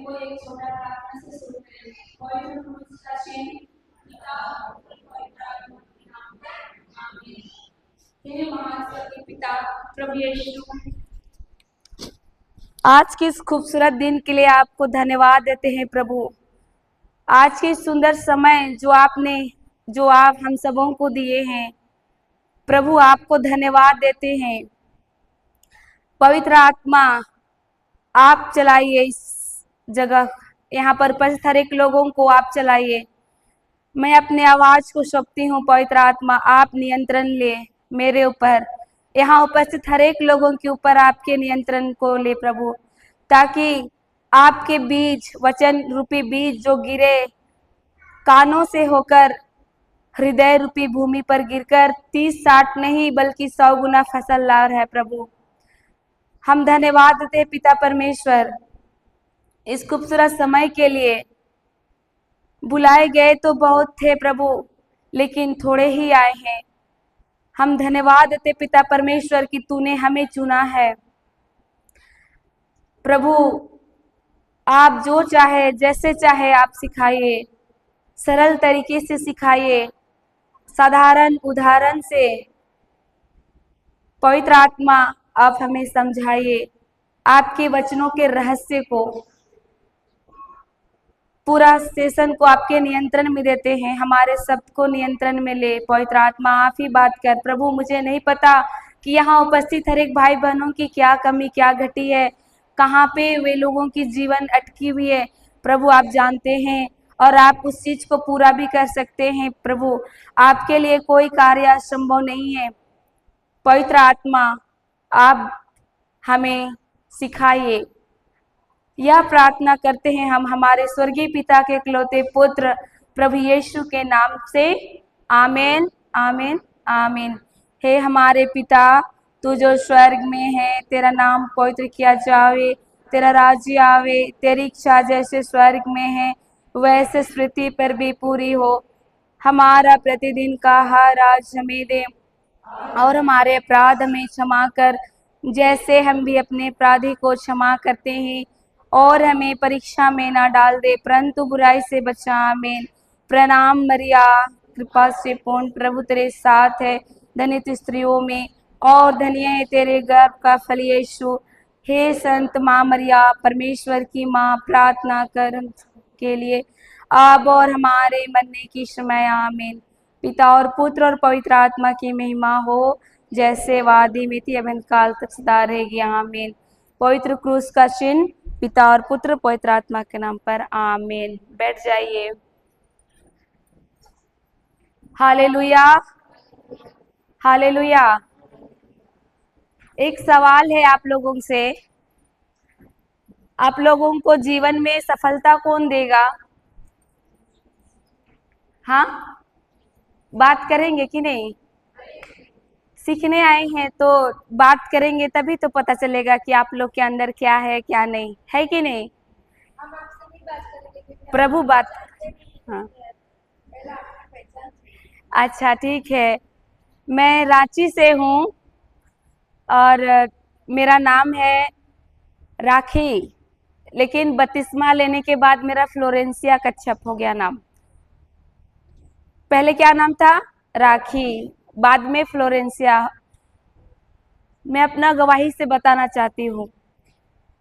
वो एक छोटा प्रार्थना से शुरू करें। पवित्र क्रूस का चिन्ह पिता और पवित्र आत्मा के नाम पर आमीन। हे महान स्वर्गीय पिता प्रभु यीशु, आज के इस खूबसूरत दिन के लिए आपको धन्यवाद देते हैं प्रभु। आज के सुंदर समय जो आप हम सबों को दिए हैं प्रभु, आपको धन्यवाद देते हैं। पवित्र आत्मा आप चलाइए इस जगह, यहाँ पर उपस्थित हर एक लोगों को आप चलाइए। मैं अपने आवाज को सौंपती हूँ, पवित्र आत्मा आप नियंत्रण ले मेरे ऊपर, यहाँ उपस्थित हर एक लोगों के ऊपर आपके नियंत्रण को ले प्रभु, ताकि आपके बीज, वचन रूपी बीज जो गिरे कानों से होकर हृदय रूपी भूमि पर गिरकर 30-60 नहीं बल्कि 100 गुना फसल ला रहा है प्रभु। हम धन्यवाद देते पिता परमेश्वर इस खूबसूरत समय के लिए। बुलाए गए तो बहुत थे प्रभु, लेकिन थोड़े ही आए हैं। हम धन्यवाद देते पिता परमेश्वर कि तूने हमें चुना है प्रभु। आप जो चाहे जैसे चाहे आप सिखाइए, सरल तरीके से सिखाइए, साधारण उदाहरण से पवित्र आत्मा आप हमें समझाइए। आपके वचनों के रहस्य को, पूरा सेशन को आपके नियंत्रण में देते हैं। हमारे सबको नियंत्रण में ले पवित्र आत्मा, आप ही बात कर प्रभु। मुझे नहीं पता कि यहाँ उपस्थित हर एक भाई बहनों की क्या कमी क्या घटी है, कहाँ पे वे लोगों की जीवन अटकी हुई है प्रभु, आप जानते हैं और आप उस चीज को पूरा भी कर सकते हैं प्रभु। आपके लिए कोई कार्य असंभव नहीं है। पवित्र आत्मा आप हमें सिखाइए। यह प्रार्थना करते हैं हम हमारे स्वर्गीय पिता के इकलौते पुत्र प्रभु यीशु के नाम से, आमीन आमीन आमीन। हे हमारे पिता, तू जो स्वर्ग में है, तेरा नाम पवित्र किया जावे, तेरा राज्य आवे, तेरी इच्छा जैसे स्वर्ग में है वैसे पृथ्वी पर भी पूरी हो। हमारा प्रतिदिन का आहार आज हमें दे, और हमारे अपराध हमें क्षमा कर जैसे हम भी अपने अपराधी को क्षमा करते हैं, और हमें परीक्षा में ना डाल दे परंतु बुराई से बचा, आमीन। प्रणाम मरिया, कृपा से पूर्ण प्रभु तेरे साथ है, धन्य स्त्रियों में और धन्य है तेरे गर्भ का फल यीशु। हे संत माँ मरिया, परमेश्वर की माँ, प्रार्थना कर के लिए अब और हमारे मरने की समय, आमीन। पिता और पुत्र और पवित्र आत्मा की महिमा हो, जैसे वादी में थी अनंत काल तक सदा रहेगी, आमीन। पवित्र क्रूस का चिन्ह पिता और पुत्र पवित्र आत्मा के नाम पर, आमीन। बैठ जाइए। Hallelujah hallelujah. एक सवाल है आप लोगों से, आप लोगों को जीवन में सफलता कौन देगा? हाँ, बात करेंगे कि नहीं? सीखने आए हैं तो बात करेंगे, तभी तो पता चलेगा कि आप लोग के अंदर क्या है क्या नहीं है, कि नहीं? हम आपसे नहीं बात करेंगे प्रभु बात, हाँ अच्छा ठीक है। मैं रांची से हूँ और मेरा नाम है राखी, लेकिन बपतिस्मा लेने के बाद मेरा फ्लोरेंसिया कच्छप हो गया नाम। पहले क्या नाम था? राखी, बाद में फ्लोरेंसिया। मैं अपना गवाही से बताना चाहती हूँ,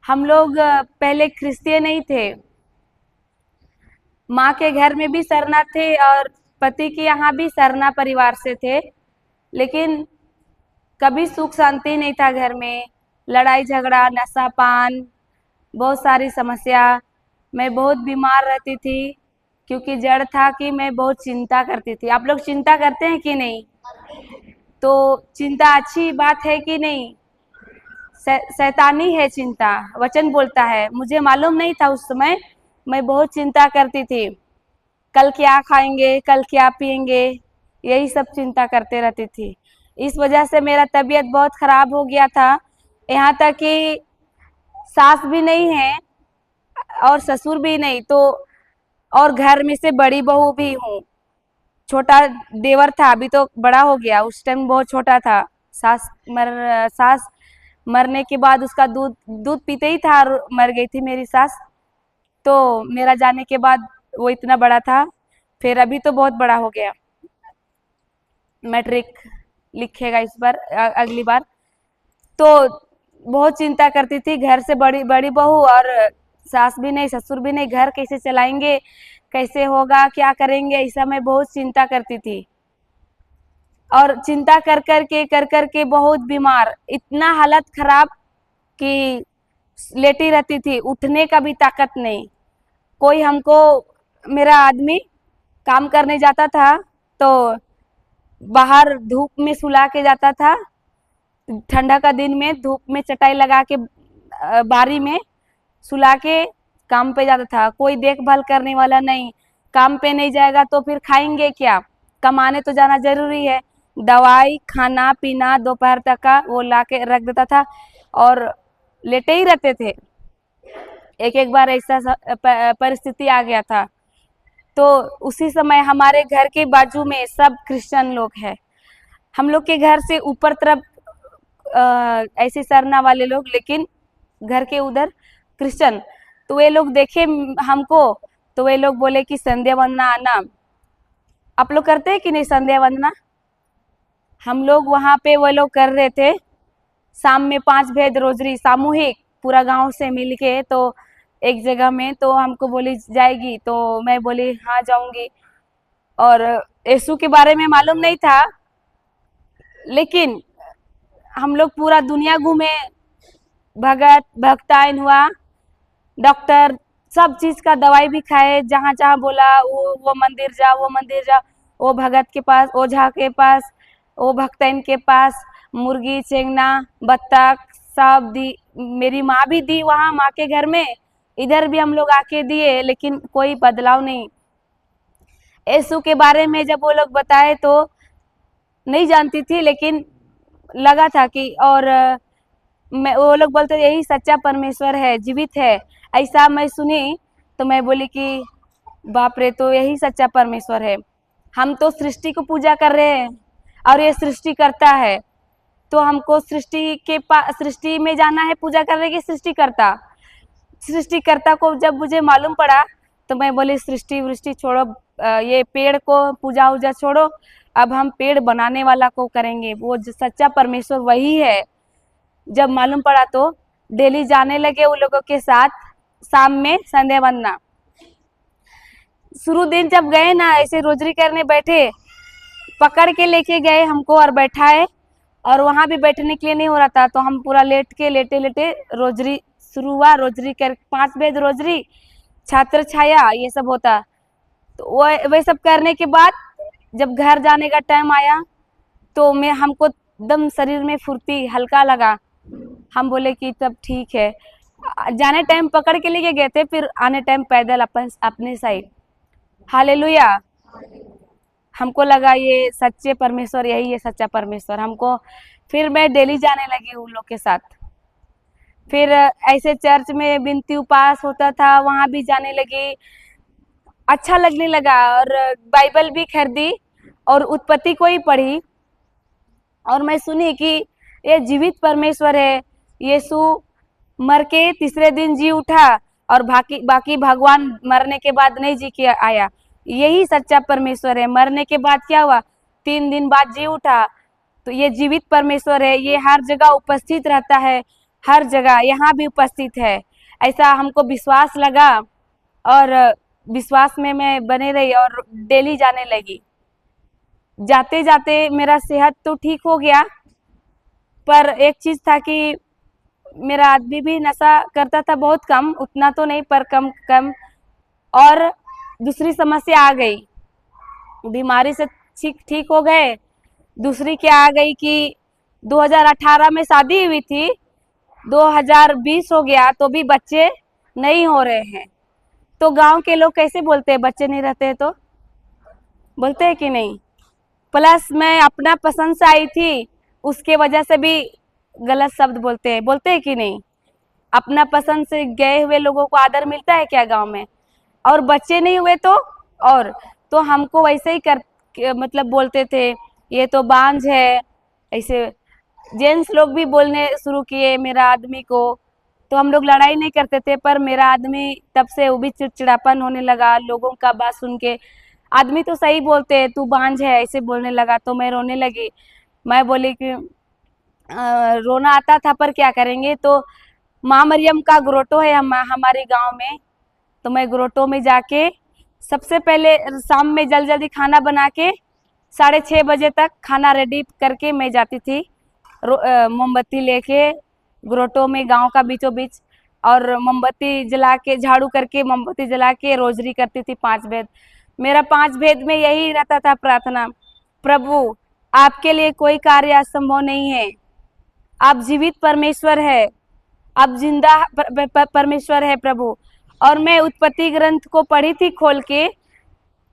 हम लोग पहले क्रिश्चियन नहीं थे। माँ के घर में भी सरना थे और पति के यहाँ भी सरना परिवार से थे, लेकिन कभी सुख शांति नहीं था घर में। लड़ाई झगड़ा, नशा पान, बहुत सारी समस्या। मैं बहुत बीमार रहती थी, क्योंकि जड़ था कि मैं बहुत चिंता करती थी। आप लोग चिंता करते हैं कि नहीं? तो चिंता अच्छी बात है कि नहीं? शैतानी है चिंता, वचन बोलता है। मुझे मालूम नहीं था उस समय, मैं बहुत चिंता करती थी। कल क्या खाएंगे, कल क्या पिएंगे, यही सब चिंता करते रहती थी। इस वजह से मेरा तबीयत बहुत खराब हो गया था, यहाँ तक कि सास भी नहीं है और ससुर भी नहीं, तो और घर में से बड़ी बहू भी हूँ। छोटा देवर था, अभी तो बड़ा हो गया, उस टाइम बहुत छोटा था। सास मरने के बाद उसका दूध पीते ही था और मर गई थी मेरी सास। तो मेरा जाने के बाद वो इतना बड़ा था, फिर अभी तो बहुत बड़ा हो गया, मैट्रिक लिखेगा इस बार अगली बार। तो बहुत चिंता करती थी, घर से बड़ी बड़ी बहू और सास भी नहीं ससुर भी नहीं, घर कैसे चलाएंगे, कैसे होगा, क्या करेंगे, ऐसा मैं बहुत चिंता करती थी। और चिंता कर कर के बहुत बीमार, इतना हालत खराब कि लेटी रहती थी, उठने का भी ताकत नहीं। कोई हमको, मेरा आदमी काम करने जाता था तो बाहर धूप में सुला के जाता था, ठंडा का दिन में धूप में चटाई लगा के बारी में सुला के काम पे जाता था। कोई देखभाल करने वाला नहीं, काम पे नहीं जाएगा तो फिर खाएंगे क्या, कमाने तो जाना जरूरी है। दवाई खाना पीना दोपहर तक का वो ला के रख देता था और लेटे ही रहते थे। एक एक बार ऐसा परिस्थिति आ गया था। तो उसी समय हमारे घर के बाजू में सब क्रिश्चियन लोग हैं, हम लोग के घर से ऊपर तरफ ऐसे सरना वाले लोग, लेकिन घर के उधर क्रिश्चियन। तो वे लोग देखे हमको, तो वे लोग बोले कि संध्या वंदना आना। आप लोग करते हैं कि नहीं संध्या वंदना? हम लोग वहाँ पे वो लोग कर रहे थे, शाम में 5 भेद रोजरी सामूहिक पूरा गांव से मिलके, तो एक जगह में। तो हमको बोली जाएगी, तो मैं बोली हाँ जाऊंगी। और यीशु के बारे में मालूम नहीं था, लेकिन हम लोग पूरा दुनिया घूमे, भगत भक्तायन हुआ, डॉक्टर सब चीज का दवाई भी खाए, जहाँ जहाँ बोला वो मंदिर जा, वो मंदिर जा, वो भगत के पास, ओझा के पास, वो भक्तन के पास, मुर्गी चेंगना बत्तख सब दी। मेरी माँ भी दी वहाँ माँ के घर में, इधर भी हम लोग आके दिए, लेकिन कोई बदलाव नहीं। यीशु के बारे में जब वो लोग बताए तो नहीं जानती थी, लेकिन लगा था कि, और मैं, वो लोग बोलते यही सच्चा परमेश्वर है, जीवित है, ऐसा मैं सुनी। तो मैं बोली कि बाप रे, तो यही सच्चा परमेश्वर है। हम तो सृष्टि को पूजा कर रहे हैं और ये सृष्टि करता है, तो हमको सृष्टि में जाना है पूजा करने की। सृष्टिकर्ता को जब मुझे मालूम पड़ा, तो मैं बोली सृष्टि वृष्टि छोड़ो, ये पेड़ को पूजा उजा छोड़ो, अब हम पेड़ बनाने वाला को करेंगे, वो जो सच्चा परमेश्वर वही है। जब मालूम पड़ा तो डेली जाने लगे उन लोगों के साथ, शाम में संध्या वंदना। शुरू दिन जब गए ना, ऐसे रोजरी करने बैठे, पकड़ के लेके गए हमको और बैठाए, और वहां भी बैठने के लिए नहीं हो रहा था, तो हम पूरा लेटे लेटे रोजरी शुरू हुआ। रोजरी कर 5 वेद रोजरी, छात्र छाया, ये सब होता। तो वो सब करने के बाद जब घर जाने का टाइम आया, तो मैं हमको एकदम शरीर में फुर्ती, हल्का लगा। हम बोले कि तब ठीक है। जाने टाइम पकड़ के लेके गए थे, फिर आने टाइम पैदल अपने साइड। हालेलुया। हमको लगा ये सच्चे परमेश्वर, यही है सच्चा परमेश्वर हमको। फिर मैं डेली जाने लगी उन लोग के साथ। फिर ऐसे चर्च में बिनती उपास होता था, वहां भी जाने लगी, अच्छा लगने लगा। और बाइबल भी खरीदी और उत्पत्ति को ही पढ़ी, और मैं सुनी कि ये जीवित परमेश्वर है। यीशु मर के तीसरे दिन जी उठा, और बाकी भगवान मरने के बाद नहीं जी के आया, यही सच्चा परमेश्वर है। मरने के बाद क्या हुआ, 3 दिन बाद जी उठा। तो ये जीवित परमेश्वर है, ये हर जगह उपस्थित रहता है, हर जगह यहाँ भी उपस्थित है, ऐसा हमको विश्वास लगा। और विश्वास में मैं बने रही और डेली जाने लगी। जाते जाते मेरा सेहत तो ठीक हो गया, पर एक चीज था कि मेरा आदमी भी नशा करता था, बहुत कम, उतना तो नहीं पर कम कम। और दूसरी समस्या आ गई, बीमारी से ठीक हो गए। दूसरी क्या आ गई कि 2018 में शादी हुई थी, 2020 हो गया तो भी बच्चे नहीं हो रहे हैं। तो गांव के लोग कैसे बोलते हैं, बच्चे नहीं रहते हैं तो बोलते हैं कि नहीं। प्लस मैं अपना पसंद से आई थी, उसके वजह से भी गलत शब्द बोलते हैं कि नहीं। अपना पसंद से गए हुए लोगों को आदर मिलता है क्या गांव में? और बच्चे नहीं हुए तो, और तो हमको वैसे ही मतलब बोलते थे, ये तो बांझ है। ऐसे जेंट्स लोग भी बोलने शुरू किए मेरा आदमी को, तो हम लोग लड़ाई नहीं करते थे, पर मेरा आदमी तब से वो भी चिड़चिड़ापन होने लगा लोगों का बात सुन के। आदमी तो सही बोलते हैं, तू बांझ है, ऐसे बोलने लगा, तो मैं रोने लगी। मैं बोली कि रोना आता था पर क्या करेंगे। तो माँ मरियम का ग्रोटो है हमारे गांव में, तो मैं ग्रोटो में जाके सबसे पहले शाम में जल्दी जल्दी खाना बना के 6:30 बजे तक खाना रेडी करके मैं जाती थी मोमबत्ती लेके ग्रोटो में, गांव का बीचों बीच, और मोमबत्ती जला के, झाड़ू करके मोमबत्ती जला के रोजरी करती थी 5 भेद। मेरा 5 भेद में यही रहता था प्रार्थना, प्रभु आपके लिए कोई कार्य असंभव नहीं है, आप जीवित परमेश्वर है, आप जिंदा परमेश्वर है प्रभु। और मैं उत्पत्ति ग्रंथ को पढ़ी थी खोल के,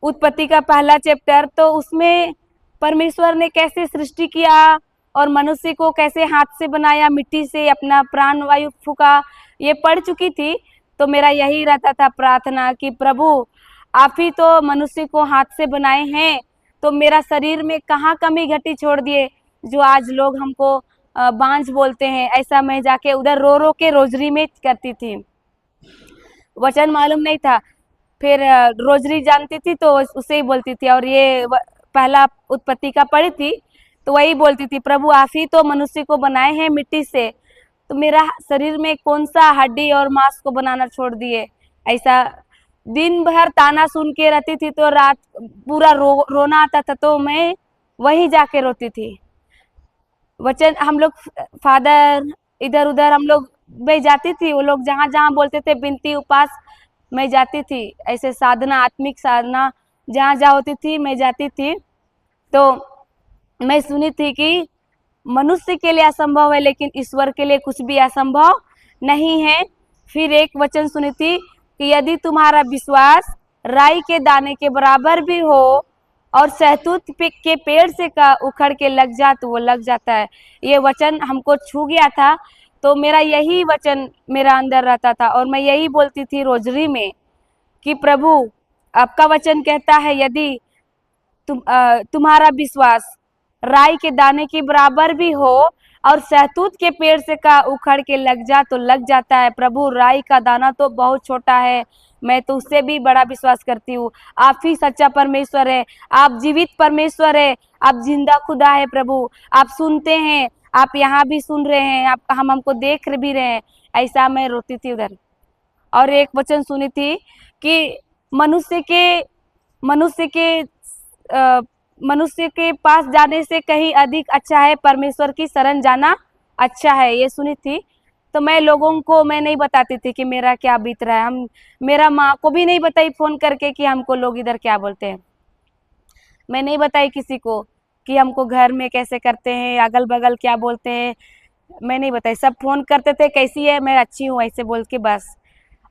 उत्पत्ति का पहला चैप्टर, तो उसमें परमेश्वर ने कैसे सृष्टि किया और मनुष्य को कैसे हाथ से बनाया, मिट्टी से अपना प्राण वायु फूका, ये पढ़ चुकी थी। तो मेरा यही रहता था प्रार्थना कि प्रभु आप ही तो मनुष्य को हाथ से बनाए हैं, तो मेरा शरीर में कहाँ कमी घटी छोड़ दिए जो आज लोग हमको बांझ बोलते हैं। ऐसा मैं जाके उधर रो रो के रोजरी में करती थी। वचन मालूम नहीं था, फिर रोजरी जानती थी तो उसे ही बोलती थी। और ये पहला उत्पत्ति का पढ़ी थी तो वही बोलती थी, प्रभु आप ही तो मनुष्य को बनाए हैं मिट्टी से, तो मेरा शरीर में कौन सा हड्डी और मांस को बनाना छोड़ दिए। ऐसा दिन भर ताना सुन के रहती थी, तो रात पूरा रोना आता था, तो मैं वहीं जाके रोती थी। वचन हम लोग फादर इधर उधर हम लोग मैं जाती थी, वो लोग जहाँ जहाँ बोलते थे बिनती उपास, मैं जाती थी। ऐसे साधना, आत्मिक साधना जहाँ जहाँ होती थी मैं जाती थी। तो मैं सुनी थी कि मनुष्य के लिए असंभव है लेकिन ईश्वर के लिए कुछ भी असंभव नहीं है। फिर एक वचन सुनी थी कि यदि तुम्हारा विश्वास राई के दाने के बराबर भी हो और सहतूत के पेड़ से का उखड़ के लग जा तो वो लग जाता है। ये वचन हमको छू गया था, तो मेरा यही वचन मेरा अंदर रहता था और मैं यही बोलती थी रोजरी में कि प्रभु आपका वचन कहता है यदि तुम्हारा विश्वास राई के दाने के बराबर भी हो और सहतूत के पेड़ से का उखड़ के लग जा तो लग जाता है। प्रभु राई का दाना तो बहुत छोटा है, मैं तो उससे भी बड़ा विश्वास करती हूँ। आप ही सच्चा परमेश्वर है, आप जीवित परमेश्वर है, आप जिंदा खुदा है प्रभु, आप सुनते हैं, आप यहाँ भी सुन रहे हैं, आप हमको देख भी रहे हैं। ऐसा मैं रोती थी उधर। और एक वचन सुनी थी कि मनुष्य के पास जाने से कहीं अधिक अच्छा है परमेश्वर की शरण जाना अच्छा है, ये सुनी थी। तो मैं लोगों को मैं नहीं बताती थी कि मेरा क्या बीत रहा है। मेरा माँ को भी नहीं बताई फोन करके कि हमको लोग इधर क्या बोलते हैं। मैं नहीं बताई किसी को कि हमको घर में कैसे करते हैं, अगल बगल क्या बोलते हैं, मैं नहीं बताई। सब फोन करते थे कैसी है, मैं अच्छी हूँ ऐसे बोल के बस।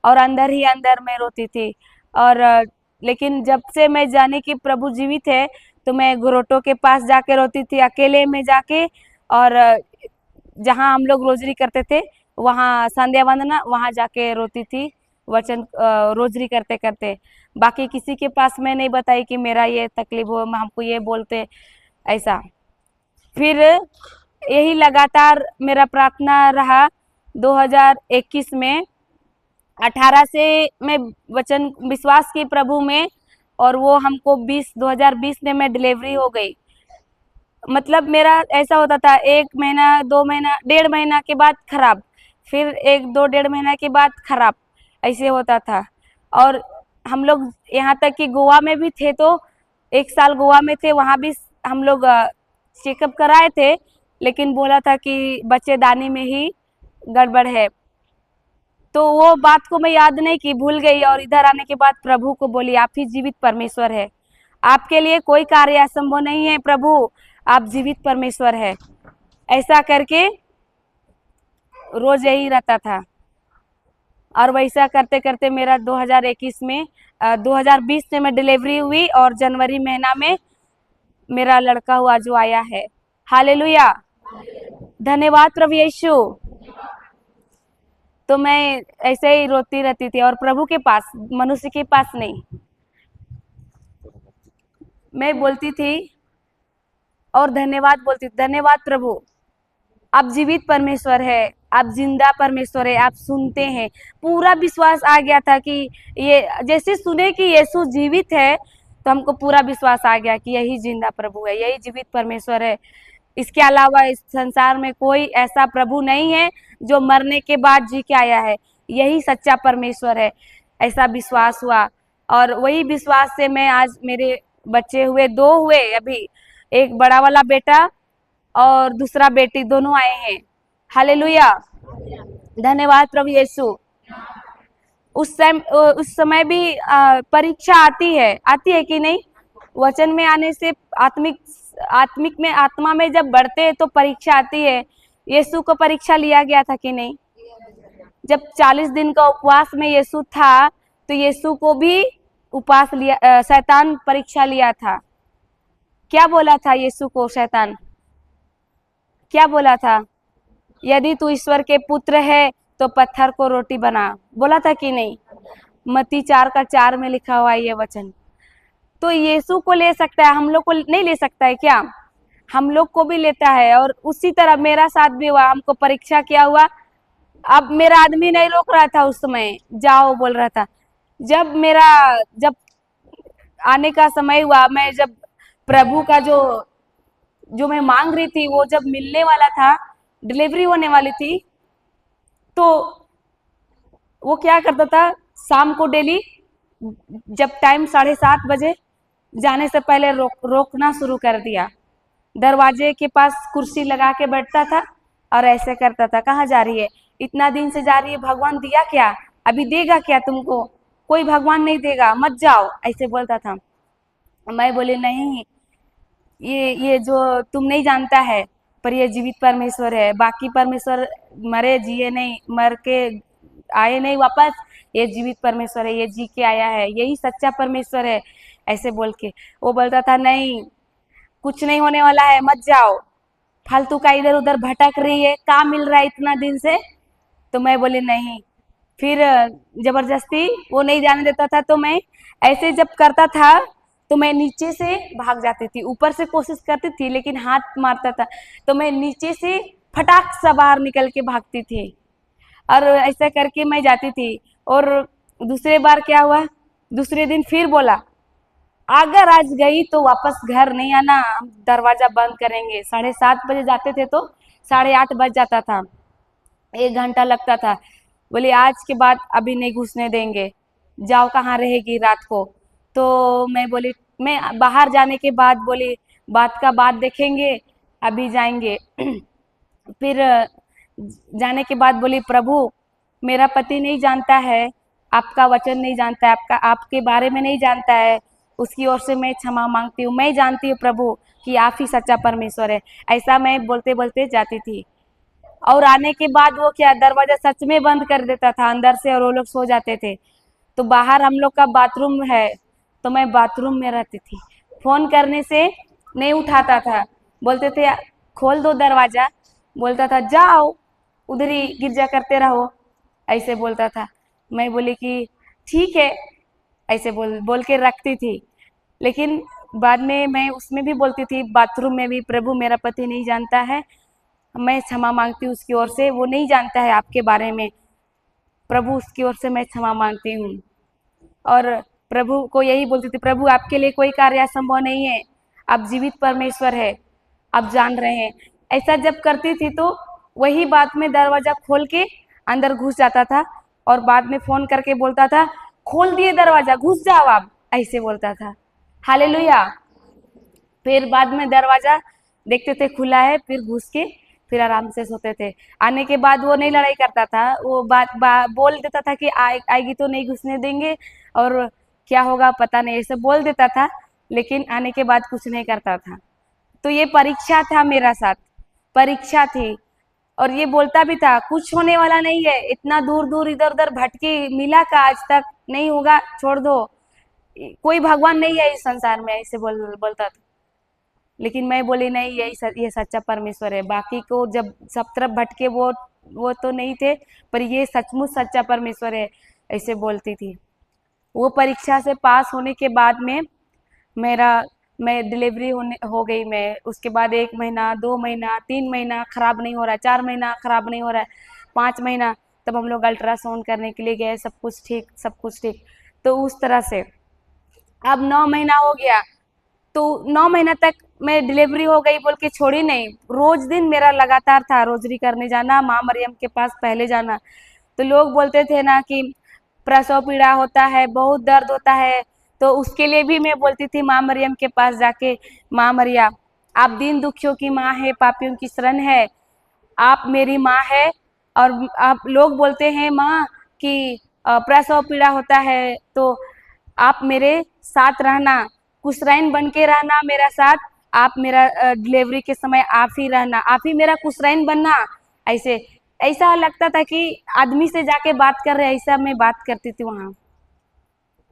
और अंदर ही अंदर मैं रोती थी। और लेकिन जब से मैं जाने की प्रभु जीवित है तो मैं ग्रोटो के पास जाके रोती थी, अकेले में जाके। और जहाँ हम लोग रोजरी करते थे वहाँ संध्या वंदना, वहाँ जाके रोती थी वचन रोजरी करते करते। बाकी किसी के पास मैं नहीं बताई कि मेरा ये तकलीफ हो, हमको ये बोलते ऐसा। फिर यही लगातार मेरा प्रार्थना रहा। 2021 में 18 से मैं वचन विश्वास की प्रभु में, और वो हमको 2020 में मैं डिलीवरी हो गई। मतलब मेरा ऐसा होता था 1 महीना 2 महीना 1.5 महीना के बाद खराब, फिर 1-2 महीना के बाद खराब, ऐसे होता था। और हम लोग यहाँ तक कि गोवा में भी थे, तो 1 साल गोवा में थे, वहाँ भी हम लोग चेकअप कराए थे, लेकिन बोला था कि बच्चेदानी में ही गड़बड़ है। तो वो बात को मैं याद नहीं की, भूल गई। और इधर आने के बाद प्रभु को बोली आप ही जीवित परमेश्वर है, आपके लिए कोई कार्य असंभव नहीं है प्रभु, आप जीवित परमेश्वर है। ऐसा करके रोज यही रहता था। और वैसा करते करते मेरा 2021 में 2020 में मैं डिलीवरी हुई, और जनवरी महीना में मेरा लड़का हुआ जो आया है। हालेलुया, धन्यवाद प्रभु यीशु। तो मैं ऐसे ही रोती रहती थी, और प्रभु के पास, मनुष्य के पास नहीं। मैं बोलती थी और धन्यवाद बोलती थी, धन्यवाद प्रभु आप जीवित परमेश्वर है, आप जिंदा परमेश्वर है, आप सुनते हैं। पूरा विश्वास आ गया था कि ये जैसे सुने कि यीशु जीवित है, तो हमको पूरा विश्वास आ गया कि यही जिंदा प्रभु है, यही जीवित परमेश्वर है। इसके अलावा इस संसार में कोई ऐसा प्रभु नहीं है जो मरने के बाद जी के आया है, यही सच्चा परमेश्वर है। ऐसा विश्वास हुआ, और वही विश्वास से मैं आज, मेरे बच्चे हुए, 2 हुए अभी, एक बड़ा वाला बेटा और दूसरा बेटी, दोनों आए हैं। हालेलुया, धन्यवाद प्रभु यीशु। उस समय भी परीक्षा आती है कि नहीं? वचन में आने से आत्मिक में, आत्मा में जब बढ़ते हैं तो परीक्षा आती है। यीशु को परीक्षा लिया गया था कि नहीं? जब 40 दिन का उपवास में यीशु था, तो यीशु को भी उपवास लिया, शैतान परीक्षा लिया था। क्या बोला था यीशु को शैतान? क्या बोला था? यदि तू ईश्वर के पुत्र है तो पत्थर को रोटी बना, बोला था कि नहीं? मत्ती 4:4 में लिखा हुआ है ये वचन। तो यीशु को ले सकता है, हम लोग को नहीं ले सकता है क्या? हम लोग को भी लेता है। और उसी तरह मेरा साथ भी हुआ, हमको परीक्षा किया हुआ। अब मेरा आदमी नहीं रोक रहा था उस समय, जाओ बोल रहा था। जब आने का समय हुआ, मैं जब प्रभु का जो मैं मांग रही थी, वो जब मिलने वाला था, डिलीवरी होने वाली थी, तो वो क्या करता था, शाम को डेली जब टाइम 7:30 बजे, जाने से पहले रोकना शुरू कर दिया। दरवाजे के पास कुर्सी लगा के बैठता था और ऐसे करता था, कहाँ जा रही है? इतना दिन से जा रही है, भगवान दिया क्या? अभी देगा क्या तुमको? कोई भगवान नहीं देगा, मत जाओ, ऐसे बोलता था। मैं बोली नहीं, ये जो तुम नहीं जानता है, पर ये जीवित परमेश्वर है। बाकी परमेश्वर मरे जिए नहीं, मर के आए नहीं वापस, ये जीवित परमेश्वर है, ये जी के आया है, यही सच्चा परमेश्वर है, ऐसे बोल के। वो बोलता था नहीं, कुछ नहीं होने वाला है, मत जाओ, फालतू का इधर उधर भटक रही है, काम मिल रहा है इतना दिन से। तो मैं बोली नहीं। फिर जबरदस्ती वो नहीं जाने देता था, तो मैं ऐसे जब करता था तो मैं नीचे से भाग जाती थी। ऊपर से कोशिश करती थी लेकिन हाथ मारता था, तो मैं नीचे से फटाक सा बाहर निकल के भागती थी, और ऐसा करके मैं जाती थी। और दूसरे बार क्या हुआ, दूसरे दिन फिर बोला, अगर आज गई तो वापस घर नहीं आना, हम दरवाजा बंद करेंगे। 7:30 बजे जाते थे तो 8:30 बज जाता था, 1 घंटा लगता था। बोली आज के बाद अभी नहीं घुसने देंगे, जाओ, कहाँ रहेगी रात को? तो मैं बोली, मैं बाहर जाने के बाद बोली, बात का बात देखेंगे, अभी जाएंगे। फिर जाने के बाद बोली, प्रभु मेरा पति नहीं जानता है, आपका वचन नहीं जानता है, आपके बारे में नहीं जानता है, उसकी ओर से मैं क्षमा मांगती हूँ। मैं जानती हूँ प्रभु कि आप ही सच्चा परमेश्वर है। ऐसा मैं बोलते बोलते जाती थी। और आने के बाद वो क्या, दरवाजा सच में बंद कर देता था अंदर से, और वो लोग सो जाते थे। तो बाहर हम लोग का बाथरूम है, तो मैं बाथरूम में रहती थी। फोन करने से नहीं उठाता था, बोलते थे खोल दो दरवाजा, बोलता था जाओ उधर ही गिरजा करते रहो, ऐसे बोलता था। मैं बोली कि ठीक है, ऐसे बोल के रखती थी। लेकिन बाद में मैं उसमें भी बोलती थी, बाथरूम में भी, प्रभु मेरा पति नहीं जानता है, मैं क्षमा मांगती हूँ उसकी ओर से, वो नहीं जानता है आपके बारे में, प्रभु उसकी ओर से मैं क्षमा मांगती हूँ। और प्रभु को यही बोलती थी, प्रभु आपके लिए कोई कार्य असंभव नहीं है, आप जीवित परमेश्वर है, आप जान रहे हैं। ऐसा जब करती थी तो वही बात में दरवाजा खोल के अंदर घुस जाता था, और बाद में फोन करके बोलता था खोल दिए दरवाजा, घुस जाओ आप, ऐसे बोलता था। हालेलुया। फिर बाद में दरवाजा देखते थे खुला है, फिर घुस के फिर आराम से सोते थे। आने के बाद वो नहीं लड़ाई करता था, वो बोल देता था कि आएगी तो नहीं घुसने देंगे, और क्या होगा पता नहीं, ऐसे बोल देता था, लेकिन आने के बाद कुछ नहीं करता था। तो ये परीक्षा था मेरा साथ, परीक्षा थी। और ये बोलता भी था कुछ होने वाला नहीं है, इतना दूर दूर इधर उधर भटके, मिला का आज तक, नहीं होगा, छोड़ दो, कोई भगवान नहीं है इस संसार में, ऐसे बोलता था। लेकिन मैं बोली नहीं, ये सच्चा परमेश्वर है। बाकी को जब सब तरफ भटके वो तो नहीं थे, पर ये सचमुच सच्चा परमेश्वर है, ऐसे बोलती थी। वो परीक्षा से पास होने के बाद में मैं डिलीवरी हो गई। मैं उसके बाद 1 महीना, 2 महीना, 3 महीना खराब नहीं हो रहा है, 4 महीना खराब नहीं हो रहा है। 5 महीना, तब हम लोग अल्ट्रासाउंड करने के लिए गए, सब कुछ ठीक, सब कुछ ठीक। तो उस तरह से अब 9 महीना हो गया, तो 9 महीना तक मैं डिलीवरी हो गई बोल के छोड़ी नहीं, रोज दिन मेरा लगातार था रोजरी करने जाना, माँ मरियम के पास पहले जाना। तो लोग बोलते थे ना कि प्रसव पीड़ा होता है, बहुत दर्द होता है, तो उसके लिए भी मैं बोलती थी माँ मरियम के पास जाके, माँ मरिया आप दीन दुखियों की माँ है, पापियों की शरण है, आप मेरी माँ है। और आप लोग बोलते हैं माँ कि प्रसव पीड़ा होता है तो आप मेरे साथ रहना, कुशरैन बन के रहना मेरा साथ, आप मेरा डिलीवरी के समय आप ही रहना, आप ही मेरा कुशरैन बनना। ऐसे ऐसा लगता था कि आदमी से जाके बात कर रहे, ऐसा मैं बात करती थी वहाँ,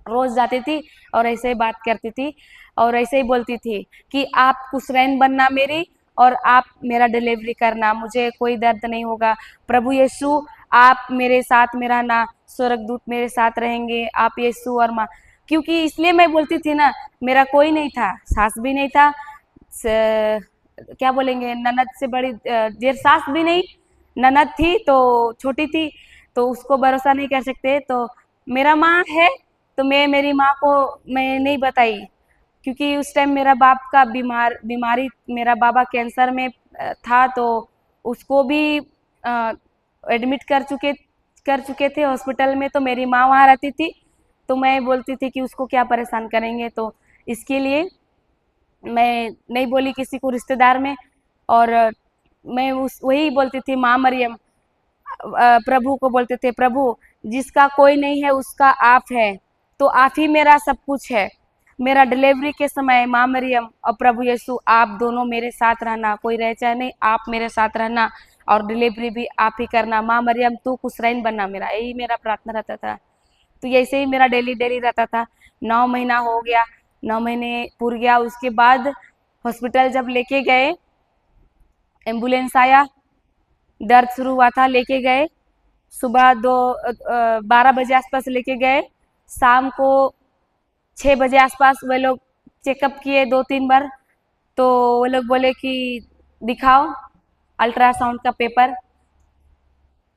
रोज जाती थी और ऐसे ही बात करती थी और ऐसे ही बोलती थी कि आप कुशरैन बनना मेरी और आप मेरा डिलीवरी करना, मुझे कोई दर्द नहीं होगा। प्रभु यीशु आप मेरे साथ में रहना, स्वर्गदूत मेरे साथ रहेंगे, आप यीशु और माँ। क्योंकि इसलिए मैं बोलती थी ना, मेरा कोई नहीं था, सास भी नहीं था, क्या बोलेंगे, ननद से बड़ी देर सास भी नहीं, ननद थी तो छोटी थी, तो उसको भरोसा नहीं कर सकते। तो मेरा माँ है, तो मैं मेरी माँ को मैं नहीं बताई, क्योंकि उस टाइम मेरा बाप का बीमारी, मेरा बाबा कैंसर में था, तो उसको भी एडमिट कर चुके थे हॉस्पिटल में, तो मेरी माँ वहाँ रहती थी, तो मैं बोलती थी कि उसको क्या परेशान करेंगे, तो इसके लिए मैं नहीं बोली किसी को रिश्तेदार में। और मैं उस वही बोलती थी माँ मरियम, प्रभु को बोलते थे, प्रभु जिसका कोई नहीं है उसका आप है, तो आप ही मेरा सब कुछ है। मेरा डिलीवरी के समय माँ मरियम और प्रभु यीशु आप दोनों मेरे साथ रहना, कोई रह चाहे नहीं, आप मेरे साथ रहना और डिलीवरी भी आप ही करना। माँ मरियम तू कुशरैन बनना मेरा, यही मेरा प्रार्थना रहता था। तो ऐसे ही मेरा डेली डेली रहता था। 9 महीना हो गया, 9 महीने पूर गया, उसके बाद हॉस्पिटल जब लेके गए, एम्बुलेंस आया, दर्द शुरू हुआ था, लेके गए, सुबह 12 बजे आसपास लेके गए, शाम को 6 बजे आसपास वे लोग चेकअप किए 2-3 बार, तो वो लोग बोले कि दिखाओ अल्ट्रासाउंड का पेपर।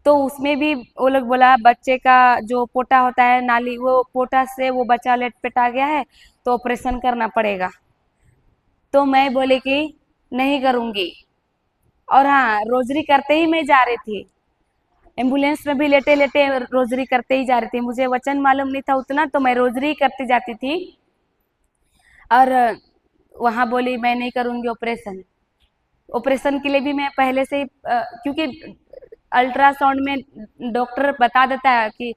तो उसमें भी वो लोग बोला बच्चे का जो पोटा होता है नाली, वो पोटा से वो बच्चा लटपटा गया है, तो ऑपरेशन करना पड़ेगा। तो मैं बोले कि नहीं करूँगी। और हाँ, रोजरी करते ही मैं जा रही थी, एम्बुलेंस में भी लेटे लेटे रोजरी करते ही जा रही थी, मुझे वचन मालूम नहीं था उतना, तो मैं रोजरी करती जाती थी। और वहाँ बोली मैं नहीं करूँगी ऑपरेशन। ऑपरेशन के लिए भी मैं पहले से ही क्योंकि अल्ट्रासाउंड में डॉक्टर बता देता है कि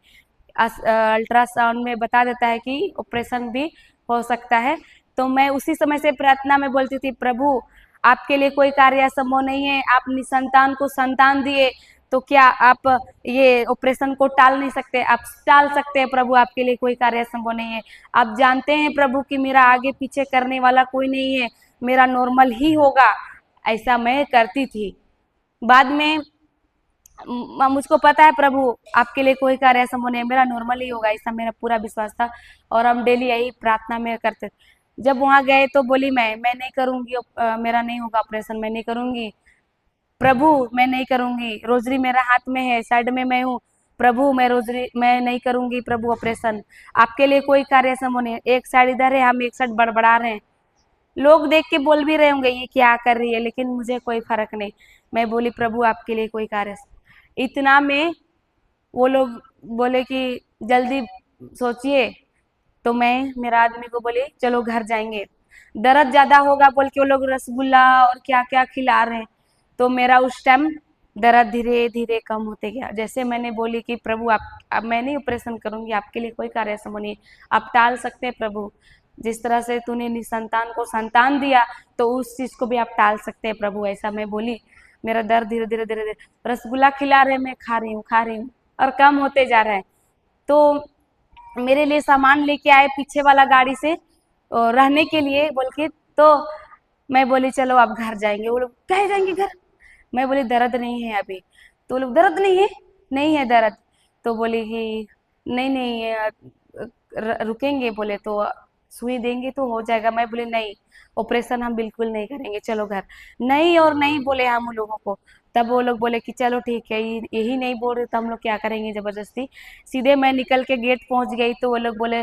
अल्ट्रासाउंड में बता देता है कि ऑपरेशन भी हो सकता है। तो मैं उसी समय से प्रार्थना में बोलती थी, प्रभु आपके लिए कोई कार्य असंभव नहीं है, आप निसंतान को संतान दिए, तो क्या आप ये ऑपरेशन को टाल नहीं सकते? आप टाल सकते हैं प्रभु, आपके लिए कोई कार्य असंभव नहीं है। आप जानते हैं प्रभु कि मेरा आगे पीछे करने वाला कोई नहीं है, मेरा नॉर्मल ही होगा। ऐसा मैं करती थी। बाद में मुझको पता है प्रभु आपके लिए कोई कार्य असंभव नहीं है, मेरा नॉर्मल ही होगा, ऐसा मेरा पूरा विश्वास था। और हम डेली यही प्रार्थना में करते। जब वहाँ गए तो बोली मैं नहीं करूँगी, मेरा नहीं होगा ऑपरेशन, मैं नहीं करूँगी प्रभु, मैं नहीं करूँगी, रोजरी मेरा हाथ में है, साइड में मैं हूँ, प्रभु मैं नहीं करूँगी प्रभु ऑपरेशन, आपके लिए कोई कार्य असंभव नहीं है। एक साइड इधर है, हम एक साइड बड़बड़ा रहे हैं, लोग देख के बोल भी रहे होंगे ये क्या कर रही है, लेकिन मुझे कोई फर्क नहीं। मैं बोली प्रभु आपके लिए कोई कार्य। इतना में वो लोग बोले कि जल्दी सोचिए, तो मैं मेरा आदमी को बोली चलो घर जाएंगे, दर्द ज्यादा होगा बोल के वो लोग रसगुल्ला और क्या क्या खिला रहे हैं। तो मेरा उस टाइम दर्द धीरे धीरे कम होते गया। जैसे मैंने बोली कि प्रभु आप, अब मैं नहीं ऑपरेशन करूंगी, आपके लिए कोई कार्य असंभव नहीं, आप टाल सकते हैं प्रभु, जिस तरह से तूने निसंतान को संतान दिया, तो उस चीज को भी आप टाल सकते हैं प्रभु, ऐसा मैं बोली। मेरा दर्द धीरे धीरे धीरे धीरे, रसगुल्ला खिला रहे, मैं खा रही हूँ और कम होते जा रहा है। तो मेरे लिए सामान लेके आए पीछे वाला गाड़ी से रहने के लिए बोल के, तो मैं बोली चलो आप घर जाएंगे। वो लोग कहे जाएंगे घर? मैं बोली दर्द नहीं है अभी। तो वो लोग दर्द नहीं है? नहीं है दर्द। तो बोली कि नहीं नहीं रुकेंगे बोले, तो सुई देंगे तो हो जाएगा। मैं बोले नहीं, ऑपरेशन हम बिल्कुल नहीं करेंगे, चलो घर। नहीं और नहीं बोले हम उन लोगों को। तब वो लोग बोले कि चलो ठीक है, यही नहीं बोल रहे तो हम लोग क्या करेंगे जबरदस्ती। सीधे मैं निकल के गेट पहुंच गई तो वो लोग बोले,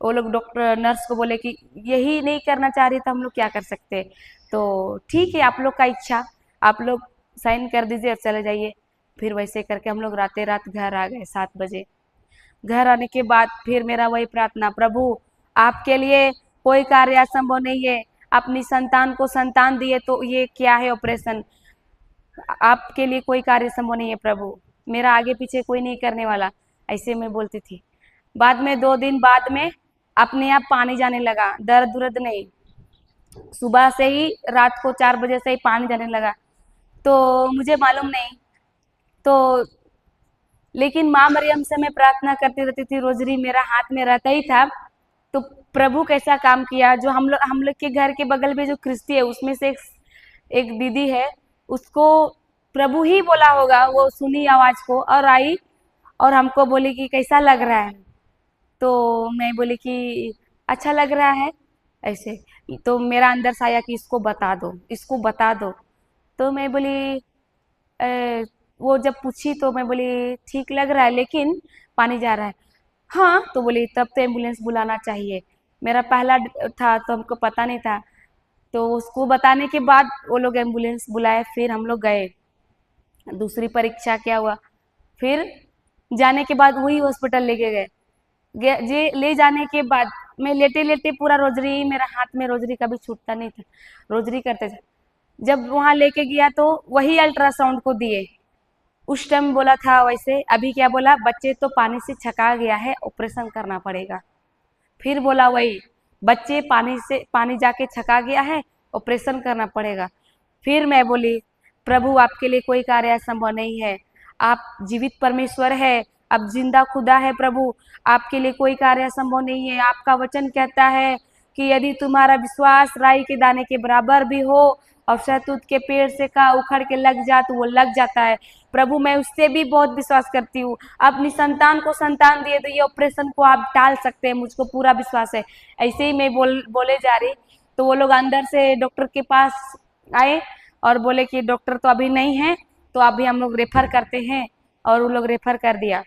वो लोग डॉक्टर नर्स को बोले कि यही नहीं करना चाह रही तो हम लोग क्या कर सकते हैं। तो ठीक है, आप लोग का इच्छा, आप लोग साइन कर दीजिए और चले जाइए। फिर वैसे करके हम लोग रातें रात घर आ गए 7 बजे। घर आने के बाद फिर मेरा वही प्रार्थना, प्रभु आपके लिए कोई कार्य असंभव नहीं है। अपनी संतान को संतान दिए तो ये क्या है ऑपरेशन, आपके लिए कोई कार्य संभव नहीं है प्रभु, मेरा आगे पीछे कोई नहीं करने वाला। ऐसे मैं बोलती थी। बाद में 2 दिन बाद में अपने आप पानी जाने लगा, दर्द उर्द नहीं। सुबह से ही रात को 4 बजे से ही पानी जाने लगा। तो मुझे मालूम नहीं, तो लेकिन माँ मरियम से मैं प्रार्थना करती रहती थी, रोजरी मेरा हाथ में रहता ही था। तो प्रभु कैसा काम किया, जो हम लोग के घर के बगल में जो क्रिस्ती है उसमें से एक दीदी है, उसको प्रभु ही बोला होगा, वो सुनी आवाज को और आई और हमको बोली कि कैसा लग रहा है। तो मैं बोली कि अच्छा लग रहा है ऐसे। तो मेरा अंदर से आया कि इसको बता दो, इसको बता दो। तो मैं बोली वो जब पूछी तो मैं बोली ठीक लग रहा है लेकिन पानी जा रहा है। हाँ, तो बोली तब तो एम्बुलेंस बुलाना चाहिए। मेरा पहला था तो हमको पता नहीं था। तो उसको बताने के बाद वो लोग एम्बुलेंस बुलाए, फिर हम लोग गए। दूसरी परीक्षा क्या हुआ, फिर जाने के बाद वही हॉस्पिटल लेके गए। जे ले जाने के बाद मैं लेटे लेटे पूरा रोजरी, मेरा हाथ में रोजरी कभी छूटता नहीं था, रोजरी करते थे। जब वहां लेके गया तो वही अल्ट्रासाउंड को दिए। उस टाइम बोला था वैसे, अभी क्या बोला, बच्चे तो पानी से छका गया है, ऑपरेशन करना पड़ेगा। फिर बोला वही, बच्चे पानी जाके छका गया है, ऑपरेशन करना पड़ेगा। फिर मैं बोली प्रभु आपके लिए कोई कार्य असंभव नहीं है, आप जीवित परमेश्वर है, अब जिंदा खुदा है प्रभु, आपके लिए कोई कार्य असंभव नहीं है। आपका वचन कहता है कि यदि तुम्हारा विश्वास राई के दाने के बराबर भी हो और शहतूत के पेड़ से का उखड़ के लग जा तो वो लग जाता है। प्रभु मैं उससे भी बहुत विश्वास करती हूँ, अपनी संतान को संतान दिए तो ये ऑपरेशन को आप टाल सकते हैं, मुझको पूरा विश्वास है। ऐसे ही मैं बोले जा रही तो वो लोग अंदर से डॉक्टर के पास आए और बोले कि डॉक्टर तो अभी नहीं है, तो अभी हम लोग रेफर करते हैं। और वो लोग रेफर कर दिया।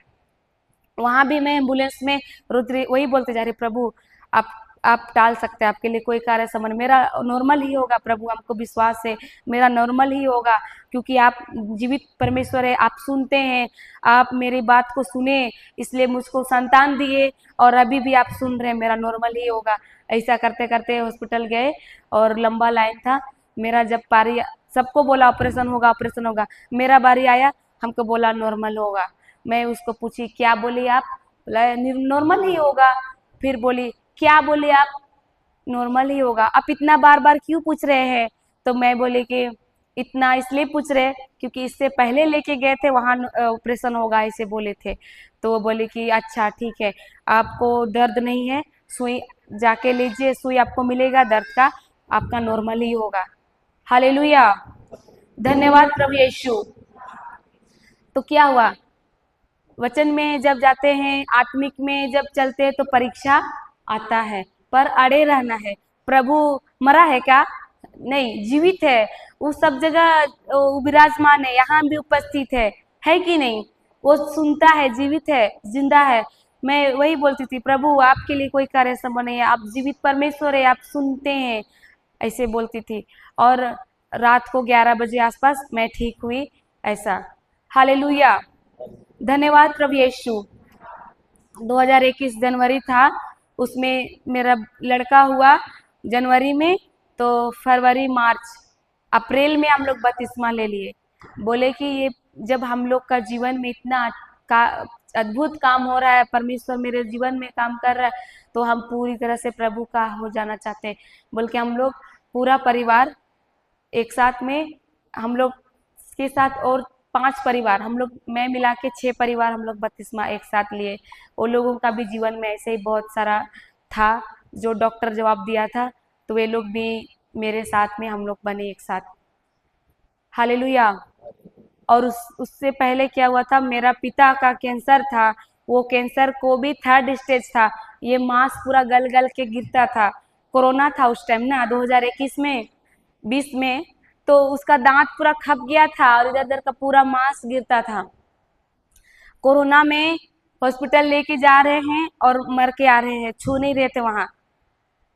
वहां भी मैं एम्बुलेंस में रुद्री वही बोलते जा रही, प्रभु आप टाल सकते हैं, आपके लिए कोई कार्य समझ, मेरा नॉर्मल ही होगा प्रभु, हमको विश्वास है मेरा नॉर्मल ही होगा, क्योंकि आप जीवित परमेश्वर है, आप सुनते हैं, आप मेरी बात को सुने, इसलिए मुझको संतान दिए और अभी भी आप सुन रहे हैं, मेरा नॉर्मल ही होगा। ऐसा करते करते हॉस्पिटल गए और लंबा लाइन था। मेरा जब पारी, सबको बोला ऑपरेशन होगा ऑपरेशन होगा, मेरा बारी आया, हमको बोला नॉर्मल होगा। मैं उसको पूछी क्या बोली आप, बोला नॉर्मल ही होगा। फिर बोली क्या बोले आप, नॉर्मल ही होगा। आप इतना बार बार क्यों पूछ रहे हैं। तो मैं बोली कि इतना इसलिए पूछ रहे क्योंकि इससे पहले लेके गए थे वहाँ ऑपरेशन होगा ऐसे बोले थे। तो वो बोली कि अच्छा ठीक है, आपको दर्द नहीं है, सुई जाके लीजिए, सुई आपको मिलेगा दर्द का, आपका नॉर्मल ही होगा। हालेलुया, धन्यवाद प्रभु यीशु। तो क्या हुआ, वचन में जब जाते हैं, आत्मिक में जब चलते हैं तो परीक्षा आता है, पर अड़े रहना है। प्रभु मरा है क्या, नहीं, जीवित है, वो सब जगह विराजमान है, यहाँ भी उपस्थित है कि नहीं, वो सुनता है, जीवित है, जिंदा है। मैं वही बोलती थी, प्रभु आपके लिए कोई कार्य संभव नहीं है, आप जीवित परमेश्वर है, आप सुनते हैं, ऐसे बोलती थी। और रात को 11 बजे आसपास मैं ठीक हुई ऐसा। हालेलुया, धन्यवाद प्रभु यीशु। 2021 जनवरी था, उसमें मेरा लड़का हुआ जनवरी में, तो फरवरी मार्च अप्रैल में हम लोग बपतिस्मा ले लिए। बोले कि ये जब हम लोग का जीवन में इतना का अद्भुत काम हो रहा है, परमेश्वर मेरे जीवन में काम कर रहा है, तो हम पूरी तरह से प्रभु का हो जाना चाहते हैं। बोल के हम लोग पूरा परिवार एक साथ में, हम लोग के साथ और 5 परिवार, हम लोग मैं मिला के 6 परिवार हम लोग बपतिस्मा एक साथ लिए। वो लोगों का भी जीवन में ऐसे ही बहुत सारा था जो डॉक्टर जवाब दिया था, तो वे लोग भी मेरे साथ में हम लोग बने एक साथ। हालेलुया। और उससे पहले क्या हुआ था, मेरा पिता का कैंसर था, वो कैंसर को भी 3rd स्टेज था। ये मांस पूरा गल गल के गिरता था। कोरोना था उस टाइम ना, 2021 में, 20 में, तो उसका दांत पूरा खप गया था और इधर उधर का पूरा मांस गिरता था। कोरोना में हॉस्पिटल लेके जा रहे हैं और मर के आ रहे हैं, छू नहीं रहे थे वहाँ।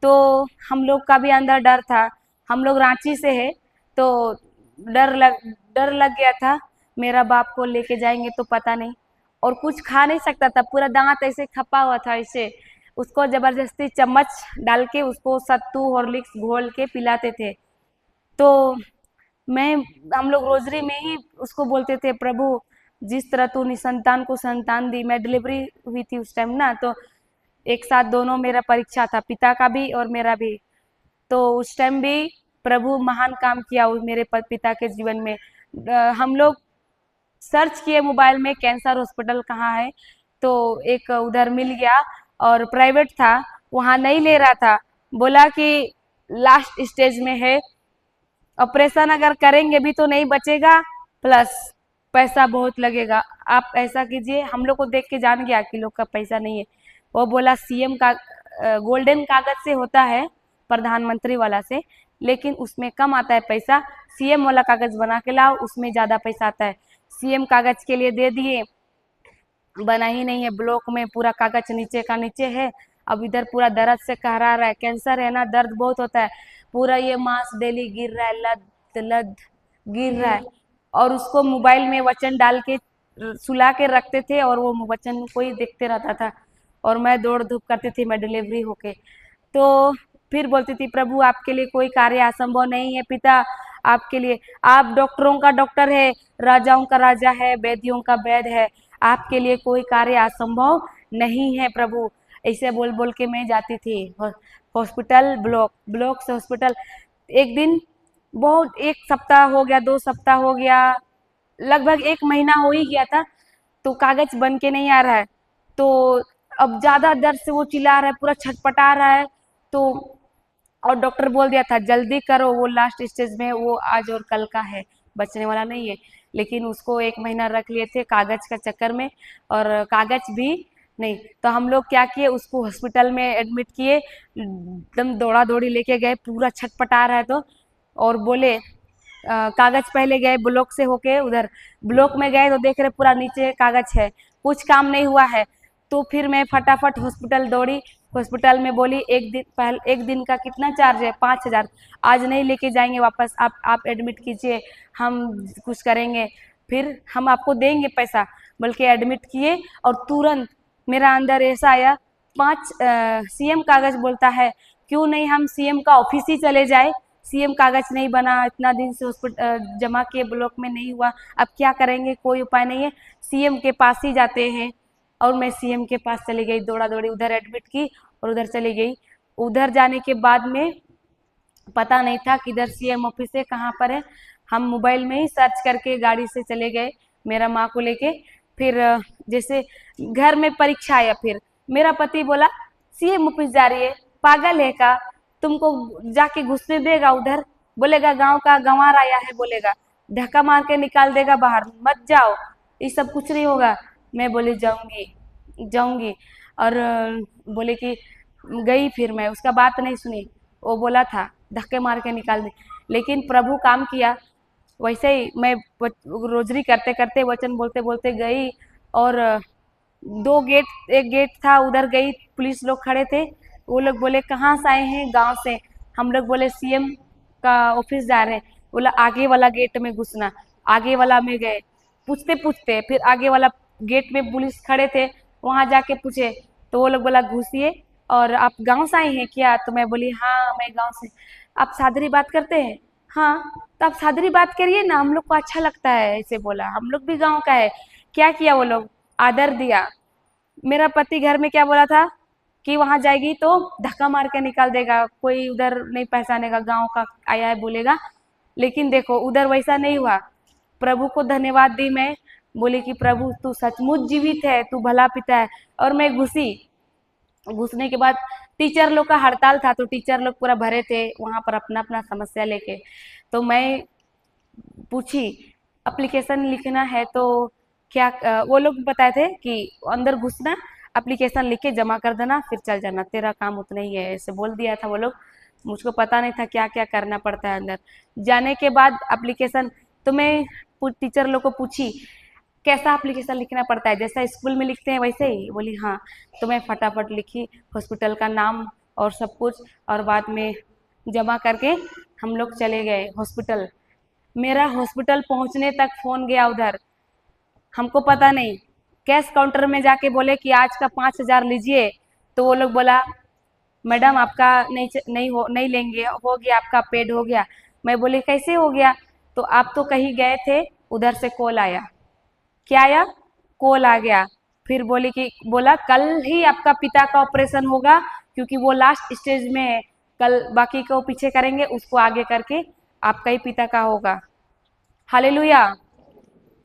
तो हम लोग का भी अंदर डर था। हम लोग रांची से है, तो डर लग गया था, मेरा बाप को लेके जाएंगे तो पता नहीं। और कुछ खा नहीं सकता था, पूरा दांत ऐसे खपा हुआ था ऐसे। उसको जबरदस्ती चम्मच डाल के उसको सत्तू हॉर्लिक्स घोल के पिलाते थे। तो मैं हम लोग रोजरी में ही उसको बोलते थे, प्रभु जिस तरह तू निसंतान को संतान दी। मैं डिलीवरी हुई थी उस टाइम ना, तो एक साथ दोनों मेरा परीक्षा था, पिता का भी और मेरा भी। तो उस टाइम भी प्रभु महान काम किया मेरे पिता के जीवन में। हम लोग सर्च किए मोबाइल में कैंसर हॉस्पिटल कहाँ है, तो एक उधर मिल गया और प्राइवेट था, वहाँ नहीं ले रहा था। बोला कि लास्ट स्टेज में है, ऑपरेशन अगर करेंगे भी तो नहीं बचेगा, प्लस पैसा बहुत लगेगा, आप ऐसा कीजिए। हम लोग को देख के जान गया कि लोग का पैसा नहीं है। वो बोला सीएम का गोल्डन कागज से होता है, प्रधानमंत्री वाला से, लेकिन उसमें कम आता है पैसा। सीएम वाला कागज बना के लाओ, उसमें ज्यादा पैसा आता है। सीएम कागज के लिए दे दिए, बना ही नहीं है। ब्लॉक में पूरा कागज नीचे का नीचे है। अब इधर पूरा दर्द से कहरा रहा है, कैंसर है ना, दर्द बहुत होता है। पूरा ये मांस डेली गिर रहा है, लद लद गिर रहा है। और उसको मोबाइल में वचन डाल के सुला के रखते थे और वो वचन को ही देखते रहता था। और मैं दौड़ धूप करती थी, मैं डिलीवरी होके। तो फिर बोलती थी, प्रभु आपके लिए कोई कार्य असंभव नहीं है पिता। आपके लिए, आप डॉक्टरों का डॉक्टर है, राजाओं का राजा है, वैद्यों का वैद्य है, आपके लिए कोई कार्य असंभव नहीं है प्रभु। ऐसे बोल बोल के मैं जाती थी हॉस्पिटल, ब्लॉक से हॉस्पिटल। एक दिन बहुत, 1 सप्ताह हो गया, 2 सप्ताह हो गया, लगभग 1 महीना हो ही गया था, तो कागज बन के नहीं आ रहा है। तो अब ज्यादा दर्द से वो चिल्ला रहा है, पूरा छटपटा रहा है। तो और डॉक्टर बोल दिया था जल्दी करो, वो लास्ट स्टेज में, वो आज और कल का है, बचने वाला नहीं है। लेकिन उसको 1 महीना रख लिए थे कागज का चक्कर में, और कागज भी नहीं। तो हम लोग क्या किए, उसको हॉस्पिटल में एडमिट किए, एकदम दौड़ा दौड़ी लेके गए, पूरा छटपटा रहा है तो। और बोले कागज पहले गए ब्लॉक से होके, उधर ब्लॉक में गए तो देख रहे पूरा नीचे कागज है, कुछ काम नहीं हुआ है। तो फिर मैं फटाफट हॉस्पिटल दौड़ी। हॉस्पिटल में बोली एक दिन का कितना चार्ज है, 5,000। आज नहीं लेके जाएंगे वापस, आप एडमिट कीजिए, हम कुछ करेंगे, फिर हम आपको देंगे पैसा। बल्कि एडमिट किए और तुरंत मेरा अंदर ऐसा आया, 5 सीएम कागज बोलता है, क्यों नहीं हम सीएम का ऑफिस ही चले जाए। सीएम कागज नहीं बना, इतना दिन से हॉस्पिटल जमा किए, ब्लॉक में नहीं हुआ, अब क्या करेंगे, कोई उपाय नहीं है, सीएम के पास ही जाते हैं। और मैं सीएम के पास चली गई, दौड़ा दौड़ी उधर एडमिट की और उधर चली गई। उधर जाने के बाद में पता नहीं था किधर सीएम ऑफिस है, कहाँ पर है। हम मोबाइल में ही सर्च करके गाड़ी से चले गए, मेरा माँ को लेके। फिर जैसे घर में परीक्षा आया, फिर मेरा पति बोला सीएम ऑफिस जा रही है, पागल है का, तुमको जाके घुसने देगा उधर, बोलेगा गांव का गंवार आया है, बोलेगा धक्का मार के निकाल देगा बाहर, मत जाओ, ये सब कुछ नहीं होगा। मैं बोली जाऊंगी जाऊंगी। और बोले कि गई, फिर मैं उसका बात नहीं सुनी, वो बोला था धक्के मार के निकाल दे। लेकिन प्रभु काम किया। वैसे ही मैं रोजरी करते करते वचन बोलते बोलते गई। और 2 गेट, एक गेट था उधर गई, पुलिस लोग खड़े थे। वो लोग बोले कहाँ से आए हैं, गांव से। हम लोग बोले सीएम का ऑफिस जा रहे हैं। बोला आगे वाला गेट में घुसना। आगे वाला में गए, पूछते पूछते फिर आगे वाला गेट में पुलिस खड़े थे, वहां जाके पूछे तो वो लोग बोला घुसिए। और आप गांव से आए हैं क्या, तो मैं बोली हाँ मैं गांव से। आप सादरी बात करते हैं, हाँ तो आप सादरी बात करिए ना, हम लोग को अच्छा लगता है, ऐसे बोला। हम लोग भी गांव का है। क्या किया वो लोग, आदर दिया। मेरा पति घर में क्या बोला था कि वहां जाएगी तो धक्का मार के निकाल देगा, कोई उधर नहीं पहचानेगा, गांव का आया है बोलेगा। लेकिन देखो उधर वैसा नहीं हुआ। प्रभु को धन्यवाद दी मैं, बोली कि प्रभु तू सचमुच जीवित है, तू भला पिता है। और मैं घुसी। घुसने के बाद टीचर लोग का हड़ताल था, तो टीचर लोग पूरा भरे थे वहां पर अपना अपना समस्या लेके। तो मैं पूछी एप्लीकेशन लिखना है तो क्या वो लोग बताए थे कि अंदर घुसना, एप्लीकेशन लिख के जमा कर देना, फिर चल जाना, तेरा काम उतना ही है, ऐसे बोल दिया था वो लोग। मुझको पता नहीं था क्या क्या करना पड़ता है अंदर जाने के बाद। एप्लीकेशन तो मैं टीचर लोग को पूछी कैसा एप्लीकेशन लिखना पड़ता है, जैसा स्कूल में लिखते हैं वैसे ही? बोली हाँ। तो मैं फटाफट लिखी हॉस्पिटल का नाम और सब कुछ, और बाद में जमा करके हम लोग चले गए हॉस्पिटल। मेरा हॉस्पिटल पहुंचने तक फोन गया उधर, हमको पता नहीं। कैश काउंटर में जाके बोले कि आज का 5,000 लीजिए, तो वो लोग बोला मैडम आपका नहीं लेंगे, हो गया आपका पेड हो गया। मैं बोली कैसे हो गया? तो आप तो कहीं गए थे, उधर से कॉल आया। क्या आया? कॉल आ गया। फिर बोला कल ही आपका पिता का ऑपरेशन होगा, क्योंकि वो लास्ट स्टेज में है, कल बाकी को पीछे करेंगे, उसको आगे करके आपका ही पिता का होगा। हालेलुया।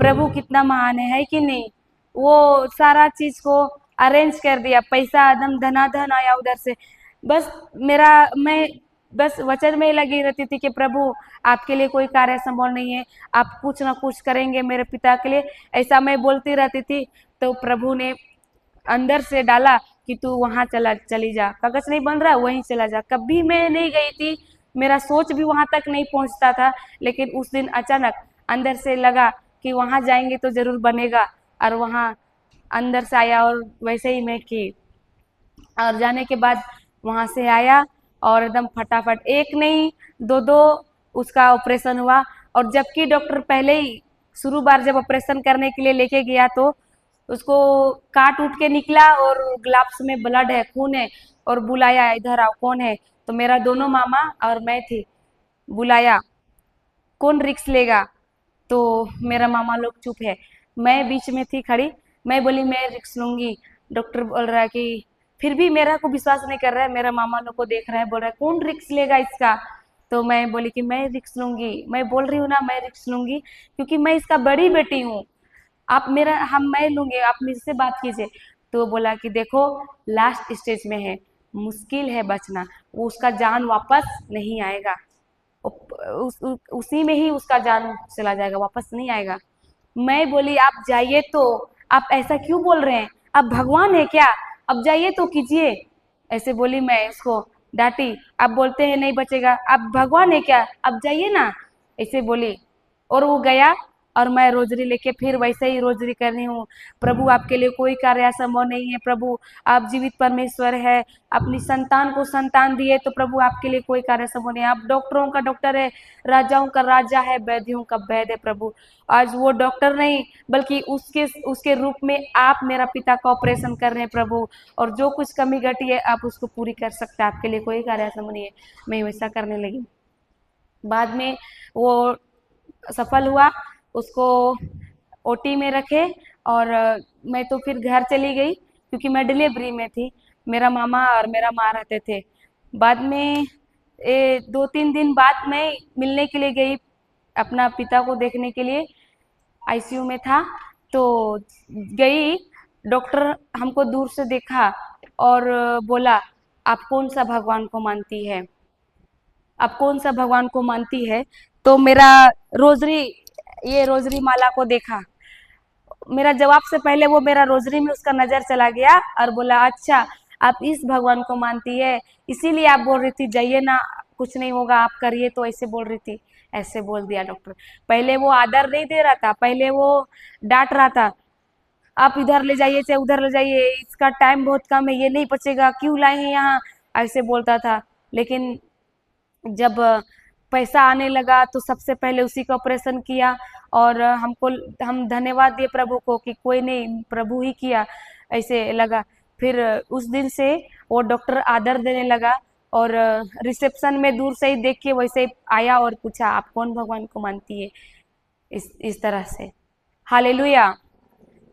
प्रभु कितना महान है कि नहीं? वो सारा चीज को अरेंज कर दिया, पैसा एकदम धनाधन आया उधर से। बस मैं बस वचन में ही लगी रहती थी कि प्रभु आपके लिए कोई कार्य संभव नहीं है, आप कुछ ना कुछ करेंगे मेरे पिता के लिए, ऐसा मैं बोलती रहती थी। तो प्रभु ने अंदर से डाला कि तू वहां चली जा, कागज नहीं बन रहा वहीं चला जा। कभी मैं नहीं गई थी, मेरा सोच भी वहां तक नहीं पहुंचता था, लेकिन उस दिन अचानक अंदर से लगा कि वहां जाएंगे तो जरूर बनेगा, और वहां अंदर से आया और वैसे ही मैं की। और जाने के बाद वहां से आया और एकदम फटाफट एक नहीं दो दो उसका ऑपरेशन हुआ। और जबकि डॉक्टर पहले ही शुरू बार जब ऑपरेशन करने के लिए लेके गया तो उसको काट उठ के निकला और ग्लव्स में ब्लड है, खून है, और बुलाया इधर आओ, कौन है? तो मेरा दोनों मामा और मैं थी। बुलाया कौन रिक्स लेगा? तो मेरा मामा लोग चुप है, मैं बीच में थी खड़ी। मैं बोली मैं रिक्स लूंगी। डॉक्टर बोल रहा है कि फिर भी मेरा को विश्वास नहीं कर रहा है, मेरा मामा लोग को देख रहा है, बोल रहा है कौन रिक्स लेगा इसका? तो मैं बोली कि मैं रिक्स लूंगी, मैं बोल रही हूँ ना मैं रिक्स लूंगी, क्योंकि मैं इसका बड़ी बेटी हूँ। आप मेरा हम मैं लूंगी, आप मुझसे बात कीजिए। तो बोला कि देखो लास्ट स्टेज में है, मुश्किल है बचना, वो उसका जान वापस नहीं आएगा, उसी में ही उसका जान चला जाएगा, वापस नहीं आएगा। मैं बोली आप जाइए तो, आप ऐसा क्यों बोल रहे हैं? आप भगवान है क्या? अब जाइए तो कीजिए। ऐसे बोली मैं उसको, डांटी। आप बोलते हैं नहीं बचेगा, आप भगवान है क्या? अब जाइए ना, ऐसे बोली। और वो गया, और मैं रोजरी लेके फिर वैसे ही रोजरी कर रही हूँ। प्रभु आपके लिए कोई कार्य असंभव नहीं है, प्रभु आप जीवित परमेश्वर है, अपनी संतान को संतान दिए, तो प्रभु आपके लिए कोई कार्य असंभव नहीं है। आप डॉक्टरों का डॉक्टर है, राजाओं का राजा है, वैद्यों का वैद्य है प्रभु। आज वो डॉक्टर नहीं, बल्कि उसके उसके रूप में आप मेरा पिता का ऑपरेशन कर रहे हैं प्रभु, और जो कुछ कमी घटी है आप उसको पूरी कर सकते हैं, आपके लिए कोई कार्य असंभव नहीं है। मैं वैसा करने लगी। बाद में वो सफल हुआ, उसको ओटी में रखे, और मैं तो फिर घर चली गई, क्योंकि मैं डिलीवरी में थी। मेरा मामा और मेरा माँ रहते थे। बाद में 2-3 दिन बाद मैं मिलने के लिए गई, अपना पिता को देखने के लिए। आईसीयू में था, तो गई। डॉक्टर हमको दूर से देखा और बोला आप कौन सा भगवान को मानती है? आप कौन सा भगवान को मानती है? तो मेरा रोजरी ये रोजरी माला को देखा। मेरा जवाब से पहले वो मेरा रोजरी में उसका नजर चला गया और बोला अच्छा आप इस भगवान को मानती है, इसीलिए आप बोल रही थी जाइए ना, कुछ नहीं होगा, आप करिए, तो ऐसे बोल रही थी। ऐसे बोल दिया डॉक्टर। पहले वो आदर नहीं दे रहा था, पहले वो डांट रहा था, आप इधर ले जाइए चाहे उधर ले जाइए, इसका टाइम बहुत कम है, ये नहीं बचेगा, क्यों लाए हैं यहाँ, ऐसे बोलता था। लेकिन जब पैसा आने लगा तो सबसे पहले उसी का ऑपरेशन किया, और हम धन्यवाद दिए प्रभु को कि कोई नहीं, प्रभु ही किया, ऐसे लगा। फिर उस दिन से वो डॉक्टर आदर देने लगा, और रिसेप्शन में दूर से ही देख के वैसे ही आया और पूछा आप कौन भगवान को मानती है, इस तरह से। हालेलुया।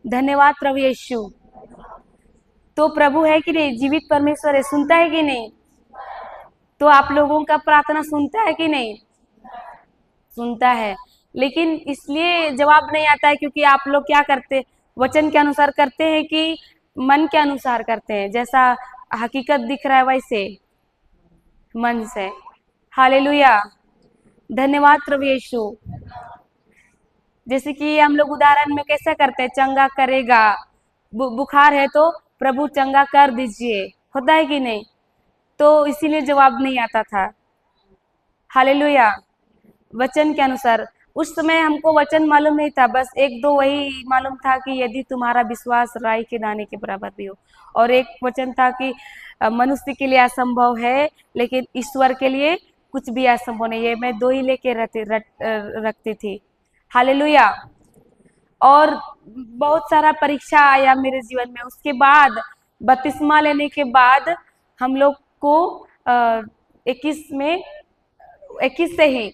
धन्यवाद प्रभु यीशु। तो प्रभु है कि नहीं? जीवित परमेश्वर है, सुनता है कि नहीं? तो आप लोगों का प्रार्थना सुनता है कि नहीं? सुनता है। लेकिन इसलिए जवाब नहीं आता है क्योंकि आप लोग क्या करते, वचन के अनुसार करते हैं कि मन के अनुसार करते हैं, जैसा हकीकत दिख रहा है वैसे मन से। हालेलुया। धन्यवाद प्रभु यीशु। जैसे कि हम लोग उदाहरण में कैसा करते हैं, चंगा करेगा, बुखार है तो प्रभु चंगा कर दीजिए, होता है कि नहीं? तो इसीलिए जवाब नहीं आता था। हालेलुया। वचन के अनुसार उस समय हमको वचन मालूम नहीं था, बस एक दो वही मालूम था कि यदि तुम्हारा विश्वास राई के दाने के बराबर भी हो, और एक वचन था कि मनुष्य के लिए असंभव है लेकिन ईश्वर के लिए कुछ भी असंभव नहीं है। मैं दो ही लेके रखती थी। हालेलुया। और बहुत सारा परीक्षा आया मेरे जीवन में। उसके बाद बपतिस्मा लेने के बाद हम लोग को 21 से ही,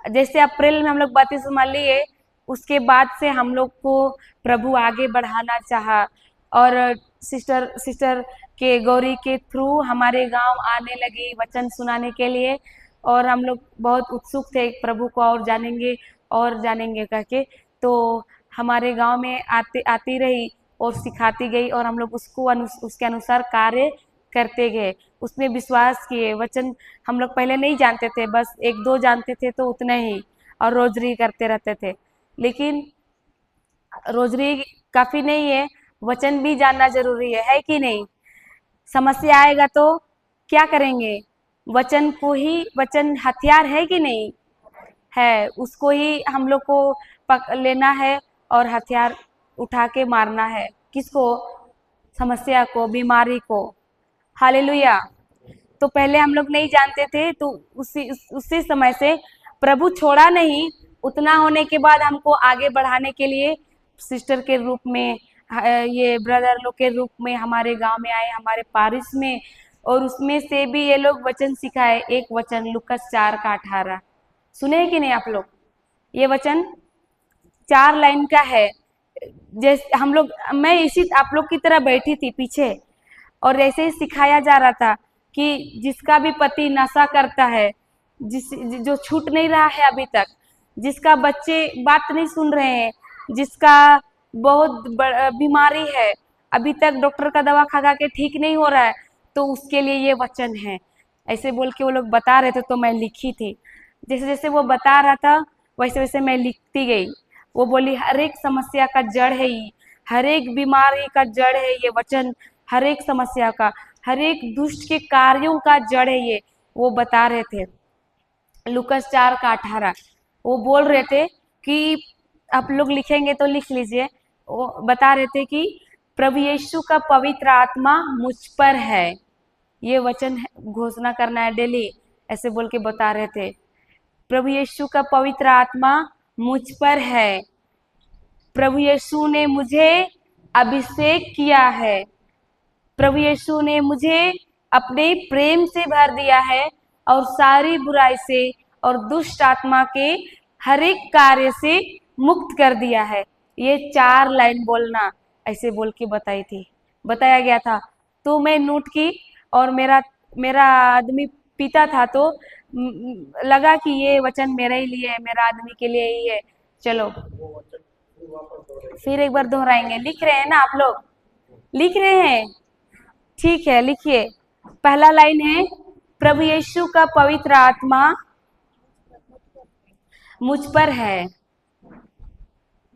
जैसे अप्रैल में हम लोग बपतिस्मा लिए, उसके बाद से हम लोग को प्रभु आगे बढ़ाना चाहा, और सिस्टर के गौरी के थ्रू हमारे गांव आने लगी वचन सुनाने के लिए, और हम लोग बहुत उत्सुक थे प्रभु को और जानेंगे करके। तो हमारे गांव में आती रही और सिखाती गई, और हम लोग उसके अनुसार कार्य करते गए, उसमें विश्वास किए। वचन हम लोग पहले नहीं जानते थे, बस एक दो जानते थे तो उतने ही, और रोजरी करते रहते थे। लेकिन रोजरी काफी नहीं है, वचन भी जानना जरूरी है कि नहीं? समस्या आएगा तो क्या करेंगे? वचन हथियार है कि नहीं है? उसको ही हम लोग को लेना है और हथियार उठा के मारना है। किसको? समस्या को, बीमारी को। हालेलुया। तो पहले हम लोग नहीं जानते थे, तो उसी समय से प्रभु छोड़ा नहीं। उतना होने के बाद हमको आगे बढ़ाने के लिए सिस्टर के रूप में, ये ब्रदर लोग के रूप में हमारे गांव में आए, हमारे पारिश में, और उसमें से भी ये लोग वचन सिखाए। एक वचन लूकस 4:18 सुने कि नहीं आप लोग? ये वचन 4 लाइन का है। जैसे हम लोग, मैं इसी आप लोग की तरह बैठी थी पीछे, और ऐसे ही सिखाया जा रहा था कि जिसका भी पति नशा करता है, जो छूट नहीं रहा है अभी तक, जिसका बच्चे बात नहीं सुन रहे हैं, जिसका बहुत बीमारी है, अभी तक डॉक्टर का दवा खा के ठीक नहीं हो रहा है, तो उसके लिए ये वचन है। ऐसे बोल के वो लोग बता रहे थे, तो मैं लिखी थी। जैसे जैसे वो बता रहा था वैसे वैसे मैं लिखती गई। वो बोली हर एक समस्या का जड़ है ये, हर एक बीमारी का जड़ है ये वचन, हर एक समस्या का, हर एक दुष्ट के कार्यों का जड़ है ये। वो बता रहे थे लूकस 4:18। वो बोल रहे थे कि आप लोग लिखेंगे तो लिख लीजिए। वो बता रहे थे कि प्रभु यीशु का पवित्र आत्मा मुझ पर है, ये वचन घोषणा करना है डेली, ऐसे बोल के बता रहे थे। प्रभु यीशु का पवित्र आत्मा मुझ पर है, प्रभु यीशु ने मुझे अभिषेक किया है, प्रभु यीशु ने मुझे अपने प्रेम से भर दिया है, और सारी बुराई से और दुष्ट आत्मा के हर एक कार्य से मुक्त कर दिया है। ये 4 लाइन बोलना, ऐसे बोल के बताया गया था। तो मैं नोट की, और मेरा आदमी पीता था, तो लगा कि ये वचन मेरे ही लिए है, मेरा आदमी के लिए ही है। चलो फिर एक बार दोहराएंगे। लिख रहे हैं ना आप लोग? लिख रहे हैं? ठीक है, लिखिए। पहला लाइन है, प्रभु यीशु का पवित्र आत्मा मुझ पर है।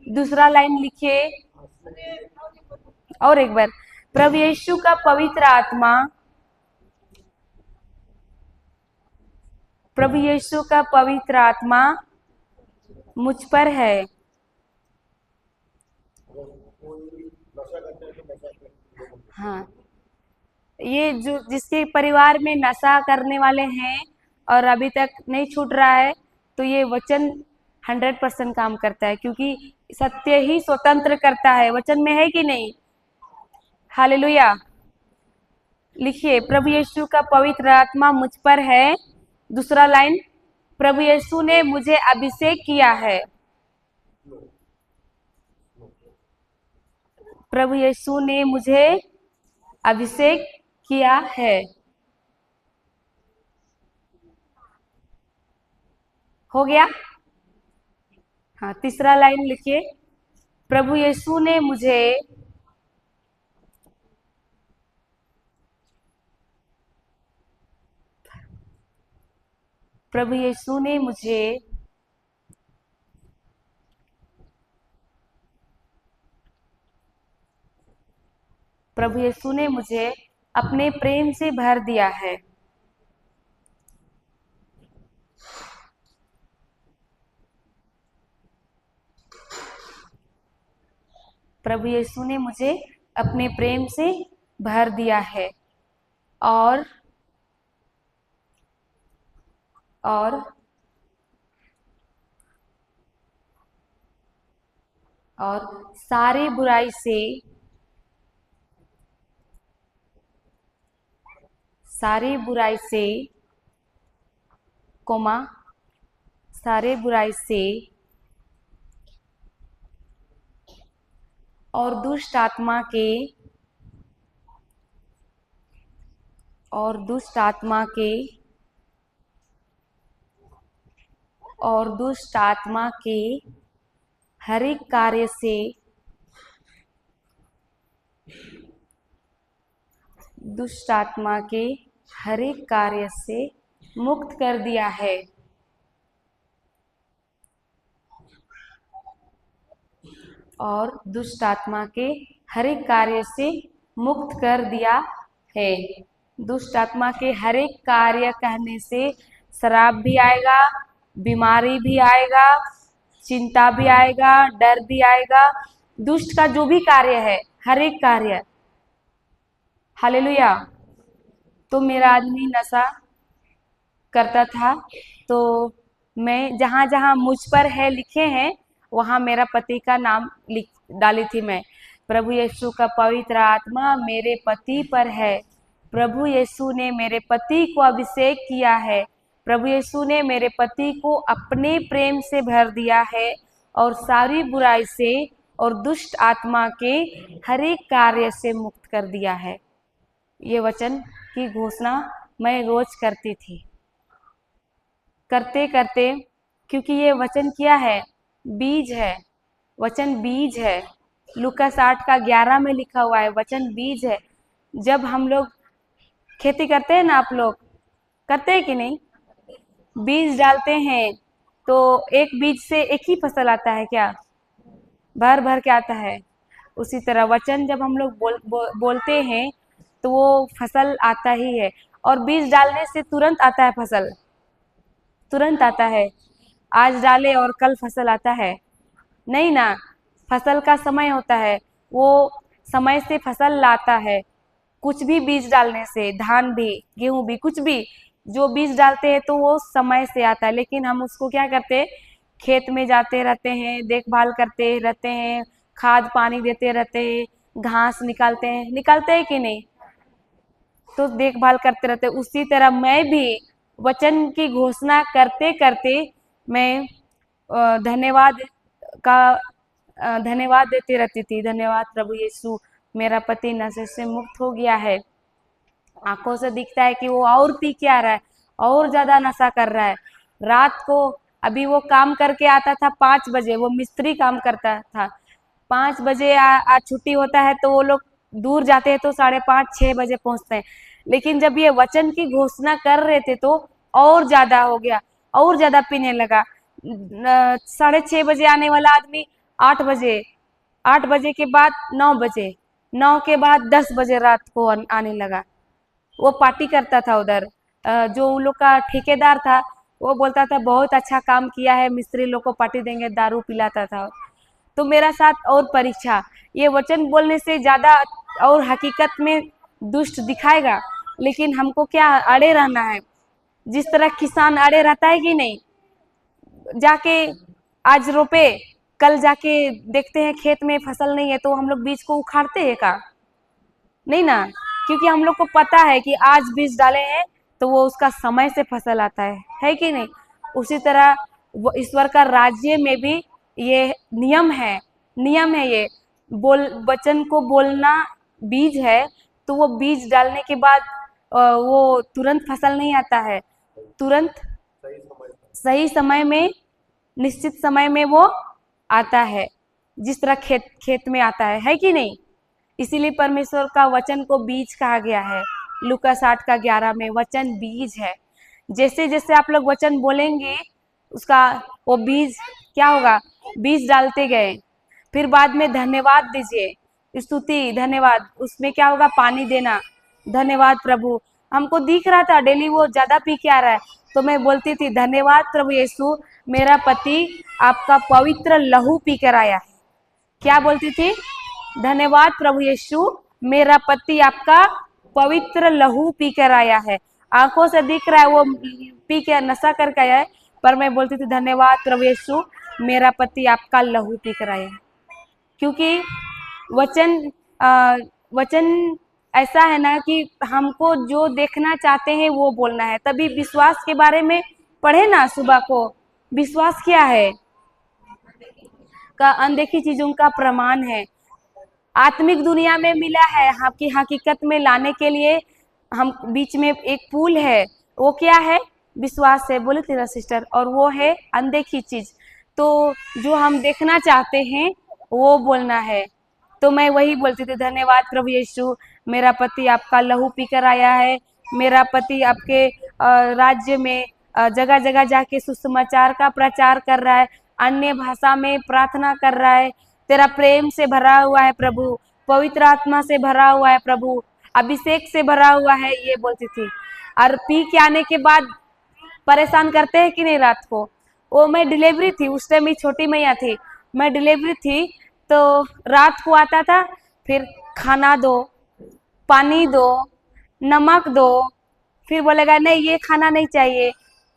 दूसरा लाइन लिखिए, और एक बार, प्रभु यीशु का पवित्र आत्मा, प्रभु यीशु का पवित्र आत्मा मुझ पर है। हाँ, ये जो जिसके परिवार में नशा करने वाले हैं और अभी तक नहीं छूट रहा है, तो ये वचन 100% काम करता है, क्योंकि सत्य ही स्वतंत्र करता है। वचन में है कि नहीं? हालेलुया। लिखिए, प्रभु यीशु का पवित्र आत्मा मुझ पर है। दूसरा लाइन, प्रभु यीशु ने मुझे अभिषेक किया है। प्रभु यीशु ने मुझे अभिषेक किया है। हो गया? हाँ, तीसरा लाइन लिखिए, प्रभु यीशु ने मुझे प्रभु यीशु ने मुझे प्रभु यीशु ने मुझे अपने प्रेम से भर दिया है। प्रभु यीशु ने मुझे अपने प्रेम से भर दिया है और सारी बुराई से सारे बुराई से और दुष्ट आत्मा के हर एक कार्य से मुक्त कर दिया है। और दुष्ट आत्मा के हर एक कार्य से मुक्त कर दिया है। दुष्ट आत्मा के हर एक कार्य कहने से शराब भी आएगा, बीमारी भी आएगा, चिंता भी आएगा, डर भी आएगा। दुष्ट का जो भी कार्य है, हर एक कार्य। हालेलुया। तो मेरा आदमी नशा करता था, तो मैं जहाँ जहाँ मुझ पर है लिखे हैं वहाँ मेरा पति का नाम लिख डाली थी मैं। प्रभु यीशु का पवित्र आत्मा मेरे पति पर है। प्रभु यीशु ने मेरे पति को अभिषेक किया है। प्रभु यीशु ने मेरे पति को अपने प्रेम से भर दिया है और सारी बुराई से और दुष्ट आत्मा के हर एक कार्य से मुक्त कर दिया है। ये वचन की घोषणा मैं रोज करती थी। करते करते, क्योंकि ये वचन क्या है? बीज है। वचन बीज है। लूका 8:11 में लिखा हुआ है, वचन बीज है। जब हम लोग खेती करते हैं ना, आप लोग करते हैं कि नहीं? बीज डालते हैं तो एक बीज से एक ही फसल आता है क्या? भर भर के आता है। उसी तरह वचन जब हम लोग बोलते हैं तो वो फसल आता ही है। और बीज डालने से तुरंत आता है फसल, तुरंत आता है। आज डाले और कल फसल आता है? नहीं ना, फसल का समय होता है। वो समय से फसल लाता है। कुछ भी बीज डालने से, धान भी, गेहूं भी, कुछ भी जो बीज डालते हैं तो वो समय से आता है। लेकिन हम उसको क्या करते हैं? खेत में जाते रहते हैं, देखभाल करते रहते हैं, खाद पानी देते रहते हैं, घास निकालते हैं कि नहीं? तो देखभाल करते रहते। उसी तरह मैं भी वचन की घोषणा करते करते मैं धन्यवाद देती रहती थी। धन्यवाद प्रभु यीशु, मेरा पति नशे से मुक्त हो गया है। आंखों से दिखता है कि वो और पी के आ रहा है, और ज्यादा नशा कर रहा है। रात को अभी वो काम करके आता था 5 बजे, वो मिस्त्री काम करता था। 5 बजे आज छुट्टी होता है तो वो लोग दूर जाते हैं तो 5:30-6 बजे पहुंचते हैं। लेकिन जब ये वचन की घोषणा कर रहे थे तो और ज्यादा हो गया, और ज्यादा पीने लगा। 6:30 बजे आने वाला आदमी 8 बजे, 8 बजे के बाद 9 बजे, 9 के बाद 10 बजे रात को आने लगा। वो पार्टी करता था उधर। जो उन लोग का ठेकेदार था वो बोलता था बहुत अच्छा काम किया है, मिस्त्री लोग को पार्टी देंगे, दारू पिलाता था। तो मेरा साथ और परीक्षा, ये वचन बोलने से ज्यादा और हकीकत में दुष्ट दिखाएगा। लेकिन हमको क्या, अड़े रहना है। जिस तरह किसान अड़े रहता है कि नहीं, जाके आज रोपे, कल जाके देखते हैं खेत में फसल नहीं है तो हम लोग बीज को उखाड़ते हैं का? नहीं ना, क्योंकि हम लोग को पता है कि आज बीज डाले हैं तो वो उसका समय से फसल आता है कि नहीं? उसी तरह वो ईश्वर का राज्य में भी ये नियम है ये वचन को बोलना बीज है। तो वो बीज डालने के बाद वो तुरंत फसल नहीं आता है, तुरंत सही समय में, निश्चित समय में वो आता है, जिस तरह खेत में आता है कि नहीं? इसीलिए परमेश्वर का वचन को बीज कहा गया है। लूका 8:11 में वचन बीज है। जैसे जैसे आप लोग वचन बोलेंगे उसका वो बीज क्या होगा? बीज डालते गए, फिर बाद में धन्यवाद दीजिए। स्तुति, धन्यवाद। उसमें क्या होगा, पानी देना, धन्यवाद प्रभु। हमको दिख रहा था डेली वो ज्यादा पी के आ रहा है, तो मैं बोलती थी धन्यवाद प्रभु यीशु, मेरा पति आपका पवित्र लहू पी कर आया है। क्या बोलती थी, धन्यवाद प्रभु यीशु, मेरा पति आपका पवित्र लहू पी कर आया है। आंखों से दिख रहा है वो पी के नशा करके आया है, पर मैं बोलती थी धन्यवाद प्रभु यीशु, मेरा पति आपका लहू पी कर आया है। क्योंकि वचन ऐसा है ना कि हमको जो देखना चाहते हैं वो बोलना है। तभी विश्वास के बारे में पढ़े ना सुबह को, विश्वास क्या है, का अनदेखी चीजों का प्रमाण है। आत्मिक दुनिया में मिला है, आपकी हकीकत में लाने के लिए हम बीच में एक पुल है, वो क्या है, विश्वास है। बोले तेरा सिस्टर, और वो है अनदेखी चीज। तो जो हम देखना चाहते हैं वो बोलना है। तो मैं वही बोलती थी धन्यवाद प्रभु यीशु, मेरा पति आपका लहू पीकर आया है, मेरा पति आपके राज्य में जगह जगह जाके सुसमाचार का प्रचार कर रहा है, अन्य भाषा में प्रार्थना कर रहा है, तेरा प्रेम से भरा हुआ है प्रभु, पवित्र आत्मा से भरा हुआ है प्रभु, अभिषेक से भरा हुआ है, ये बोलती थी। और पी के आने के बाद परेशान करते हैं कि नहीं रात को। वो मैं डिलीवरी थी उस टाइम, छोटी मैया थी, मैं डिलीवरी थी, तो रात को आता था, फिर खाना दो, पानी दो, नमक दो, फिर बोलेगा नहीं ये खाना नहीं चाहिए,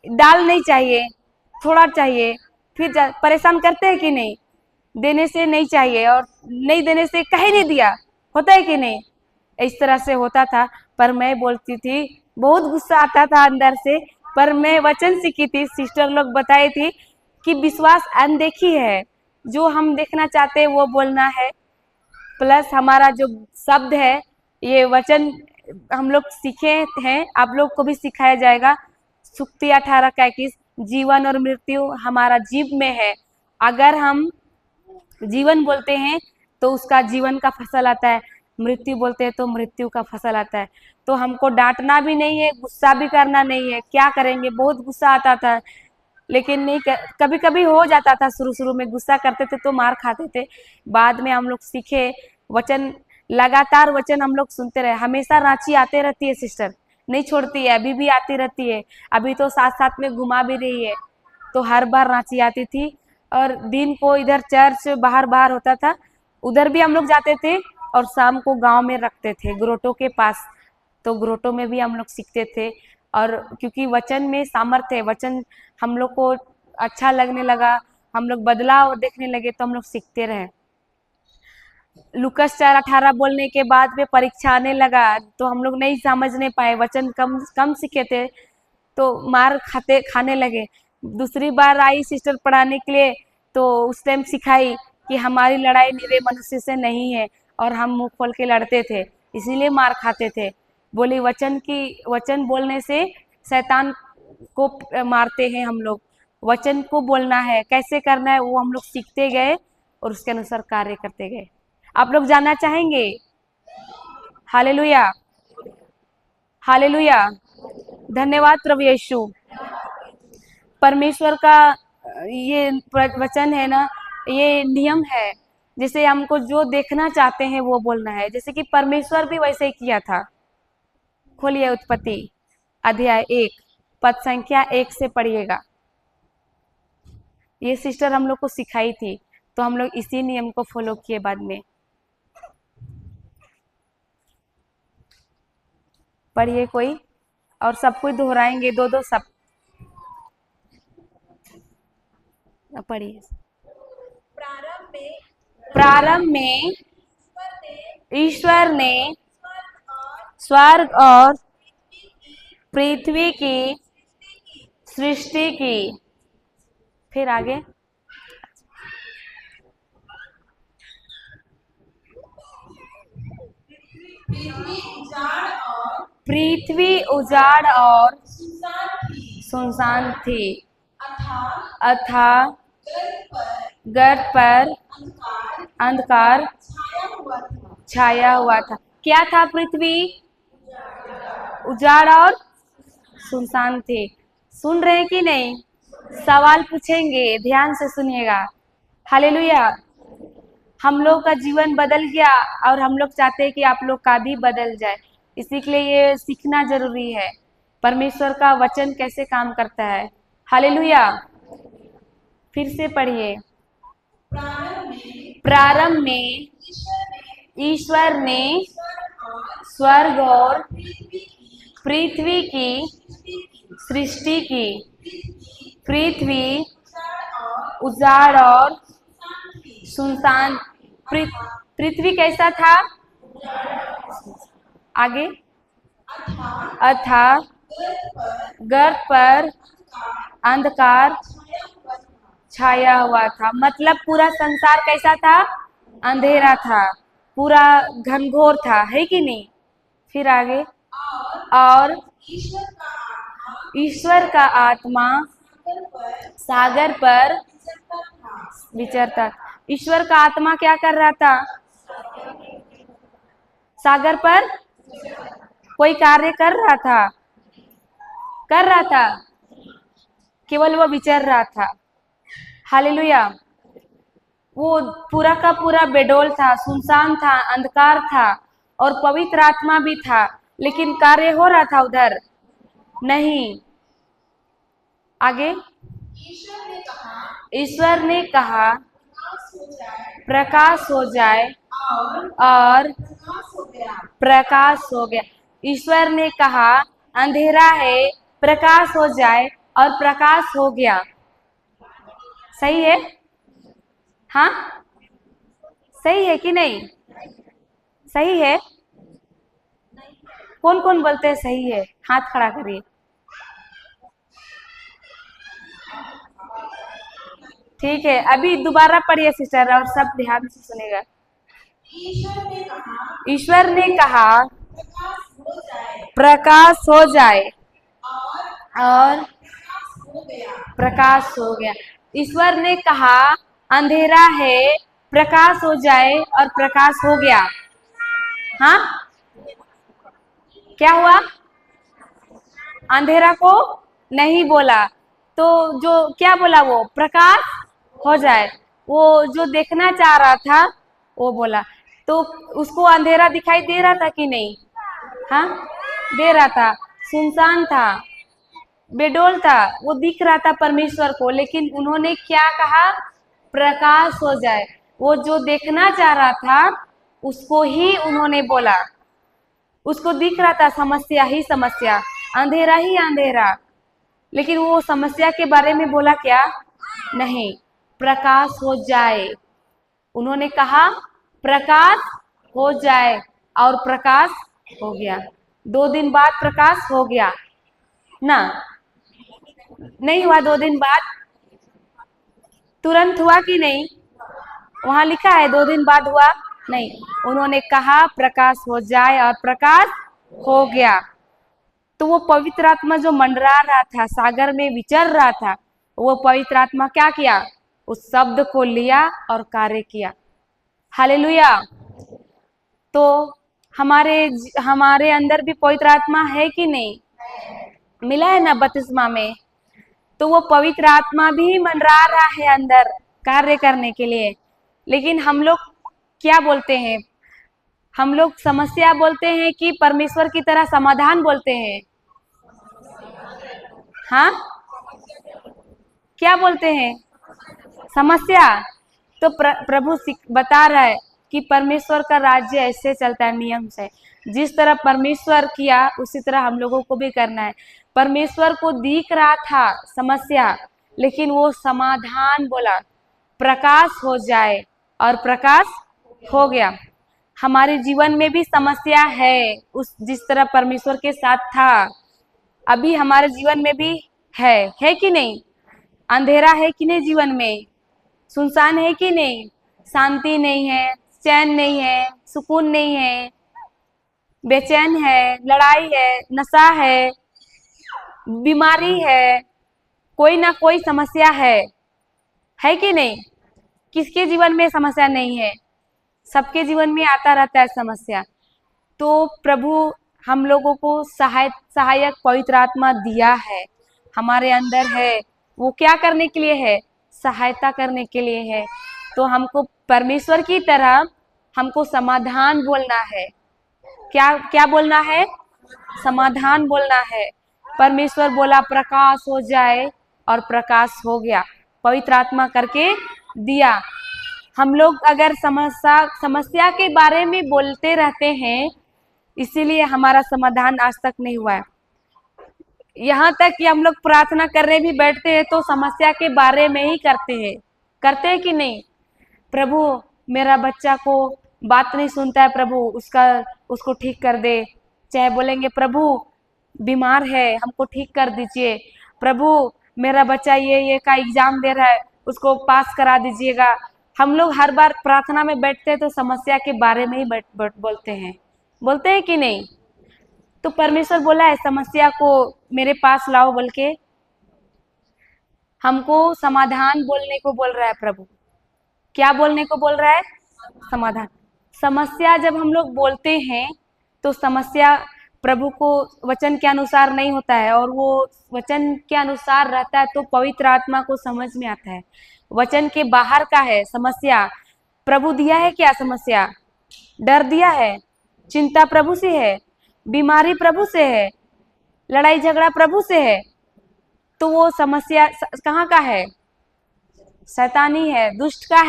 दाल नहीं चाहिए, थोड़ा चाहिए, फिर परेशान करते हैं कि नहीं, देने से नहीं चाहिए, और नहीं देने से कहीं नहीं दिया, होता है कि नहीं, इस तरह से होता था। पर मैं बोलती थी, बहुत गुस्सा आता था अंदर से, पर मैं वचन सीखी थी, सिस्टर लोग बताई थी कि विश्वास अनदेखी है, जो हम देखना चाहते हैं वो बोलना है। प्लस हमारा जो शब्द है, ये वचन हम लोग सीखे हैं, आप लोग को भी सिखाया जाएगा। सुक्ति 18:21, जीवन और मृत्यु हमारा जीव में है, अगर हम जीवन बोलते हैं तो उसका जीवन का फसल आता है, मृत्यु बोलते हैं तो मृत्यु का फसल आता है। तो हमको डांटना भी नहीं है, गुस्सा भी करना नहीं है, क्या करेंगे, बहुत गुस्सा आता था, लेकिन नहीं कभी कभी हो जाता था, शुरू शुरू में गुस्सा करते थे तो मार खाते थे, बाद में हम लोग सीखे वचन, लगातार वचन हम लोग सुनते रहे। हमेशा रांची आते रहती है सिस्टर, नहीं छोड़ती है, अभी भी आती रहती है, अभी तो साथ साथ में घुमा भी रही है, तो हर बार रांची आती थी। और दिन को इधर चर्च बाहर बाहर होता था, उधर भी हम लोग जाते थे, और शाम को गांव में रखते थे ग्रोटो के पास, तो ग्रोटो में भी हम लोग सीखते थे। और क्योंकि वचन में सामर्थ्य है, वचन हम लोग को अच्छा लगने लगा, हम लोग बदलाव देखने लगे, तो हम लोग सीखते रहे। लुकस 4:18 बोलने के बाद में परीक्षा आने लगा, तो हम लोग नहीं समझने पाए, वचन कम सीखे थे, तो मार खाने लगे। दूसरी बार आई सिस्टर पढ़ाने के लिए, तो उस टाइम सिखाई कि हमारी लड़ाई निरे मनुष्य से नहीं है, और हम मुंह खोल के लड़ते थे, इसीलिए मार खाते थे। बोली वचन बोलने से शैतान को मारते हैं हम लोग, वचन को बोलना है, कैसे करना है वो हम लोग सीखते गए, और उसके अनुसार कार्य करते गए। आप लोग जानना चाहेंगे? हालेलुया, हालेलुया, धन्यवाद प्रभु यीशु। परमेश्वर का ये वचन है ना, ये नियम है, जैसे हमको जो देखना चाहते हैं वो बोलना है, जैसे कि परमेश्वर भी वैसे ही किया था। खोलिए उत्पत्ति अध्याय 1 पद संख्या 1 से पढ़िएगा। ये सिस्टर हम लोग को सिखाई थी, तो हम लोग इसी नियम को फॉलो किए बाद में। पढ़िए कोई, और सब कोई दोहराएंगे, दो सब पढ़िए। प्रारंभ में ईश्वर ने स्वर्ग और पृथ्वी की सृष्टि की। फिर आगे, पृथ्वी उजाड़ और सुनसान थी, अथा गर्त पर अंधकार छाया हुआ था। क्या था? पृथ्वी उजाड़ और सुनसान थे। सुन रहे कि नहीं? सवाल पूछेंगे, ध्यान से सुनिएगा। हालेलुया। हम लोग का जीवन बदल गया और हम लोग चाहते हैं कि आप लोग का भी बदल जाए। इसी के लिए ये सीखना जरूरी है, परमेश्वर का वचन कैसे काम करता है। हालेलुया। फिर से पढ़िए। प्रारंभ में ईश्वर ने स्वर्ग और पृथ्वी की सृष्टि की। पृथ्वी उजाड़ और सुनसान। पृथ्वी कैसा था? आगे। अर्थात गर्त पर अंधकार छाया हुआ था। मतलब पूरा संसार कैसा था? अंधेरा था, पूरा घनघोर था, है कि नहीं? फिर आगे। और ईश्वर का आत्मा सागर पर विचरता। ईश्वर का आत्मा क्या कर रहा था? सागर पर कोई कार्य कर रहा था? कर रहा था? केवल वो विचर रहा था। हालेलुया। वो पूरा का पूरा बेडोल था, सुनसान था, अंधकार था और पवित्र आत्मा भी था, लेकिन कार्य हो रहा था उधर? नहीं। आगे। ईश्वर ने कहा प्रकाश हो जाए और प्रकाश हो गया। ईश्वर ने कहा अंधेरा है, प्रकाश हो जाए और प्रकाश हो गया। सही है? हाँ, सही है कि नहीं? सही है? कौन कौन बोलते हैं सही है? हाथ खड़ा करिए। ठीक है, अभी दोबारा पढ़िए सिस्टर और सब ध्यान से सुनेगा। ईश्वर ने कहा प्रकाश हो जाए और प्रकाश हो गया। ईश्वर ने कहा अंधेरा है, प्रकाश हो जाए और प्रकाश हो गया। हाँ, क्या हुआ? अंधेरा को नहीं बोला, तो जो क्या बोला? वो प्रकाश हो जाए। वो जो देखना चाह रहा था वो बोला, तो उसको अंधेरा दिखाई दे रहा था कि नहीं? हाँ, दे रहा था। सुनसान था, बेडोल था, वो दिख रहा था परमेश्वर को, लेकिन उन्होंने क्या कहा? प्रकाश हो जाए। वो जो देखना चाह रहा था उसको ही उन्होंने बोला। उसको दिख रहा था समस्या ही समस्या, अंधेरा ही अंधेरा, लेकिन वो समस्या के बारे में बोला क्या? नहीं, प्रकाश हो जाए। उन्होंने कहा प्रकाश हो जाए और प्रकाश हो गया। 2 दिन बाद प्रकाश हो गया ना? नहीं हुआ 2 दिन बाद? तुरंत हुआ कि नहीं? वहां लिखा है 2 दिन बाद हुआ? नहीं, उन्होंने कहा प्रकाश हो जाए और प्रकाश हो गया। तो वो पवित्र आत्मा जो मंडरा रहा था, सागर में विचर रहा था, वो पवित्र आत्मा क्या किया? उस शब्द को लिया और कार्य किया। हालेलुया। तो हमारे अंदर भी पवित्र आत्मा है कि नहीं? मिला है ना बपतिस्मा में? तो वो पवित्र आत्मा भी मंडरा रहा है अंदर कार्य करने के लिए। लेकिन हम लोग क्या बोलते हैं? हम लोग समस्या बोलते हैं कि परमेश्वर की तरह समाधान बोलते हैं? हाँ, क्या बोलते हैं? समस्या। तो प्रभु बता रहा है कि परमेश्वर का राज्य ऐसे चलता है, नियम से। जिस तरह परमेश्वर किया उसी तरह हम लोगों को भी करना है। परमेश्वर को दिख रहा था समस्या, लेकिन वो समाधान बोला, प्रकाश हो जाए और प्रकाश हो गया। हमारे जीवन में भी समस्या है, उस जिस तरह परमेश्वर के साथ था अभी हमारे जीवन में भी है कि नहीं? अंधेरा है कि नहीं जीवन में? सुनसान है कि नहीं? शांति नहीं है, चैन नहीं है, सुकून नहीं है, बेचैन है, लड़ाई है, नशा है, बीमारी है, कोई ना कोई समस्या है कि नहीं? किसके जीवन में समस्या नहीं है? सबके जीवन में आता रहता है समस्या। तो प्रभु हम लोगों को सहायक पवित्र आत्मा दिया है, हमारे अंदर है। वो क्या करने के लिए है? सहायता करने के लिए है। तो हमको परमेश्वर की तरह हमको समाधान बोलना है। क्या क्या बोलना है? समाधान बोलना है। परमेश्वर बोला प्रकाश हो जाए और प्रकाश हो गया, पवित्र आत्मा करके दिया। हम लोग अगर समस्या के बारे में बोलते रहते हैं, इसीलिए हमारा समाधान आज तक नहीं हुआ है। यहाँ तक कि हम लोग प्रार्थना करने भी बैठते हैं तो समस्या के बारे में ही करते हैं कि नहीं? प्रभु मेरा बच्चा को बात नहीं सुनता है, प्रभु उसको ठीक कर दे। चाहे बोलेंगे प्रभु बीमार है, हमको ठीक कर दीजिए। प्रभु मेरा बच्चा ये का एग्जाम दे रहा है, उसको पास करा दीजिएगा। हम लोग हर बार प्रार्थना में बैठते हैं तो समस्या के बारे में ही बोलते हैं कि नहीं? तो परमेश्वर बोला है समस्या को मेरे पास लाओ, बोल के हमको समाधान बोलने को बोल रहा है प्रभु। क्या बोलने को बोल रहा है? समाधान। समस्या जब हम लोग बोलते हैं तो समस्या प्रभु को वचन के अनुसार नहीं होता है, और वो वचन के अनुसार रहता है तो पवित्र आत्मा को समझ में आता है। वचन के बाहर का है समस्या। प्रभु दिया है क्या समस्या? डर दिया है, चिंता प्रभु से है, बीमारी प्रभु से है, लड़ाई झगड़ा प्रभु से है, तो वो समस्या कहाँ का है? शैतानी है, दुष्ट का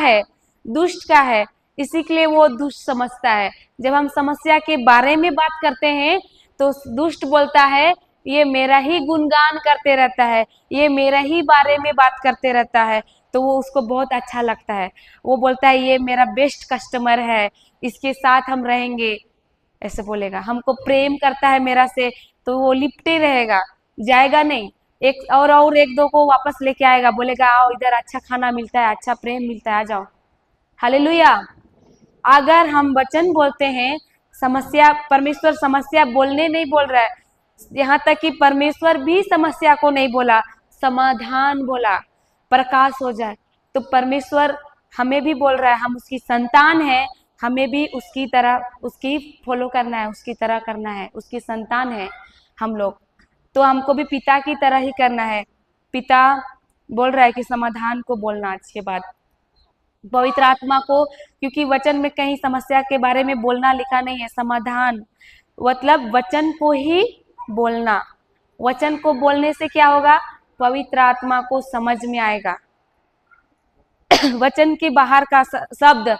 है। इसी के लिए वो दुष्ट समझता है। जब हम समस्या के बारे में बात करते हैं तो दुष्ट बोलता है ये मेरा ही गुणगान करते रहता है, ये मेरा ही बारे में बात करते रहता है, तो वो उसको बहुत अच्छा लगता है। वो बोलता है ये मेरा बेस्ट कस्टमर है, इसके साथ हम रहेंगे, ऐसे बोलेगा। हमको प्रेम करता है मेरा से, तो वो लिपटे रहेगा, जाएगा नहीं। एक दो को वापस लेके आएगा, बोलेगा आओ इधर अच्छा खाना मिलता है, अच्छा प्रेम मिलता है, आ जाओ। हालेलुया। अगर हम वचन बोलते हैं, परमेश्वर समस्या बोलने नहीं बोल रहा है, यहाँ तक कि परमेश्वर भी समस्या को नहीं बोला, समाधान बोला, प्रकाश हो जाए। तो परमेश्वर हमें भी बोल रहा है, हम उसकी संतान है, हमें भी उसकी फॉलो करना है, उसकी तरह करना है, उसकी संतान है हम लोग, तो हमको भी पिता की तरह ही करना है। पिता बोल रहा है कि समाधान को बोलना। आज के बाद पवित्र आत्मा को, क्योंकि वचन में कहीं समस्या के बारे में बोलना लिखा नहीं है, समाधान मतलब वचन को ही बोलना। वचन को बोलने से क्या होगा? पवित्र आत्मा को समझ में आएगा। वचन के बाहर का शब्द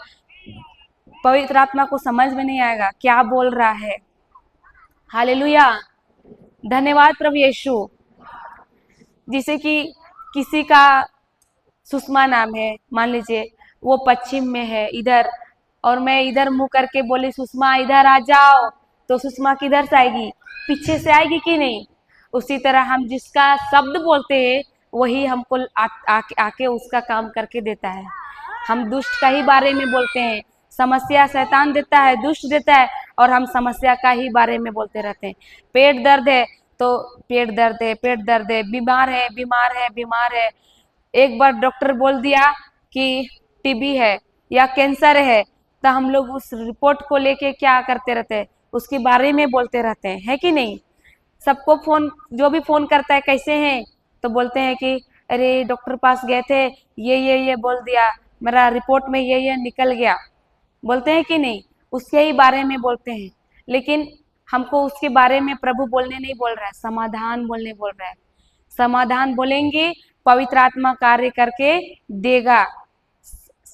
पवित्र आत्मा को समझ में नहीं आएगा क्या बोल रहा है। हालेलुया, धन्यवाद प्रभु यीशु। जिसे कि किसी का सुषमा नाम है, मान लीजिए वो पश्चिम में है इधर, और मैं इधर मुंह करके बोली सुषमा इधर आ जाओ, तो सुषमा किधर से आएगी? पीछे से आएगी कि नहीं? उसी तरह हम जिसका शब्द बोलते हैं वही हमको आके उसका काम करके देता है। हम दुष्ट का ही बारे में बोलते हैं, समस्या शैतान देता है, दुष्ट देता है, और हम समस्या का ही बारे में बोलते रहते हैं। पेट दर्द है तो पेट दर्द है, बीमार है। एक बार डॉक्टर बोल दिया कि टीबी है या कैंसर है, तो हम लोग उस रिपोर्ट को लेके क्या करते रहते हैं? उसके बारे में बोलते रहते हैं, है कि नहीं? सबको जो भी फोन करता है कैसे हैं, तो बोलते हैं कि अरे डॉक्टर पास गए थे, ये बोल दिया, मेरा रिपोर्ट में ये निकल गया, बोलते हैं कि नहीं? उसके ही बारे में बोलते हैं। लेकिन हमको उसके बारे में प्रभु बोलने नहीं बोल रहा है, समाधान बोलने बोल रहा है। समाधान बोलेंगे, पवित्र आत्मा कार्य करके देगा।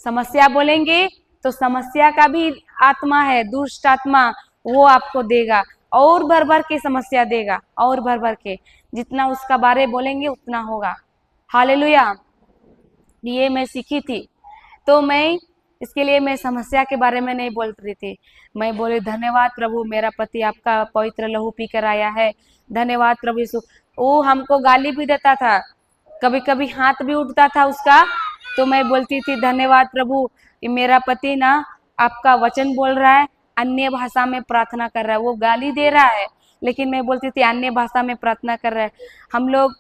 समस्या बोलेंगे तो समस्या का भी आत्मा है, दुष्ट आत्मा, वो आपको देगा, और भर के समस्या देगा, और भर के। जितना उसका बारे बोलेंगे उतना होगा। हालेलुया। ये मैं सीखी थी, तो इसके लिए मैं समस्या के बारे में नहीं बोल रही थी। मैं बोली धन्यवाद प्रभु, मेरा पति आपका पवित्र लहू पी कर आया है, धन्यवाद प्रभु यीशु। वो हमको गाली भी देता था, कभी कभी हाथ भी उठता था उसका, तो मैं बोलती थी धन्यवाद प्रभु, मेरा पति ना आपका वचन बोल रहा है, अन्य भाषा में प्रार्थना कर रहा है। वो गाली दे रहा है, लेकिन मैं बोलती थी अन्य भाषा में प्रार्थना कर रहा है। हम लोग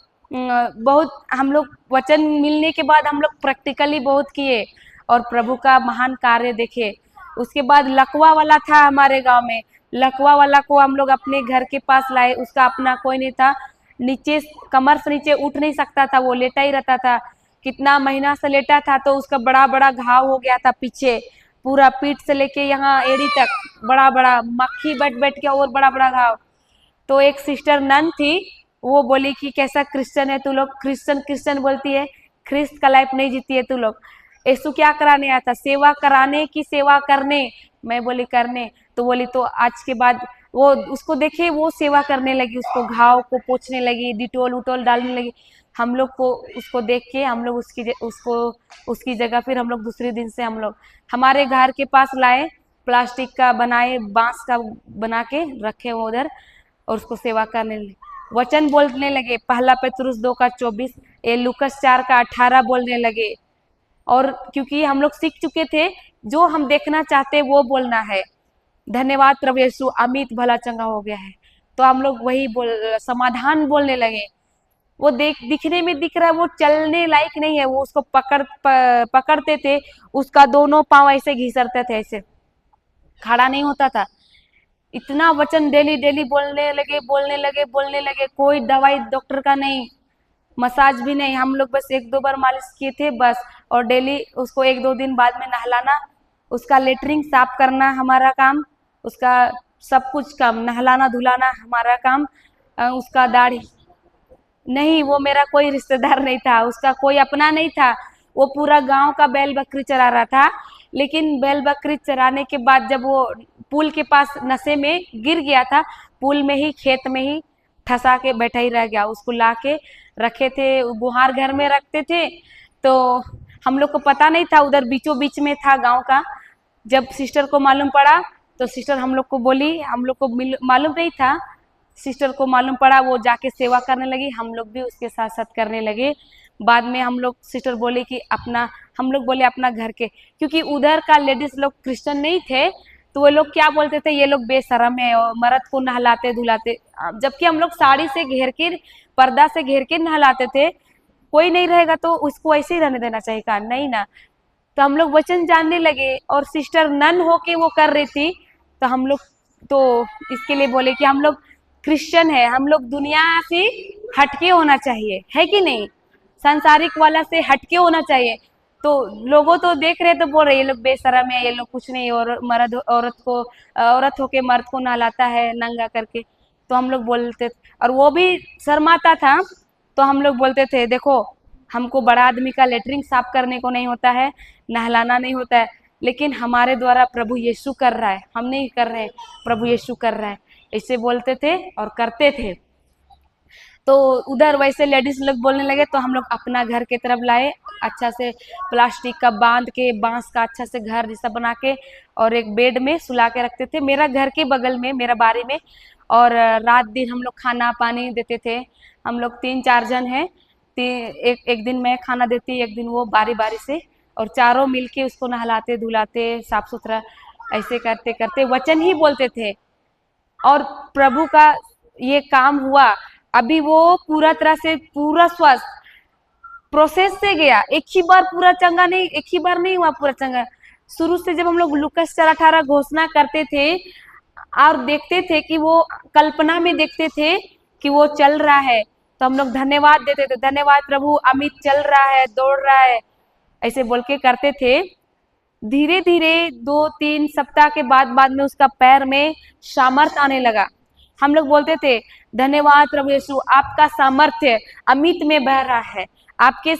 वचन मिलने के बाद हम लोग प्रैक्टिकली बहुत किए और प्रभु का महान कार्य देखे। उसके बाद लकवा वाला था हमारे गांव में, लकवा वाला को हम लोग अपने घर के पास लाए। उसका अपना कोई नहीं था, नीचे कमर से नीचे उठ नहीं सकता था, वो लेटा ही रहता था। कितना महीना से लेटा था, तो उसका बड़ा बड़ा घाव हो गया था पीछे, पूरा पीठ से लेके यहाँ एड़ी तक बड़ा बड़ा मक्खी बैठ बैठ के और बड़ा बड़ा घाव। तो एक सिस्टर नन थी, वो बोली कि कैसा क्रिश्चियन है तू लोग, क्रिश्चियन क्रिश्चियन बोलती है, ख्रिस्त का लाइफ नहीं जीती है तू लोग। यीशु क्या कराने आया था? सेवा कराने की सेवा करने। मैं बोली करने, तो बोली तो आज के बाद वो उसको देखे वो सेवा करने लगी, उसको घाव को पोंछने लगी, डिटोल उटोल डालने लगी। हम लोग को उसको देख के हम लोग उसकी जगह फिर हम लोग दूसरे दिन से हम लोग हमारे घर के पास लाए, प्लास्टिक का बनाए, बांस का बना के रखे वो उधर, और उसको सेवा करने लगे। वचन बोलने लगे, पहला पेतरुस 2:24, ये लूकस 4:18 बोलने लगे। और क्योंकि हम लोग सीख चुके थे, जो हम देखना चाहते वो बोलना है। धन्यवाद प्रभु यीशु, अमित भला चंगा हो गया है। तो हम लोग वही समाधान बोलने लगे। वो दिखने में दिख रहा है, वो चलने लायक नहीं है। वो उसको पकड़ते थे, उसका दोनों पांव ऐसे घिसरते थे, ऐसे खड़ा नहीं होता था। इतना वचन डेली डेली बोलने लगे। कोई दवाई डॉक्टर का नहीं, मसाज भी नहीं, हम लोग बस 1-2 बार मालिश किए थे बस। और डेली उसको 1-2 दिन बाद में नहलाना, उसका लेटरिन साफ करना हमारा काम, उसका सब कुछ काम, नहलाना धुलाना हमारा काम। उसका दाढ़ी नहीं, वो मेरा कोई रिश्तेदार नहीं था, उसका कोई अपना नहीं था। वो पूरा गांव का बैल बकरी चरा रहा था। लेकिन बैल बकरी चराने के बाद जब वो पुल के पास नशे में गिर गया था, पुल में ही खेत में ही ठसा के बैठा ही रह गया। उसको ला के रखे थे, गुहार घर में रखते थे, तो हम लोग को पता नहीं था, उधर बीचों बीच में था गांव का। जब सिस्टर को मालूम पड़ा तो सिस्टर हम लोग को बोली, हम लोग को मालूम नहीं था, सिस्टर को मालूम पड़ा, वो जाके सेवा करने लगी, हम लोग भी उसके साथ साथ करने लगे। बाद में हम लोग सिस्टर बोले कि हम लोग बोले अपना घर के, क्योंकि उधर का लेडीज लोग क्रिश्चियन नहीं थे, तो वो लोग क्या बोलते थे, ये लोग बेशरम है और मर्द को नहलाते धुलाते। जबकि हम लोग साड़ी से घेर के, पर्दा से घेर के नहलाते थे। कोई नहीं रहेगा तो उसको ऐसे ही रहने देना चाहिए का नहीं ना। तो हम लोग वचन जानने लगे, और सिस्टर नन होके वो कर रही थी। तो हम लोग तो इसके लिए बोले कि हम लोग क्रिश्चियन है, हम लोग दुनिया से हटके होना चाहिए, है कि नहीं, सांसारिक वाला से हटके होना चाहिए। तो लोगों तो देख रहे तो बोल रहे ये लोग बेशरम है, ये लोग कुछ नहीं, और मर्द औरत होके मर्द को नहलाता है नंगा करके। तो हम लोग बोलते, और वो भी शर्माता था। तो हम लोग बोलते थे, देखो हमको बड़ा आदमी का लेटरिन साफ करने को नहीं होता है, नहलाना नहीं होता है, लेकिन हमारे द्वारा प्रभु यीशु कर रहा है, हम नहीं कर रहे हैं, प्रभु यीशु कर रहा है, ऐसे बोलते थे और करते थे। तो उधर वैसे लेडीज लोग बोलने लगे, तो हम लोग अपना घर की तरफ लाए, अच्छा से प्लास्टिक का बांध के, बांस का अच्छा से घर जैसा बना के, और एक बेड में सुला के रखते थे, मेरा घर के बगल में, मेरा बारी में। और रात दिन हम लोग खाना पानी देते थे। हम लोग 3-4 जन हैं, एक दिन मैं खाना देती, एक दिन वो, बारी बारी से, और चारों मिलके उसको नहलाते धुलाते, साफ सुथरा ऐसे करते करते वचन ही बोलते थे। और प्रभु का ये काम हुआ। अभी वो पूरा तरह से पूरा स्वस्थ प्रोसेस से गया, एक ही बार पूरा चंगा नहीं, एक ही बार नहीं हुआ पूरा चंगा। शुरू से जब हम लोग लूकास 4:18 घोषणा करते थे और देखते थे कि वो कल्पना में देखते थे कि वो चल रहा है, तो हम लोग धन्यवाद देते थे, धन्यवाद प्रभु, अमित चल रहा है, दौड़ रहा है, ऐसे बोल के करते थे। धीरे धीरे 2-3 सप्ताह के बाद में उसका पैर में सामर्थ्य आने लगा। हम लोग बोलते थे, धन्यवाद प्रभु यीशु, आपका सामर्थ्य अमित में बह रहा है, आपके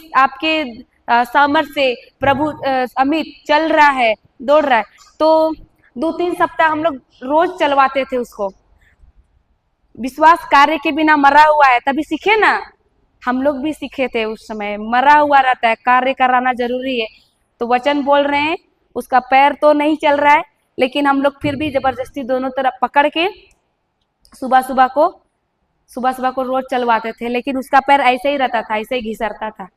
सामर्थ्य से प्रभु अमित चल रहा है, दौड़ रहा है। तो 2-3 सप्ताह हम लोग रोज चलवाते थे उसको। विश्वास कार्य के बिना मरा हुआ है, तभी सीखे ना, हम लोग भी सीखे थे उस समय, मरा हुआ रहता है, कार्य कराना जरूरी है। तो वचन बोल रहे हैं, उसका पैर तो नहीं चल रहा है, लेकिन हम लोग फिर भी जबरदस्ती दोनों तरफ पकड़ के सुबह सुबह को रोज चलवाते थे, लेकिन उसका पैर ऐसे ही रहता था, ऐसे ही घिसरता था।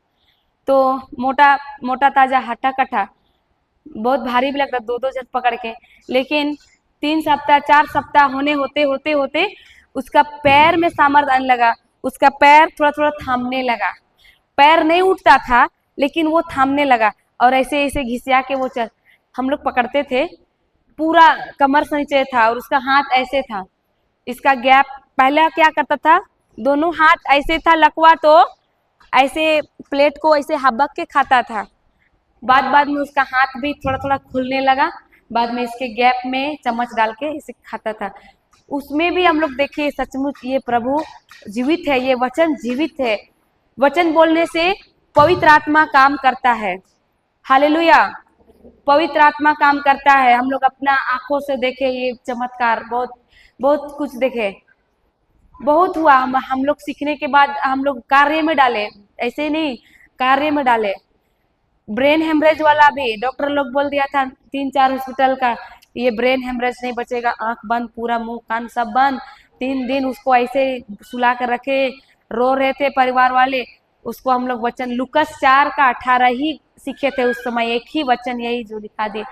तो मोटा मोटा ताजा हट्टा कट्टा, बहुत भारी भी लगता, 2-2 जन पकड़ के। लेकिन 3 सप्ताह 4 सप्ताह होते उसका पैर में सामर्थ्य आने लगा, उसका पैर थोड़ा थोड़ा थामने लगा। पैर नहीं उठता था, लेकिन वो थामने लगा, और ऐसे ऐसे घिसिया के वो चल। हम लोग पकड़ते थे, पूरा कमर से नीचे था, और उसका हाथ ऐसे था, इसका गैप। पहले क्या करता था, दोनों हाथ ऐसे था, लकवा तो ऐसे प्लेट को ऐसे हबक के खाता था। बाद में उसका हाथ भी थोड़ा थोड़ा खुलने लगा, बाद में इसके गैप में चम्मच डाल के इसे खाता था। उसमें भी हम लोग देखिए सचमुच ये प्रभु जीवित है, ये वचन जीवित है। वचन बोलने से पवित्र आत्मा काम करता है। हालेलुया। पवित्र आत्मा काम करता है। हम लोग अपना आंखों से देखे ये चमत्कार, बहुत बहुत कुछ देखे, बहुत हुआ। हम लोग सीखने के बाद हम लोग कार्य में डाले, ऐसे नहीं, कार्य में डाले। ब्रेन हेमरेज वाला भी डॉक्टर लोग बोल दिया था 3-4 हॉस्पिटल का, ये ब्रेन हेमरेज नहीं बचेगा, आंख बंद, पूरा मुंह कान सब बंद। 3 दिन उसको ऐसे सुला कर रखे, रो रहे थे परिवार वाले। उसको हम लोग वचन लुकस 4:18 ही सीखे थे उस समय, एक ही वचन यही जो दिखा दे।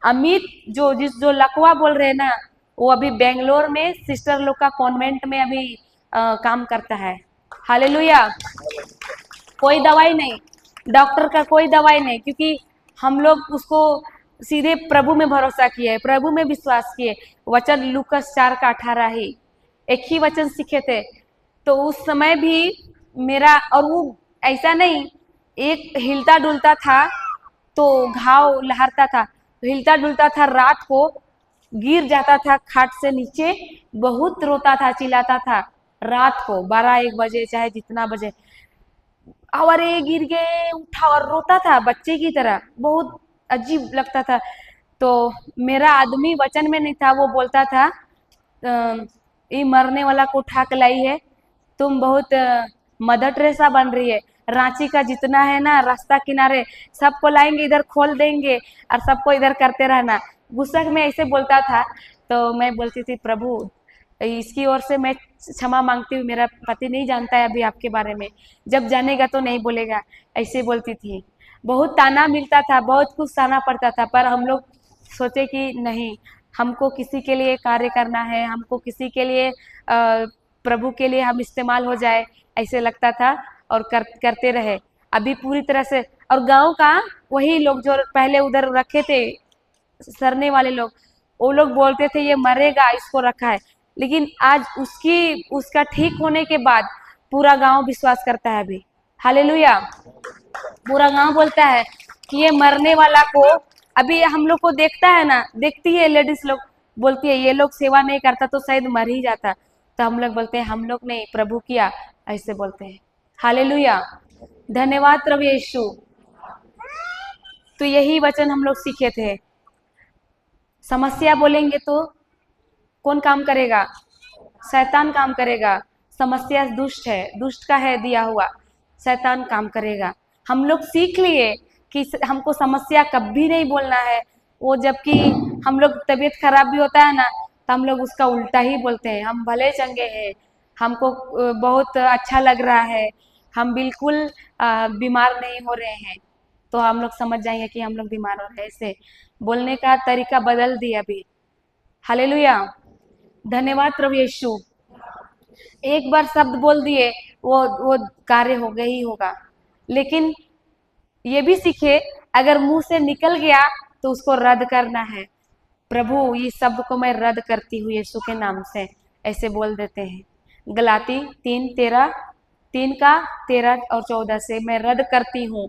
अमित जो लकवा बोल रहे हैं ना, वो अभी बेंगलोर में सिस्टर लोग का कॉन्वेंट में अभी काम करता है। हालेलुया। कोई दवाई नहीं, डॉक्टर का कोई दवाई नहीं, क्योंकि हम लोग उसको सीधे प्रभु में भरोसा किए, प्रभु में विश्वास किए। वचन लूकस 4:18 ही, एक ही वचन सीखे थे। तो उस समय भी मेरा, और वो ऐसा नहीं एक हिलता डुलता था तो घाव लहरता था, हिलता डुलता था, रात को गिर जाता था खाट से नीचे, बहुत रोता था, चिल्लाता था रात को 12-1 बजे चाहे जितना बजे, अरे गिर गए, उठा और रोता था बच्चे की तरह, बहुत अजीब लगता था। तो मेरा आदमी वचन में नहीं था, वो बोलता था ये मरने वाला को उठा के लाई है, तुम बहुत मदर टेरेसा बन रही है, रांची का जितना है ना रास्ता किनारे सबको लाएंगे, इधर खोल देंगे और सबको इधर करते रहना। गुस्सा में ऐसे बोलता था। तो मैं बोलती थी प्रभु इसकी ओर से मैं क्षमा मांगती हूँ, मेरा पति नहीं जानता है अभी आपके बारे में, जब जानेगा तो नहीं बोलेगा, ऐसे बोलती थी। बहुत ताना मिलता था, बहुत कुछ सहना पड़ता था, पर हम लोग सोचे कि नहीं, हमको किसी के लिए कार्य करना है, हमको किसी के लिए प्रभु के लिए हम इस्तेमाल हो जाए, ऐसे लगता था, और करते रहे अभी पूरी तरह से। और गांव का वही लोग जो पहले उधर रखे थे सरने वाले लोग, वो लोग बोलते थे ये मरेगा, इसको रखा है, लेकिन आज उसका ठीक होने के बाद पूरा गांव विश्वास करता है अभी। हालेलुया। पूरा गांव बोलता है कि ये मरने वाला को, अभी हम लोग को देखता है ना, देखती है लेडीज लोग, बोलती है ये लोग सेवा नहीं करता तो शायद मर ही जाता, तो हम लोग बोलते हैं हम लोग ने प्रभु किया, ऐसे बोलते हैं। हालेलुया। धन्यवाद प्रभु यीशु। तो यही वचन हम लोग सीखे थे। समस्या बोलेंगे तो कौन काम करेगा? शैतान काम करेगा। समस्या दुष्ट है, दुष्ट का है दिया हुआ, शैतान काम करेगा। हम लोग सीख लिए कि हमको समस्या कभी नहीं बोलना है, वो जबकि हम लोग तबीयत खराब भी होता है ना तो हम लोग उसका उल्टा ही बोलते हैं, हम भले चंगे हैं, हमको बहुत अच्छा लग रहा है, हम बिल्कुल बीमार नहीं हो रहे हैं, तो हम लोग समझ जाएंगे कि हम लोग बीमार हो रहे हैं। ऐसे बोलने का तरीका बदल दिया अभी। हालेलुया। धन्यवाद प्रभु यीशु। एक बार शब्द बोल दिए वो कार्य हो गया ही होगा, लेकिन ये भी सीखे अगर मुंह से निकल गया तो उसको रद्द करना है। प्रभु ये शब्द को मैं रद्द करती हूँ यीशु के नाम से, ऐसे बोल देते हैं। गलाती 3:13 और 14 से मैं रद्द करती हूँ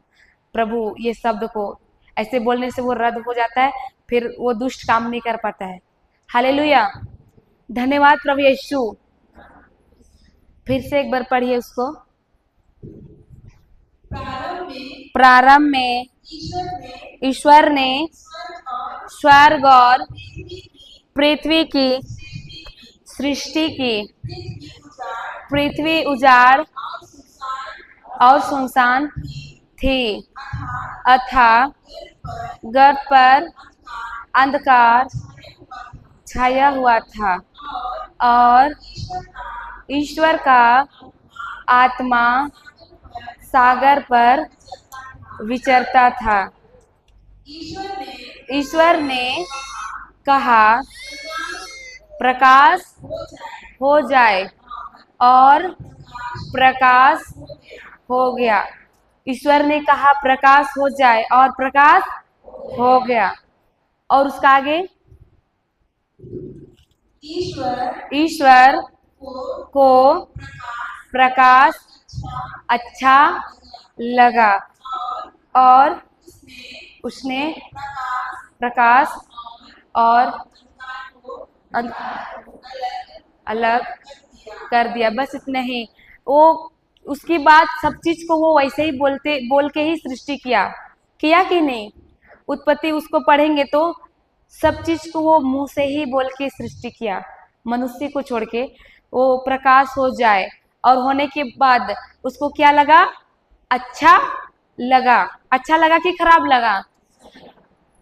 प्रभु ये शब्द को, ऐसे बोलने से वो रद्द हो जाता है, फिर वो दुष्ट काम नहीं कर पाता है। हालेलुया। धन्यवाद प्रभु यीशु। फिर से एक बार पढ़िए उसको। प्रारंभ में ईश्वर ने स्वर्ग और पृथ्वी की सृष्टि की। पृथ्वी उजाड़ और सुनसान थी, अथा गर्भ पर अंधकार छाया हुआ था, और ईश्वर का आत्मा सागर पर विचरता था। ईश्वर ने कहा प्रकाश हो जाए, और प्रकाश हो गया। ईश्वर ने कहा प्रकाश हो जाए और प्रकाश हो गया। और उसका आगे ईश्वर को प्रकाश अच्छा लगा और उसने प्रकाश और अलग कर दिया। बस इतना ही। वो उसकी बात सब चीज को वो वैसे ही बोल के ही सृष्टि किया। किया कि नहीं? उत्पत्ति उसको पढ़ेंगे तो सब चीज को वो मुंह से ही बोल के सृष्टि किया। मनुष्य को छोड़ के वो प्रकाश हो जाए और होने के बाद उसको क्या लगा? अच्छा लगा। अच्छा लगा कि खराब लगा?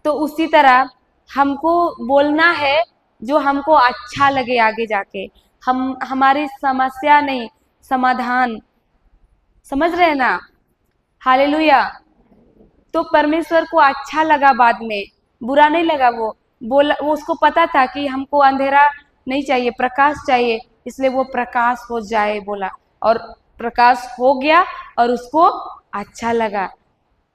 तो उसी तरह हमको बोलना है जो हमको अच्छा लगे आगे जाके। हम हमारी समस्या नहीं, समाधान। समझ रहे हैं ना? हालेलुया। तो परमेश्वर को अच्छा लगा, बाद में बुरा नहीं लगा। वो बोला, वो उसको पता था कि हमको अंधेरा नहीं चाहिए, प्रकाश चाहिए, इसलिए वो प्रकाश हो जाए बोला और प्रकाश हो गया और उसको अच्छा लगा।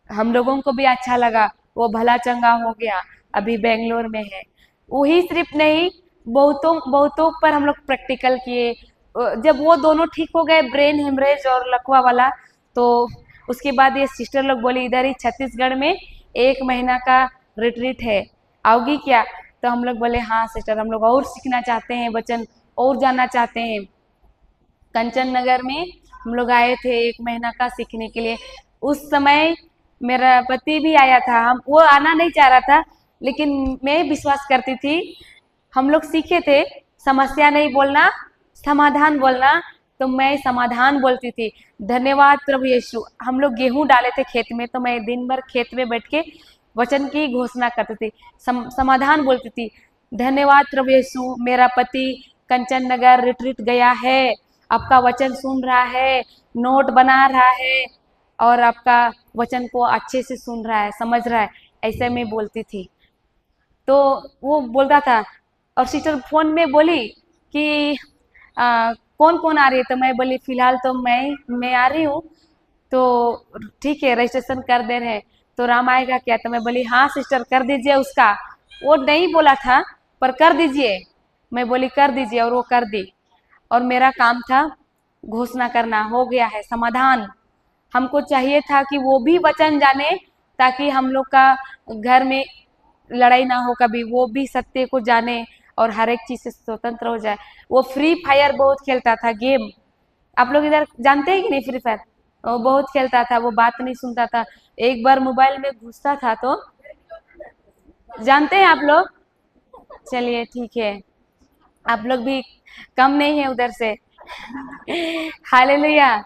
हम लोगों को भी अच्छा लगा। वो भला चंगा हो गया, अभी बेंगलोर में है। वही सिर्फ नहीं, बहुतों बहुतों पर हम लोग प्रैक्टिकल किए। जब वो दोनों ठीक हो गए, ब्रेन हेमरेज और लकवा वाला, तो उसके बाद ये सिस्टर लोग बोली इधर ही छत्तीसगढ़ में 1 महीना का रिट्रीट है, आओगी क्या? तो हम लोग बोले हाँ सिस्टर, हम लोग और सीखना चाहते हैं वचन, और जानना चाहते हैं। कंचन नगर में हम लोग आए थे 1 महीना का सीखने के लिए। उस समय मेरा पति भी आया था। हम वो आना नहीं चाह रहा था, लेकिन मैं विश्वास करती थी। हम लोग सीखे थे समस्या नहीं बोलना, समाधान बोलना। तो मैं समाधान बोलती थी, धन्यवाद प्रभु यीशु। हम लोग गेहूं डाले थे खेत में, तो मैं दिन भर खेत में बैठ के वचन की घोषणा करती थी, समाधान बोलती थी। धन्यवाद प्रभु यीशु, मेरा पति कंचन नगर रिट्रीट गया है, आपका वचन सुन रहा है, नोट बना रहा है और आपका वचन को अच्छे से सुन रहा है, समझ रहा है। ऐसे मैं बोलती थी। तो वो बोल रहा था और सिस्टर फोन में बोली कि कौन कौन आ रही है? तो मैं बोली फिलहाल तो मैं आ रही हूँ। तो ठीक है, रजिस्ट्रेशन कर दे रहे हैं। तो राम आएगा क्या? तो मैं बोली हाँ सिस्टर कर दीजिए उसका। वो नहीं बोला था पर कर दीजिए। मैं बोली कर दीजिए और वो कर दी। और मेरा काम था घोषणा करना। हो गया है समाधान। हमको चाहिए था कि वो भी वचन जाने, ताकि हम लोग का घर में लड़ाई ना हो कभी, वो भी सत्य को जाने और हर एक चीज से स्वतंत्र हो जाए। वो फ्री फायर बहुत खेलता था, गेम। आप लोग इधर जानते हैं कि नहीं? फ्री फायर वो बहुत खेलता था, वो बात नहीं सुनता था। एक बार मोबाइल में घुसता था तो, जानते हैं आप लोग? चलिए ठीक है, आप लोग भी कम नहीं है उधर से। हालेलुया।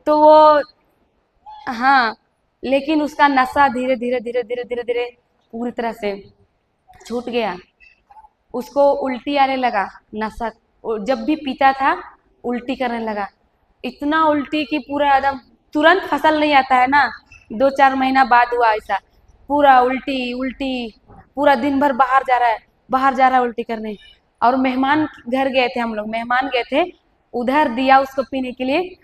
तो वो, हाँ, लेकिन उसका नशा धीरे धीरे धीरे धीरे धीरे धीरे पूरी तरह से छूट गया। उसको उल्टी आने लगा, नशा जब भी पीता था उल्टी करने लगा। इतना उल्टी कि पूरा एकदम, तुरंत फसल नहीं आता है ना, 2-4 महीना बाद हुआ ऐसा। पूरा उल्टी उल्टी, पूरा दिन भर बाहर जा रहा है, बाहर जा रहा है उल्टी करने। और मेहमान घर गए थे, हम लोग मेहमान गए थे, उधर दिया उसको पीने के लिए,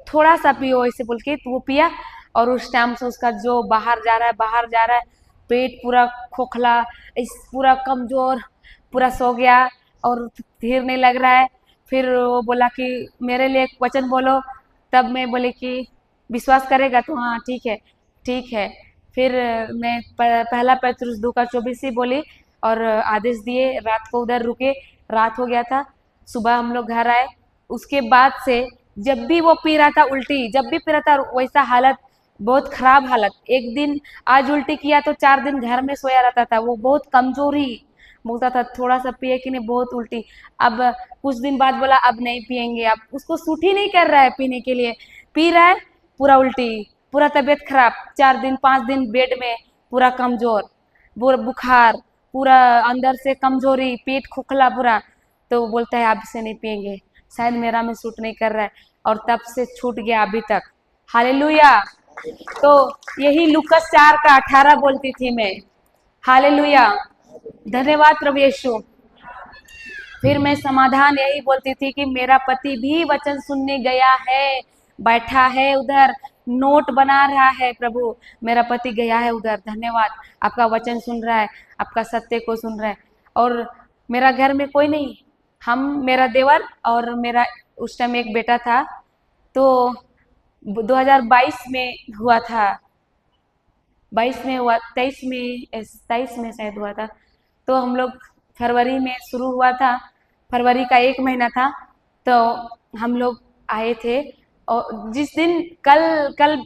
थोड़ा सा पियो ऐसे बोल के, तो वो पिया। और उस टाइम से उसका जो बाहर जा रहा है, बाहर जा रहा है, पेट पूरा खोखला, इस पूरा कमजोर, पूरा सो गया और धीर नहीं लग रहा है। फिर वो बोला कि मेरे लिए एक वचन बोलो। तब मैं बोले कि विश्वास करेगा? तो हाँ ठीक है, ठीक है। फिर मैं पहला पैतरुस 2:24 ही बोली और आदेश दिए। रात को उधर रुके, रात हो गया था, सुबह हम लोग घर आए। उसके बाद से जब भी वो पी रहा था उल्टी, जब भी पी रहा था वैसा हालत, बहुत खराब हालत। एक दिन आज उल्टी किया तो 4 दिन घर में सोया रहता था। वो बहुत कमजोरी बोलता था, थोड़ा सा पिए कि नहीं बहुत उल्टी। अब कुछ दिन बाद बोला अब नहीं पियेंगे, अब उसको सूट ही नहीं कर रहा है पीने के लिए। पी रहा है, पूरा उल्टी, पूरा तबीयत खराब, 4 दिन 5 दिन बेड में, पूरा कमजोर, पूरा बुखार, पूरा अंदर से कमजोरी, पेट खोखला पूरा। तो वो बोलता है अब से नहीं पियेंगे, शायद मेरा में सूट नहीं कर रहा है। और तब से छूट गया अभी तक। हालेलुया। तो यही लूकस 4:18 बोलती थी मैं। हालेलुया, धन्यवाद प्रभु यीशु। फिर मैं समाधान यही बोलती थी कि मेरा पति भी वचन सुनने गया है, बैठा है उधर, नोट बना रहा है। प्रभु, मेरा पति गया है उधर, धन्यवाद, आपका वचन सुन रहा है, आपका सत्य को सुन रहा है। और मेरा घर में कोई नहीं, हम, मेरा देवर और मेरा उस टाइम एक बेटा था, तो 2022 में हुआ था, 22 में हुआ, 23 में शायद हुआ था। तो हम लोग फरवरी में शुरू हुआ था, फरवरी का 1 महीना था, तो हम लोग आए थे। और जिस दिन कल कल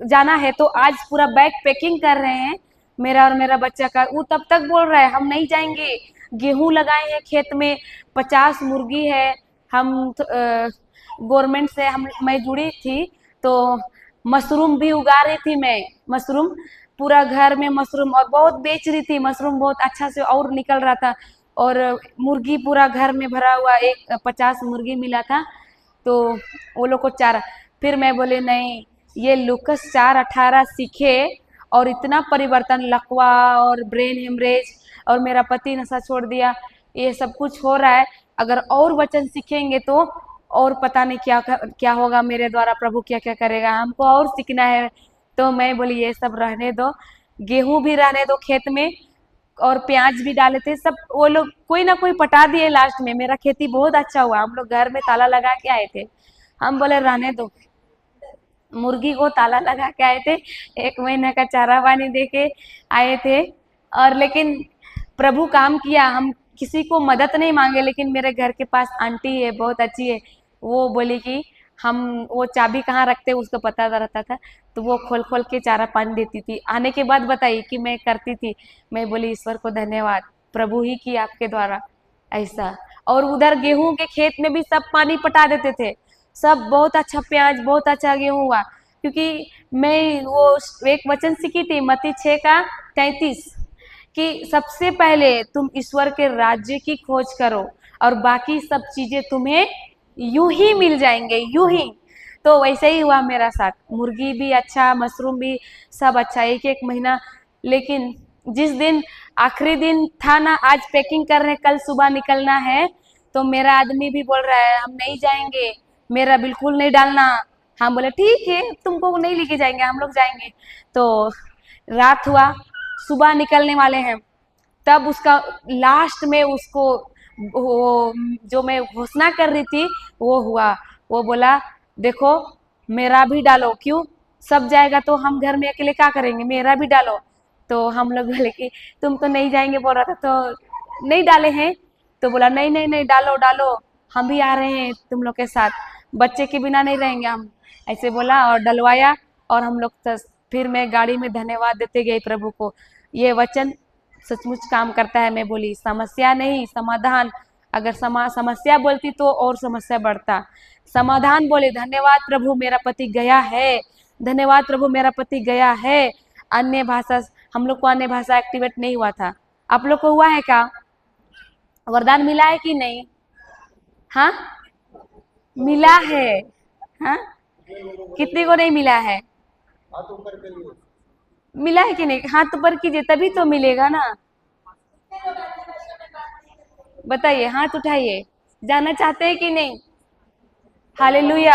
जाना है तो आज पूरा बैग पैकिंग कर रहे हैं, मेरा और मेरा बच्चा का। वो तब तक बोल रहा है हम नहीं जाएंगे, गेहूं लगाए हैं खेत में, 50 मुर्गी है। हम गवर्नमेंट से मैं जुड़ी थी, तो मशरूम भी उगा रही थी मैं, मशरूम पूरा घर में मशरूम, और बहुत बेच रही थी मशरूम, बहुत अच्छा से और निकल रहा था। और मुर्गी पूरा घर में भरा हुआ, एक 50 मुर्गी मिला था। तो वो लोग को चारा, फिर मैं बोले नहीं, ये लूकस 4:18 सीखे और इतना परिवर्तन, लकवा और ब्रेन हेमरेज, और मेरा पति नशा छोड़ दिया, ये सब कुछ हो रहा है। अगर और वचन सीखेंगे तो और पता नहीं क्या क्या होगा मेरे द्वारा, प्रभु क्या क्या करेगा, हमको और सीखना है। तो मैं बोली ये सब रहने दो, गेहूं भी रहने दो खेत में, और प्याज भी डाले थे सब, वो लोग कोई ना कोई पटा दिए लास्ट में। मेरा खेती बहुत अच्छा हुआ, हम लोग घर में ताला लगा के आए थे। हम बोले रहने दो, मुर्गी को ताला लगा के आए थे, 1 महीने का चारा पानी दे के आए थे। और लेकिन प्रभु काम किया, हम किसी को मदद नहीं मांगे। लेकिन मेरे घर के पास आंटी है, बहुत अच्छी है, वो बोली कि हम वो चाबी कहाँ रखते उसको पता रहता था, तो वो खोल खोल के चारा पानी देती थी। आने के बाद बताई कि मैं करती थी। मैं बोली ईश्वर को धन्यवाद, प्रभु ही की आपके द्वारा ऐसा। और उधर गेहूं के खेत में भी सब पानी पटा देते थे, सब बहुत अच्छा प्याज, बहुत अच्छा गेहूं हुआ। क्योंकि मैं वो एक वचन सीखी थी मत्ती 6:33, कि सबसे पहले तुम ईश्वर के राज्य की खोज करो और बाकी सब चीजें तुम्हें यूं ही मिल जाएंगे, यूं ही। तो वैसे ही हुआ मेरा साथ, मुर्गी भी अच्छा, मशरूम भी, सब अच्छा, 1-1 महीना। लेकिन जिस दिन आखिरी दिन था ना, आज पैकिंग कर रहे, कल सुबह निकलना है, तो मेरा आदमी भी बोल रहा है हम नहीं जाएंगे, मेरा बिल्कुल नहीं डालना। हम बोले ठीक है, तुमको नहीं लेके जाएंगे, हम लोग जाएंगे। तो रात हुआ, सुबह निकलने वाले हैं, तब उसका लास्ट में उसको वो जो मैं घोषणा कर रही थी वो हुआ। वो बोला देखो मेरा भी डालो, क्यों, सब जाएगा तो हम घर में अकेले क्या करेंगे, मेरा भी डालो। तो हम लोग बोले कि तुम तो नहीं जाएंगे बोल रहा था, तो नहीं डाले हैं। तो बोला नहीं नहीं नहीं, डालो डालो, हम भी आ रहे हैं तुम लोग के साथ, बच्चे के बिना नहीं रहेंगे हम, ऐसे बोला और डलवाया। और हम लोग फिर मैं गाड़ी में धन्यवाद देते गए प्रभु को। ये वचन सचमुच काम करता है। मैं बोली समस्या नहीं, समाधान। अगर समस्या बोलती तो और समस्या बढ़ता, समाधान बोले धन्यवाद प्रभु मेरा पति गया है, धन्यवाद प्रभु मेरा पति गया है। अन्य भाषा, हम लोग को अन्य भाषा एक्टिवेट नहीं हुआ था, आप लोग को हुआ है क्या, वरदान मिला है कि नहीं? हाँ मिला है। हाँ कितने को नहीं मिला है, मिला है कि नहीं, हाथ ऊपर कीजिए तभी तो मिलेगा ना। बताइए, हाथ उठाइए, जाना चाहते हैं कि नहीं? हालेलुया।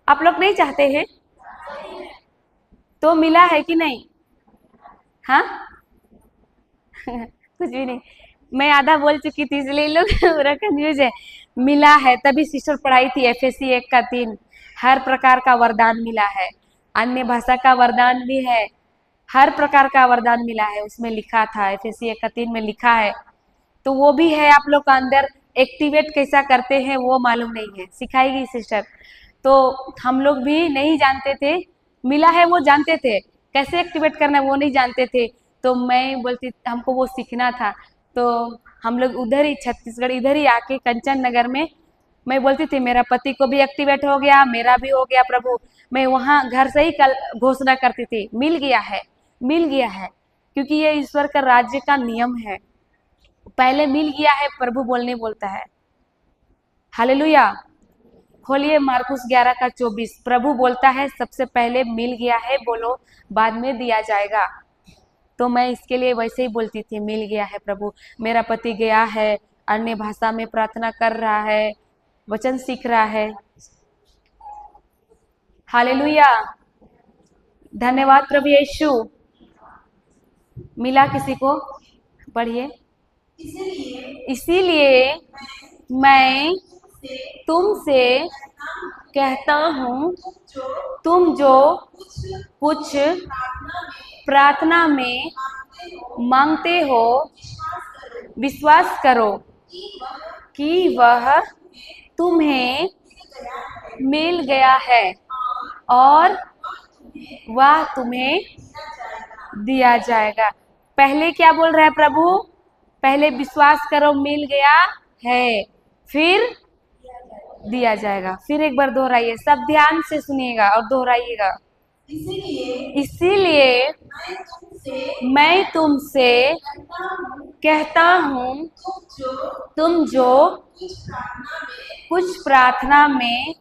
आप लोग नहीं चाहते हैं तो मिला है कि नहीं? हाँ कुछ भी नहीं, मैं आधा बोल चुकी थी इसलिए लोग पूरा कंफ्यूज है। मिला है, तभी सिस्टर पढ़ाई थी एफएससी 1:3, हर प्रकार का वरदान मिला है, अन्य भाषा का वरदान भी है, हर प्रकार का वरदान मिला है, उसमें लिखा था, एफएससी 1:3 में लिखा है। तो वो भी है आप लोग का अंदर, एक्टिवेट कैसा करते हैं वो मालूम नहीं है, सिखाएगी सिस्टर। तो हम लोग भी नहीं जानते थे, मिला है वो जानते थे, कैसे एक्टिवेट करना है वो नहीं जानते थे। तो मैं बोलती हमको वो सीखना था। तो हम लोग उधर ही छत्तीसगढ़ इधर ही आके कंचन नगर में, मैं बोलती थी मेरा पति को भी एक्टिवेट हो गया, मेरा भी हो गया प्रभु। मैं वहाँ घर से ही कल घोषणा करती थी मिल गया है, मिल गया है, क्योंकि ये ईश्वर का राज्य का नियम है, पहले मिल गया है प्रभु बोलने बोलता है। हालेलुया। खोलिए मार्कुस 11:24, प्रभु बोलता है सबसे पहले मिल गया है बोलो, बाद में दिया जाएगा। तो मैं इसके लिए वैसे ही बोलती थी मिल गया है प्रभु, मेरा पति गया है, अन्य भाषा में प्रार्थना कर रहा है, वचन सीख रहा है। हालेलुया, धन्यवाद प्रभु यीशु। मिला किसी को? पढ़िए। इसीलिए मैं तुमसे कहता हूँ तुम जो कुछ प्रार्थना में मांगते हो विश्वास करो कि वह तुम्हें मिल गया है और वह तुम्हें दिया जाएगा। पहले क्या बोल रहा है प्रभु? पहले विश्वास करो मिल गया है, फिर दिया जाएगा। फिर एक बार दोहराइए, सब ध्यान से सुनिएगा और दोहराइएगा। इसीलिए मैं तुमसे कहता हूँ तुम जो कुछ प्रार्थना में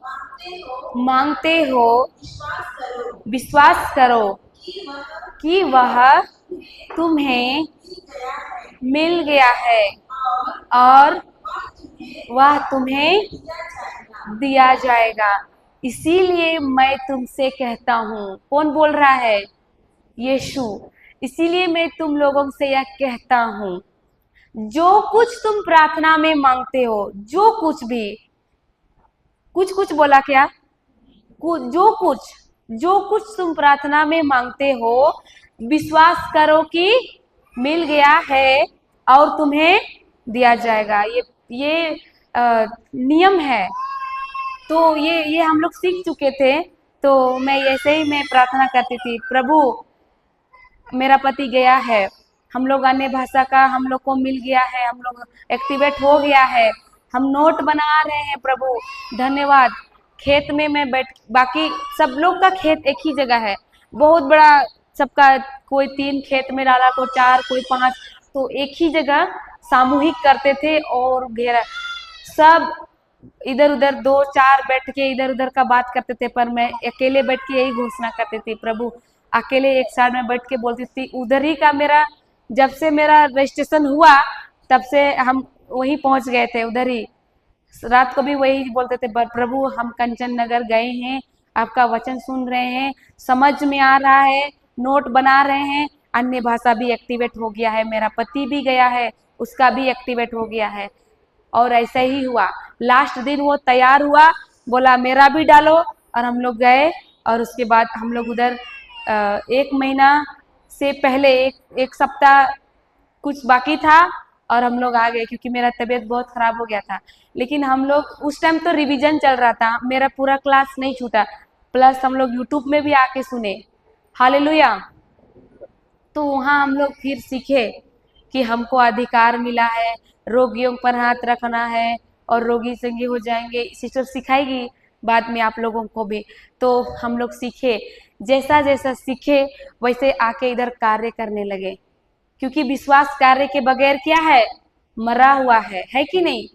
मांगते हो विश्वास करो कि वह तुम्हें मिल गया है और वह तुम्हें दिया जाएगा। इसीलिए मैं तुमसे कहता हूँ। कौन बोल रहा है? यीशु। इसीलिए मैं तुम लोगों से यह कहता हूँ, जो कुछ तुम प्रार्थना में मांगते हो, जो कुछ भी, कुछ बोला क्या? जो कुछ तुम प्रार्थना में मांगते हो विश्वास करो कि मिल गया है और तुम्हें दिया जाएगा। ये नियम है। तो ये हम लोग सीख चुके थे। तो मैं ऐसे ही मैं प्रार्थना करती थी, प्रभु मेरा पति गया है, हम लोग अन्य भाषा का हम लोग को मिल गया है, हम लोग एक्टिवेट हो गया है, हम नोट बना रहे हैं प्रभु, धन्यवाद। खेत में मैं बाकी सब लोग का खेत एक ही जगह है, बहुत बड़ा सबका, कोई 3 खेत में डाला, कोई 4, कोई 5, तो एक ही जगह सामूहिक करते थे और घेरा सब इधर उधर 2-4 बैठ के इधर उधर का बात करते थे। पर मैं अकेले बैठ के यही घोषणा करती थी, प्रभु अकेले एक साइड में बैठ के बोलती थी। उधर ही का मेरा, जब से मेरा रजिस्ट्रेशन हुआ तब से हम वही पहुंच गए थे, उधर ही रात को भी वही बोलते थे, प्रभु हम कंचन नगर गए हैं, आपका वचन सुन रहे हैं, समझ में आ रहा है, नोट बना रहे हैं, अन्य भाषा भी एक्टिवेट हो गया है, मेरा पति भी गया है, उसका भी एक्टिवेट हो गया है। और ऐसा ही हुआ। लास्ट दिन वो तैयार हुआ, बोला मेरा भी डालो, और हम लोग गए। और उसके बाद हम लोग उधर 1 महीना से पहले एक सप्ताह कुछ बाकी था और हम लोग आ गए, क्योंकि मेरा तबीयत बहुत खराब हो गया था। लेकिन हम लोग उस टाइम तो रिवीजन चल रहा था, मेरा पूरा क्लास नहीं छूटा, प्लस हम लोग यूट्यूब में भी आके सुने, हालेलुया। तो वहाँ हम लोग फिर सीखे कि हमको अधिकार मिला है, रोगियों पर हाथ रखना है और रोगी चंगे हो जाएंगे। सिस्टर सिखाएगी बाद में आप लोगों को भी। तो हम लोग सीखे, जैसा जैसा सीखे वैसे आके इधर कार्य करने लगे, क्योंकि विश्वास कार्य के बगैर क्या है? मरा हुआ है कि नहीं?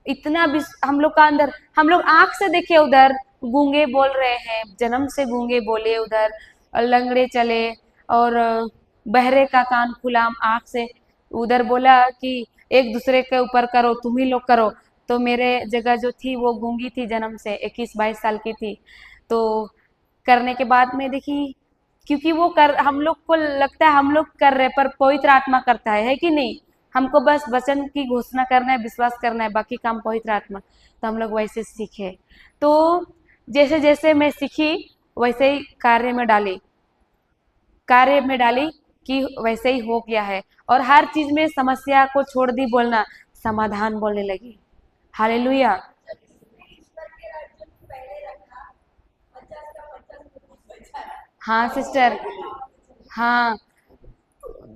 इतना हम लोग का अंदर, हम लोग आंख से देखे उधर गूंगे बोल रहे हैं, जन्म से गूंगे बोले, उधर लंगड़े चले और बहरे का कान खुला आंख से, उधर बोला कि एक दूसरे के ऊपर करो, तुम ही लोग करो। तो मेरे जगह जो थी वो गूंगी थी, जन्म से 21-22 साल की थी। तो करने के बाद में देखी, क्योंकि वो हम लोग को लगता है हम लोग कर रहे, पर पवित्र आत्मा करता है कि नहीं? हमको बस वचन की घोषणा करना है, विश्वास करना है, बाकी काम पवित्र आत्मा। तो हम लोग वैसे सीखे। तो जैसे जैसे मैं सीखी वैसे ही कार्य में डाली कि वैसे ही हो गया है। और हर चीज में समस्या को छोड़ दी बोलना, समाधान बोलने लगी। हालेलुया। हाँ सिस्टर, हाँ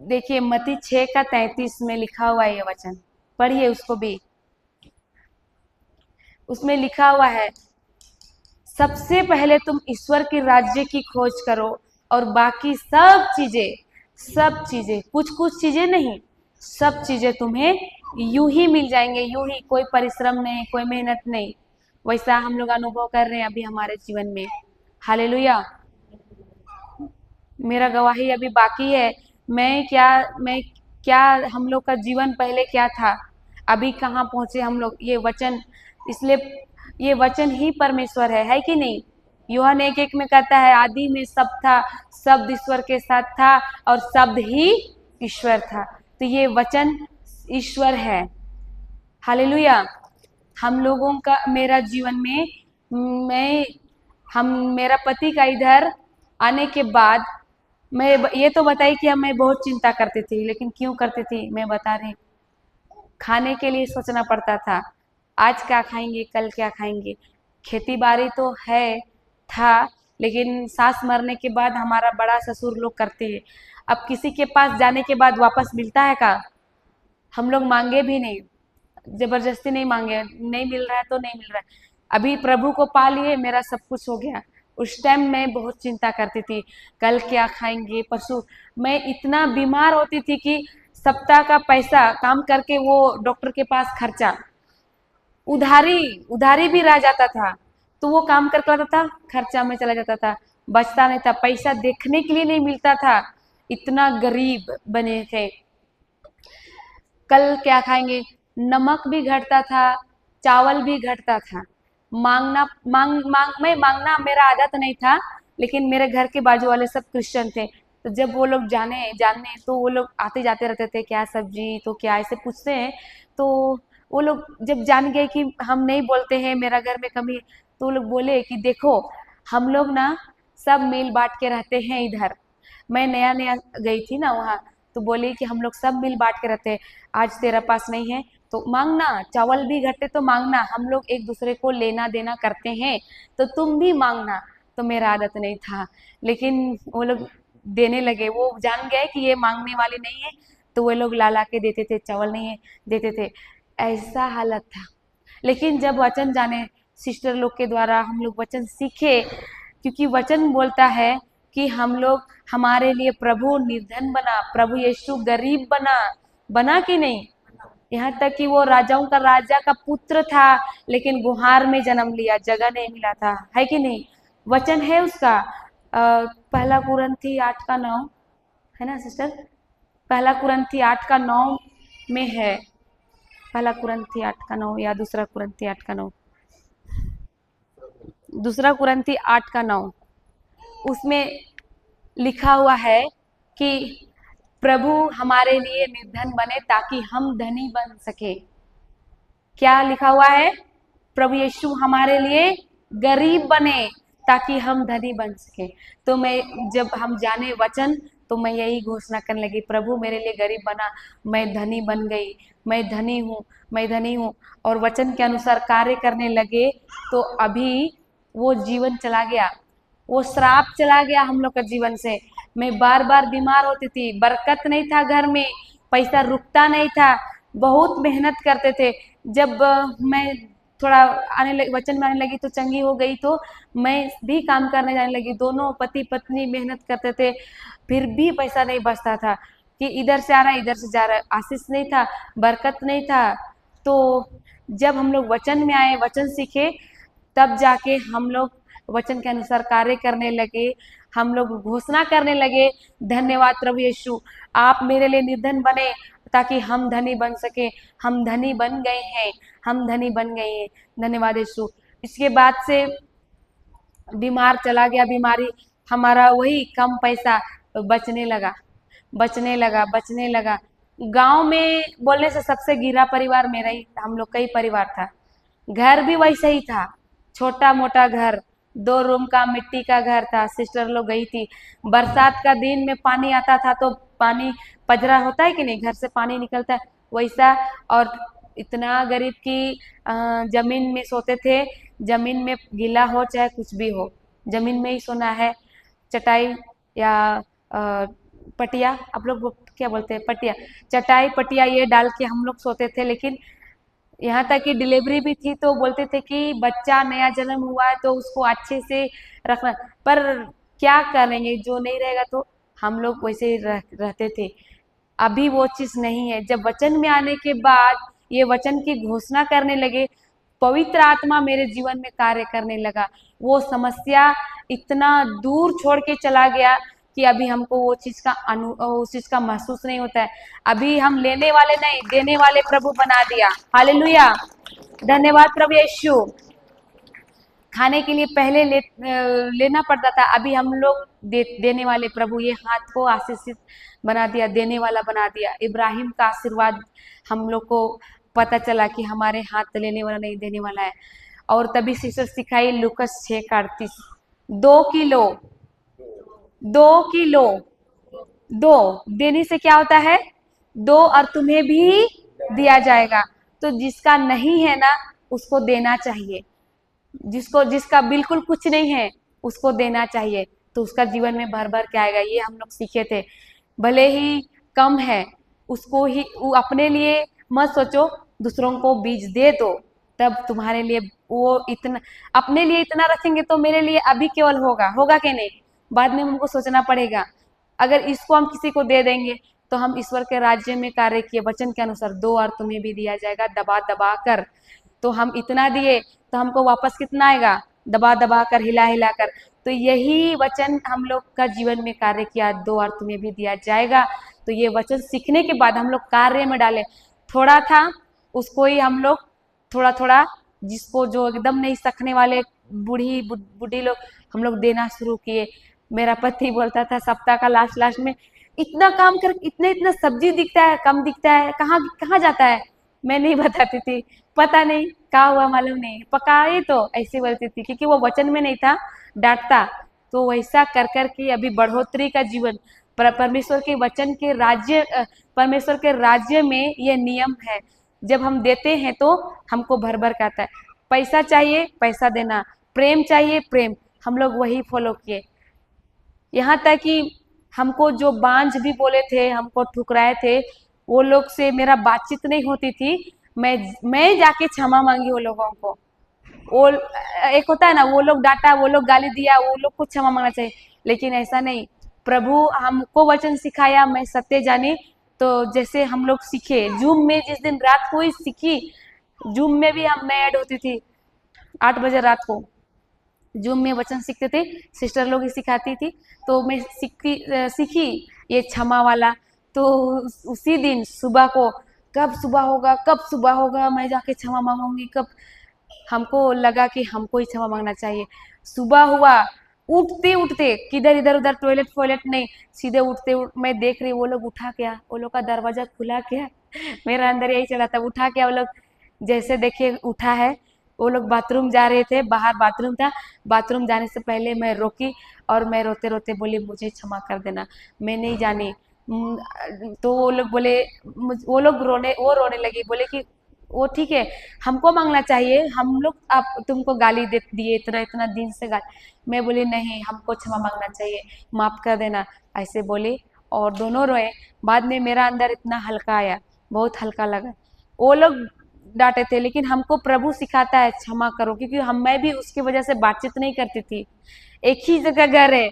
देखिए मत्ती 6:33 में लिखा हुआ है ये वचन, पढ़िए उसको भी। उसमें लिखा हुआ है, सबसे पहले तुम ईश्वर के राज्य की खोज करो और बाकी सब चीजें, कुछ चीजें नहीं, सब चीजें तुम्हें यूं ही मिल जाएंगे, यूं ही, कोई परिश्रम नहीं, कोई मेहनत नहीं। वैसा हम लोग अनुभव कर रहे हैं अभी हमारे जीवन में। हालेलुया। मेरा गवाही अभी बाकी है। मैं क्या हम लोग का जीवन पहले क्या था, अभी कहाँ पहुंचे हम लोग, ये वचन, इसलिए ये वचन ही परमेश्वर है कि नहीं? यूहन्ना 1:1 में कहता है, आदि में सब था, शब्द ईश्वर के साथ था और शब्द ही ईश्वर था। तो ये वचन ईश्वर है। हालेलुया। हम लोगों का, मेरा जीवन में मैं हम मेरा पति का इधर आने के बाद मैं ये तो बताई कि मैं बहुत चिंता करती थी, लेकिन क्यों करती थी मैं बता रही। खाने के लिए सोचना पड़ता था, आज क्या खाएंगे, कल क्या खाएंगे। खेती बाड़ी तो है था, लेकिन सास मरने के बाद हमारा बड़ा ससुर लोग करते हैं। अब किसी के पास जाने के बाद वापस मिलता है का? हम लोग मांगे भी नहीं, जबरदस्ती नहीं मांगे, नहीं मिल रहा है तो नहीं मिल रहा है। अभी प्रभु को पा लिए, मेरा सब कुछ हो गया। उस टाइम मैं बहुत चिंता करती थी, कल क्या खाएंगे, परसों। मैं इतना बीमार होती थी कि सप्ताह का पैसा काम करके वो डॉक्टर के पास खर्चा, उधारी उधारी भी रह जाता था, तो वो काम करके लाता था, खर्चा में चला जाता था, बचता नहीं था, पैसा देखने के लिए नहीं मिलता था। इतना गरीब बने थे। कल क्या खाएंगे, नमक भी घटता था, चावल भी घटता था। मांगना मांग मांग मैं मांगना मेरा आदत नहीं था, लेकिन मेरे घर के बाजू वाले सब क्रिश्चियन थे, तो जब वो लोग जानने तो वो लोग आते जाते रहते थे, क्या सब्जी तो क्या ऐसे पूछते हैं। तो वो लोग जब जान गए कि हम नहीं बोलते हैं मेरा घर में कमी, तो वो लोग बोले कि देखो, हम लोग ना सब मिल बांट के रहते हैं इधर। मैं नया नया गई थी ना वहाँ, तो बोली कि हम लोग सब मिल बांट के रहते हैं, आज तेरा पास नहीं है तो मांगना, चावल भी घटे तो मांगना, हम लोग एक दूसरे को लेना देना करते हैं, तो तुम भी मांगना। तो मेरा आदत नहीं था, लेकिन वो लोग देने लगे, वो जान गए कि ये मांगने वाले नहीं है, तो वो लोग ला ला के देते थे, चावल नहीं है देते थे। ऐसा हालत था। लेकिन जब वचन जाने, सिस्टर लोग के द्वारा हम लोग वचन सीखे, क्योंकि वचन बोलता है कि हम लोग, हमारे लिए प्रभु निर्धन बना, प्रभु यीशु गरीब बना, बना कि नहीं। यहाँ तक कि वो राजाओं का राजा का पुत्र था, लेकिन गुहार में जन्म लिया, जगह नहीं मिला था, है कि नहीं। वचन है उसका। पहला कुरंथी 8:9 है ना सिस्टर, पहला कुरंथी 8:9 में है। पहला कुरंथी 8:9 या दूसरा कुरंथी 8:9, दूसरा कुरंथी 8:9, उसमें लिखा हुआ है कि प्रभु हमारे लिए निर्धन बने ताकि हम धनी बन सके। क्या लिखा हुआ है? प्रभु यीशु हमारे लिए गरीब बने ताकि हम धनी बन सके। तो मैं जब हम जाने वचन, तो मैं यही घोषणा करने लगी, प्रभु मेरे लिए गरीब बना, मैं धनी बन गई, मैं धनी हूँ, मैं धनी हूँ। और वचन के अनुसार कार्य करने लगे, तो अभी वो जीवन चला गया, वो श्राप चला गया हम लोग का जीवन से। मैं बार बार बीमार होती थी, बरकत नहीं था घर में, पैसा रुकता नहीं था, बहुत मेहनत करते थे। जब मैं थोड़ा आने लगी, वचन में आने लगी, तो चंगी हो गई, तो मैं भी काम करने जाने लगी। दोनों पति पत्नी मेहनत करते थे, फिर भी पैसा नहीं बचता था, कि इधर से आ रहा है इधर से जा रहा है, आशीष नहीं था, बरकत नहीं था। तो जब हम लोग वचन में आए, वचन सीखे, तब जाके हम लोग वचन के अनुसार कार्य करने लगे। हम लोग घोषणा करने लगे, धन्यवाद प्रभु यीशु, आप मेरे लिए निर्धन बने ताकि हम धनी बन सके। हम धनी बन गए हैं, हम धनी बन गए हैं, धन्यवाद यीशु। इसके बाद से बीमार चला गया, बीमारी हमारा वही कम पैसा बचने लगा, बचने लगा, बचने लगा। गांव में बोलने से सबसे गिरा परिवार मेरा ही, हम लोग का ही परिवार था। घर भी वैसे ही था, छोटा मोटा घर, 2 रूम का मिट्टी का घर था। सिस्टर लोग गई थी, बरसात का दिन में पानी आता था, तो पानी पजरा होता है कि नहीं, घर से पानी निकलता है वैसा। और इतना गरीब की जमीन में सोते थे, जमीन में गीला हो चाहे कुछ भी हो, जमीन में ही सोना है। चटाई या पटिया, आप लोग क्या बोलते हैं, पटिया, चटाई पटिया ये डाल के हम लोग सोते थे। लेकिन यहाँ तक कि डिलीवरी भी थी, तो बोलते थे कि बच्चा नया जन्म हुआ है तो उसको अच्छे से रखना, पर क्या करेंगे, जो नहीं रहेगा, तो हम लोग वैसे ही रहते थे। अभी वो चीज नहीं है। जब वचन में आने के बाद ये वचन की घोषणा करने लगे, पवित्र आत्मा मेरे जीवन में कार्य करने लगा, वो समस्या इतना दूर छोड़ के चला गया कि अभी हमको वो चीज का उस चीज का महसूस नहीं होता है। अभी हम लेने वाले नहीं, देने वाले प्रभु बना दिया। हालेलुया, धन्यवाद प्रभु यीशु। खाने के लिए पहले लेना पड़ता था, अभी हम लोग देने वाले प्रभु, ये हाथ को आशीषित बना दिया, देने वाला बना दिया। इब्राहिम का आशीर्वाद हम लोग को पता चला कि हमारे हाथ लेने वाला नहीं, देने वाला है। और तभी सिस्टर सिखाई लूकस 6:38, 2 किलो, 2 किलो, दो देने से क्या होता है, दो और तुम्हें भी दिया जाएगा। तो जिसका नहीं है ना उसको देना चाहिए, जिसको जिसका बिल्कुल कुछ नहीं है उसको देना चाहिए, तो उसका जीवन में भर भर के आएगा। ये हम लोग सीखे थे। भले ही कम है उसको ही अपने लिए मत सोचो, दूसरों को बीज दे दो, तब तुम्हारे लिए वो इतना, अपने लिए इतना रखेंगे तो मेरे लिए अभी केवल होगा कि नहीं, बाद में हमको सोचना पड़ेगा। अगर इसको हम किसी को दे देंगे तो हम ईश्वर के राज्य में कार्य किए, वचन के अनुसार दो और तुम्हें भी दिया जाएगा दबा दबा कर। तो हम इतना दिए तो हमको वापस कितना आएगा, दबा दबा कर, हिला हिला कर। तो यही वचन हम लोग का जीवन में कार्य किया, दो और तुम्हें भी दिया जाएगा। तो ये वचन सीखने के बाद हम लोग कार्य में डाले। थोड़ा था उसको ही हम लोग थोड़ा थोड़ा, जिसको जो एकदम नहीं सकने वाले बूढ़ी लोग, हम लोग देना शुरू किए। मेरा पति बोलता था सप्ताह का लास्ट में, इतना काम कर, इतना सब्जी दिखता है, कम दिखता है, कहाँ कहाँ जाता है। मैं नहीं बताती थी, पता नहीं क्या हुआ मालूम नहीं, पकाए तो ऐसे बोलती थी, क्योंकि वो वचन में नहीं था, डांटता। तो वैसा कर कर के अभी बढ़ोतरी का जीवन, परमेश्वर के वचन के राज्य, परमेश्वर के राज्य में ये नियम है। जब हम देते हैं तो हमको भर भर का आता है। पैसा चाहिए पैसा देना, प्रेम चाहिए प्रेम, हम लोग वही फॉलो किए। यहाँ तक कि हमको जो बांझ भी बोले थे, हमको ठुकराए थे, वो लोग से मेरा बातचीत नहीं होती थी। मैं जाके क्षमा मांगी वो लोगों को। वो एक होता है ना, वो लोग डांटा, वो लोग गाली दिया, वो लोग को क्षमा मांगना चाहिए, लेकिन ऐसा नहीं। प्रभु हमको वचन सिखाया, मैं सत्य जानी। तो जैसे हम लोग सीखे, जूम में जिस दिन रात को ही सीखी, जूम में भी मैं ऐड होती थी 8 बजे रात को, जूम में वचन सीखते थे, सिस्टर लोग ही सिखाती थी। तो मैं सीखी ये क्षमा वाला। तो उसी दिन सुबह को, कब सुबह होगा मैं जाके क्षमा मांगूंगी कब। हमको लगा कि हमको ही क्षमा मांगना चाहिए। सुबह हुआ, उठते उठते किधर इधर उधर टॉयलेट नहीं, सीधे मैं देख रही वो लोग उठा क्या, वो लोग का दरवाजा खुला क्या। मेरा अंदर यही चला था, उठा क्या वो लोग। जैसे देखिए उठा है, वो लोग बाथरूम जा रहे थे, बाहर बाथरूम था। बाथरूम जाने से पहले मैं रोकी और मैं रोते रोते बोली मुझे क्षमा कर देना, मैं नहीं जानी। तो वो लोग बोले, वो रोने लगी, बोले कि वो ठीक है, हमको मांगना चाहिए, हम लोग आप तुमको गाली दे दिए, इतना इतना दिन से गाली। मैं बोली नहीं, हमको क्षमा मांगना चाहिए, माफ कर देना, ऐसे बोली। और दोनों रोए। बाद में मेरा अंदर इतना हल्का आया, बहुत हल्का लगा। वो लोग डांटे थे, लेकिन हमको प्रभु सिखाता है क्षमा करो, क्योंकि मैं भी उसकी वजह से बातचीत नहीं करती थी। एक ही जगह घर है,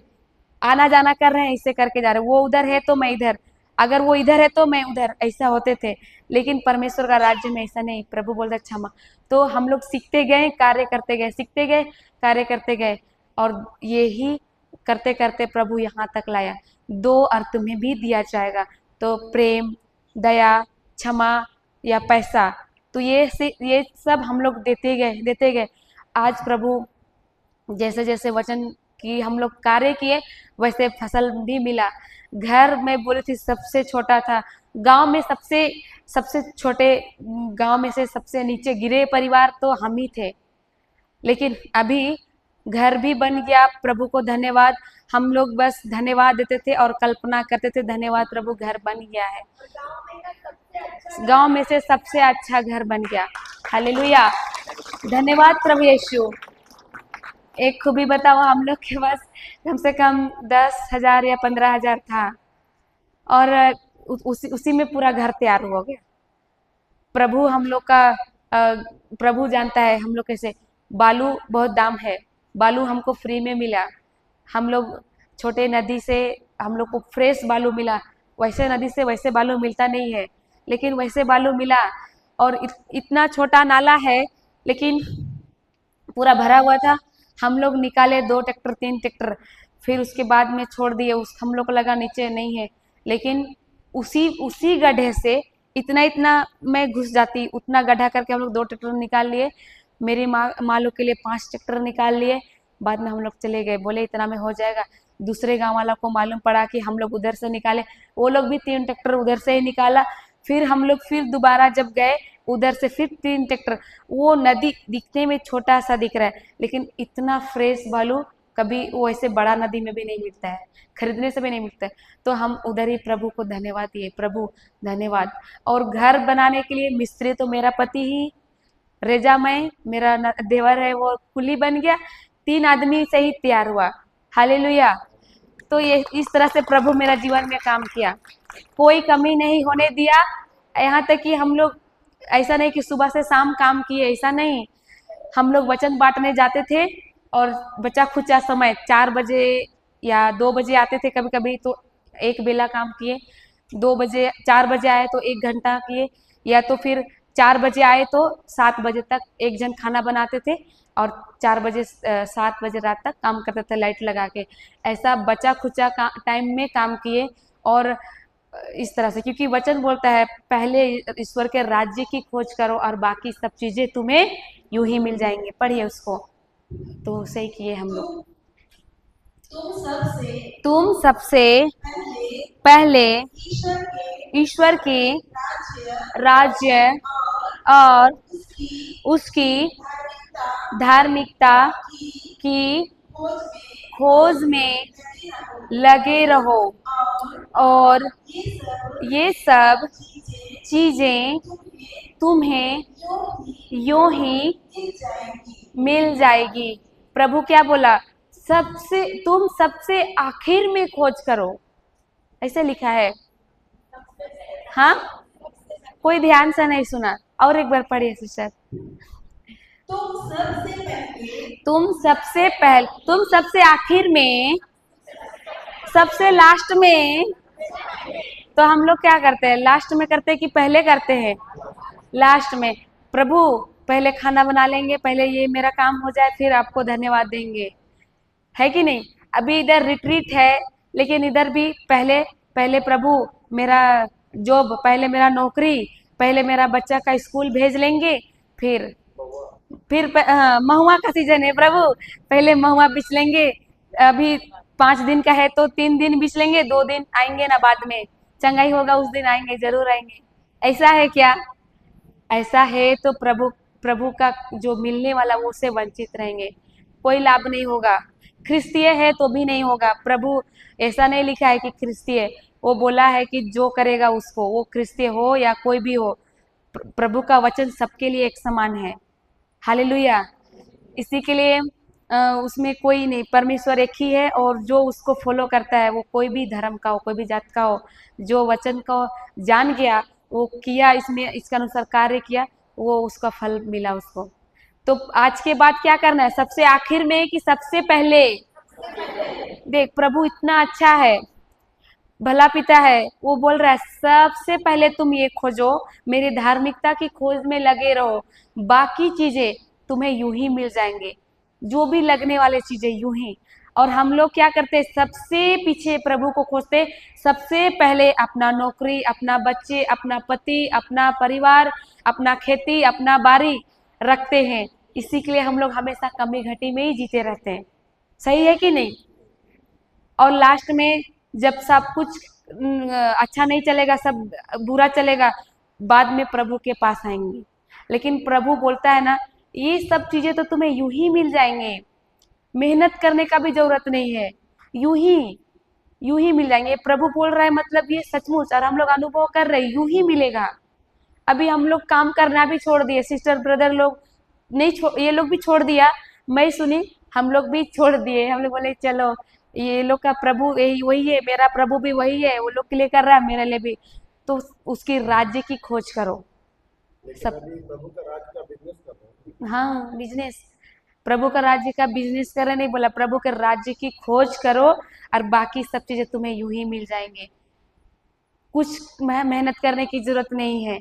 आना जाना कर रहे हैं, इससे करके जा रहे हैं, वो उधर है तो मैं इधर, अगर वो इधर है तो मैं उधर, ऐसा होते थे। लेकिन परमेश्वर का राज्य में ऐसा नहीं, प्रभु बोलता क्षमा। तो हम लोग सीखते गए, कार्य करते गए, सीखते गए, कार्य करते गए, और यही करते करते प्रभु यहाँ तक लाया। दो और तुम्हें भी दिया जाएगा। तो प्रेम, दया, क्षमा या पैसा, तो ये सब हम लोग देते गए। आज प्रभु जैसे जैसे वचन की हम लोग कार्य किए, वैसे फसल भी मिला। घर में बोली थी सबसे छोटा था, गांव में सबसे छोटे, गांव में से सबसे नीचे गिरे परिवार तो हम ही थे। लेकिन अभी घर भी बन गया, प्रभु को धन्यवाद। हम लोग बस धन्यवाद देते थे और कल्पना करते थे, धन्यवाद प्रभु घर बन गया है, गांव में से सबसे अच्छा घर बन गया। हालेलुया, धन्यवाद प्रभु यीशु। एक खूबी बताओ, हम लोग के पास कम से कम 10,000 या 15,000 था, और उसी में पूरा घर तैयार हो गया। प्रभु हम लोग का, प्रभु जानता है हम लोग कैसे। बालू बहुत दाम है, बालू हमको फ्री में मिला। हम लोग छोटे नदी से हम लोग को फ्रेश बालू मिला, वैसे नदी से वैसे बालू मिलता नहीं है, लेकिन वैसे बालू मिला। और इतना छोटा नाला है, लेकिन पूरा भरा हुआ था। हम लोग निकाले 2 ट्रैक्टर 3 ट्रैक्टर, फिर उसके बाद में छोड़ दिए। हम लोग को लगा नीचे नहीं है, लेकिन उसी गड्ढे से इतना मैं घुस जाती, उतना गड्ढा करके हम लोग 2 ट्रैक्टर निकाल लिए। मेरी माँ लोग के लिए 5 ट्रैक्टर निकाल लिए। बाद में हम लोग चले गए, बोले इतना में हो जाएगा। दूसरे गांव वाला को मालूम पड़ा कि हम लोग उधर से निकाले, वो लोग भी 3 ट्रैक्टर उधर से ही निकाला। फिर हम लोग फिर दोबारा जब गए, उधर से फिर 3 ट्रैक्टर। वो नदी दिखने में छोटा सा दिख रहा है, लेकिन इतना फ्रेश बालू कभी वो ऐसे बड़ा नदी में भी नहीं मिलता है, खरीदने से भी नहीं मिलता है। तो हम उधर ही प्रभु को धन्यवाद दिए, प्रभु धन्यवाद। और घर बनाने के लिए मिस्त्री तो मेरा पति ही, रेजा मैं, मेरा देवर है वो कुली बन गया, 3 आदमी से ही तैयार हुआ। हालेलुया। तो ये इस तरह से प्रभु मेरा जीवन में काम किया, कोई कमी नहीं होने दिया। यहाँ तक कि हम लोग ऐसा नहीं कि सुबह से शाम काम किए, ऐसा नहीं। हम लोग वचन बांटने जाते थे और बचा खुचा समय 4 बजे या 2 बजे आते थे कभी कभी, तो एक बेला काम किए। 2 बजे 4 बजे आए तो 1 घंटा किए, या तो फिर 4 बजे आए तो 7 बजे तक एक जन खाना बनाते थे और 4 बजे 7 बजे रात तक काम करते थे लाइट लगा के। ऐसा बचा खुचा टाइम में काम किए। और इस तरह से, क्योंकि वचन बोलता है पहले ईश्वर के राज्य की खोज करो और बाकी सब चीजें तुम्हें यूं ही मिल जाएंगे। पढ़िए उसको। तो सही किए हम लोग। तुम सबसे पहले ईश्वर के राज्य और उसकी धार्मिकता की खोज में लगे रहो और ये सब चीजें तुम्हें यूं ही मिल जाएगी। प्रभु क्या बोला? तुम सबसे आखिर में खोज करो, ऐसे लिखा है। हाँ, कोई ध्यान से नहीं सुना, और एक बार पढ़िए सिस्टर। तुम सबसे आखिर में, सबसे लास्ट में। तो हम लोग क्या करते हैं? लास्ट में करते हैं कि पहले करते हैं? लास्ट में। प्रभु पहले खाना बना लेंगे, पहले ये मेरा काम हो जाए, फिर आपको धन्यवाद देंगे, है कि नहीं? अभी इधर रिट्रीट है, लेकिन इधर भी पहले प्रभु मेरा जॉब, पहले मेरा नौकरी, पहले मेरा बच्चा का स्कूल भेज लेंगे, फिर महुआ का सीजन है प्रभु, पहले महुआ बिछ लेंगे। अभी 5 दिन का है तो 3 दिन बिछ लेंगे, 2 दिन आएंगे ना, बाद में चंगाई होगा उस दिन आएंगे, जरूर आएंगे। ऐसा है क्या? ऐसा है तो प्रभु का जो मिलने वाला वो से वंचित रहेंगे, कोई लाभ नहीं होगा। ख्रिस्तीय है तो भी नहीं होगा। प्रभु ऐसा नहीं लिखा है कि ख्रिस्तीय, वो बोला है कि जो करेगा उसको, वो ख्रिस्तीय हो या कोई भी हो, प्रभु का वचन सबके लिए एक समान है। हालेलुया। इसी के लिए उसमें कोई नहीं, परमेश्वर एक ही है, और जो उसको फॉलो करता है, वो कोई भी धर्म का हो, कोई भी जात का हो, जो वचन को जान गया, वो किया, इसमें इसके अनुसार कार्य किया, वो उसका फल मिला उसको। तो आज के बाद क्या करना है? सबसे आखिर में कि सबसे पहले? देख, प्रभु इतना अच्छा है, भला पिता है, वो बोल रहा है सबसे पहले तुम ये खोजो, मेरी धार्मिकता की खोज में लगे रहो, बाकी चीजें तुम्हें यूं ही मिल जाएंगे, जो भी लगने वाले चीजें यूं ही। और हम लोग क्या करते? सबसे पीछे प्रभु को खोजते, सबसे पहले अपना नौकरी, अपना बच्चे, अपना पति, अपना परिवार, अपना खेती, अपना बारी रखते हैं। इसी के लिए हम लोग हमेशा कमी घटी में ही जीते रहते हैं। सही है कि नहीं? और लास्ट में जब सब कुछ अच्छा नहीं चलेगा, सब बुरा चलेगा, बाद में प्रभु के पास आएंगे। लेकिन प्रभु बोलता है ना, ये सब चीजें तो तुम्हें यूं ही मिल जाएंगे, मेहनत करने का भी जरूरत नहीं है, यूं ही मिल जाएंगे। प्रभु बोल रहा है, मतलब ये सचमुच, और हम लोग अनुभव कर रहे हैं, यूं ही मिलेगा। अभी हम लोग काम करना भी छोड़ दिए, सिस्टर ब्रदर लोग नहीं, ये लोग भी छोड़ दिया, मैं सुनी, हम लोग भी छोड़ दिए। हम लोग बोले चलो, ये लोग का प्रभु यही वही है, मेरा प्रभु भी वही है, वो लोग के लिए कर रहा है, मेरे लिए भी। तो उसकी राज्य की खोज करो। सब प्रभु का राज्य का बिजनेस करो। हाँ, बिजनेस, प्रभु का राज्य का बिजनेस करे नहीं बोला, प्रभु के राज्य की खोज करो और बाकी सब चीजें तुम्हें यूं ही मिल जाएंगे। कुछ मेहनत करने की जरूरत नहीं है।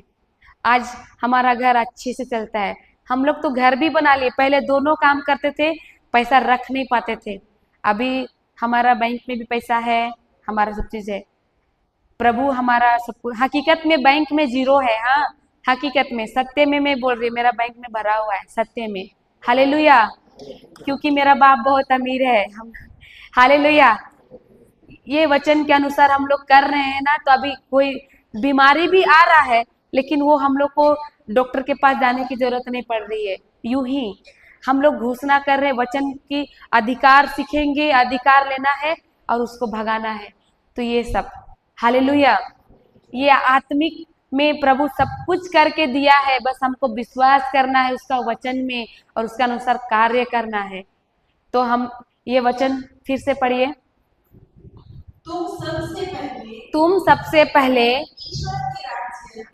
आज हमारा घर अच्छे से चलता है, हम लोग तो घर भी बना लिए, पहले दोनों काम करते थे, पैसा रख नहीं पाते थे। अभी हमारा बैंक में भी पैसा है, हमारा सब चीज है। प्रभु हमारा सब कुछ, हकीकत में बैंक में जीरो है। हाँ, हकीकत में, सत्य में मैं बोल रही हूँ, मेरा बैंक में भरा हुआ है, सत्य में। हालेलुया। क्योंकि मेरा बाप बहुत अमीर है। हम हालेलुया, ये वचन के अनुसार हम लोग कर रहे हैं ना, तो अभी कोई बीमारी भी आ रहा है लेकिन वो हम लोग को डॉक्टर के पास जाने की जरूरत नहीं पड़ रही है। यूं ही हम लोग घोषणा कर रहे हैं, वचन की अधिकार सीखेंगे, अधिकार लेना है और उसको भगाना है। तो ये सब, हालेलुया, ये आत्मिक में प्रभु सब कुछ करके दिया है, बस हमको विश्वास करना है उसका वचन में और उसके अनुसार कार्य करना है। तो हम ये वचन फिर से पढ़िए। तुम सबसे पहले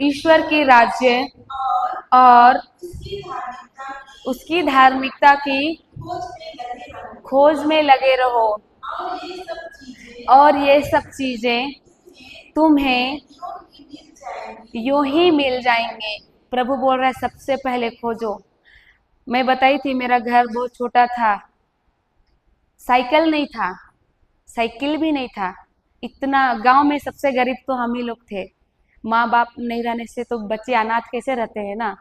ईश्वर की राज्य और उसकी धार्मिकता की खोज में लगे रहो, और ये सब चीजें तुम्हें यूं ही मिल जाएंगे। प्रभु बोल रहा है सबसे पहले खोजो। मैं बताई थी मेरा घर बहुत छोटा था, साइकिल नहीं था, साइकिल भी नहीं था, इतना गांव में सबसे गरीब तो हम ही लोग थे। माँ बाप नहीं रहने से तो बच्चे अनाथ कैसे रहते हैं ना।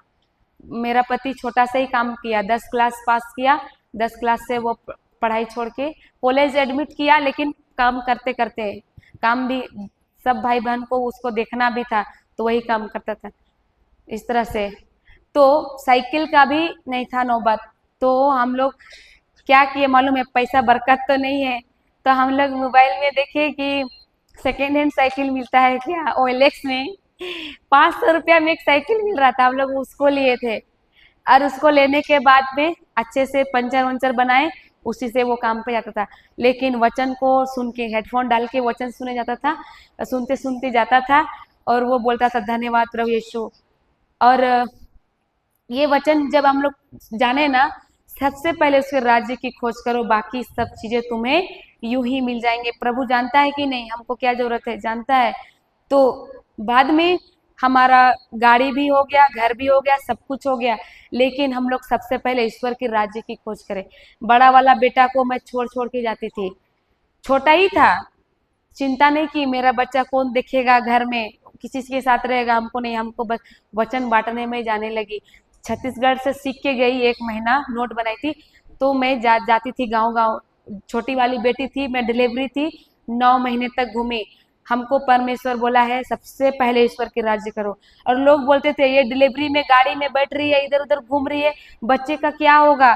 मेरा पति छोटा सा ही काम किया, 10 क्लास पास किया, 10 क्लास से वो पढ़ाई छोड़ के कॉलेज एडमिट किया, लेकिन काम करते करते, काम भी सब भाई बहन को उसको देखना भी था तो वही काम करता था इस तरह से। तो साइकिल का भी नहीं था नौबत। तो हम लोग क्या किए मालूम है, पैसा बरकत तो नहीं है, तो हम लोग मोबाइल में देखे कि सेकेंड हैंड साइकिल मिलता है क्या, OLX में 500 रुपया में एक साइकिल मिल रहा था, हम लोग उसको लिए थे। और उसको लेने के बाद में अच्छे से पंचर वंचर बनाए, उसी से वो काम पे जाता था। लेकिन वचन को सुन के, हेडफोन डाल के वचन सुने जाता था, सुनते सुनते जाता था और वो बोलता था धन्यवाद प्रभु यीशु। और ये वचन जब हम लोग जाने ना, सबसे पहले उसके राज्य की खोज करो, बाकी सब चीजें तुम्हें यूं ही मिल जाएंगे। प्रभु जानता है कि नहीं हमको क्या जरूरत है, जानता है। तो बाद में हमारा गाड़ी भी हो गया, घर भी हो गया, सब कुछ हो गया, लेकिन हम लोग सबसे पहले ईश्वर के राज्य की खोज करें। बड़ा वाला बेटा को मैं छोड़ छोड़ के जाती थी, छोटा ही था, चिंता नहीं की मेरा बच्चा कौन देखेगा, घर में किसी के साथ रहेगा, हमको नहीं, हमको बस वचन बांटने में जाने लगी। छत्तीसगढ़ से सीख के गई, 1 महीना नोट बनाई थी, तो मैं जाती थी गांव गांव। छोटी वाली बेटी थी, मैं डिलीवरी थी, 9 महीने तक घूमी। हमको परमेश्वर बोला है सबसे पहले ईश्वर के राज्य करो। और लोग बोलते थे ये डिलीवरी में गाड़ी में बैठ रही है, इधर उधर घूम रही है, बच्चे का क्या होगा,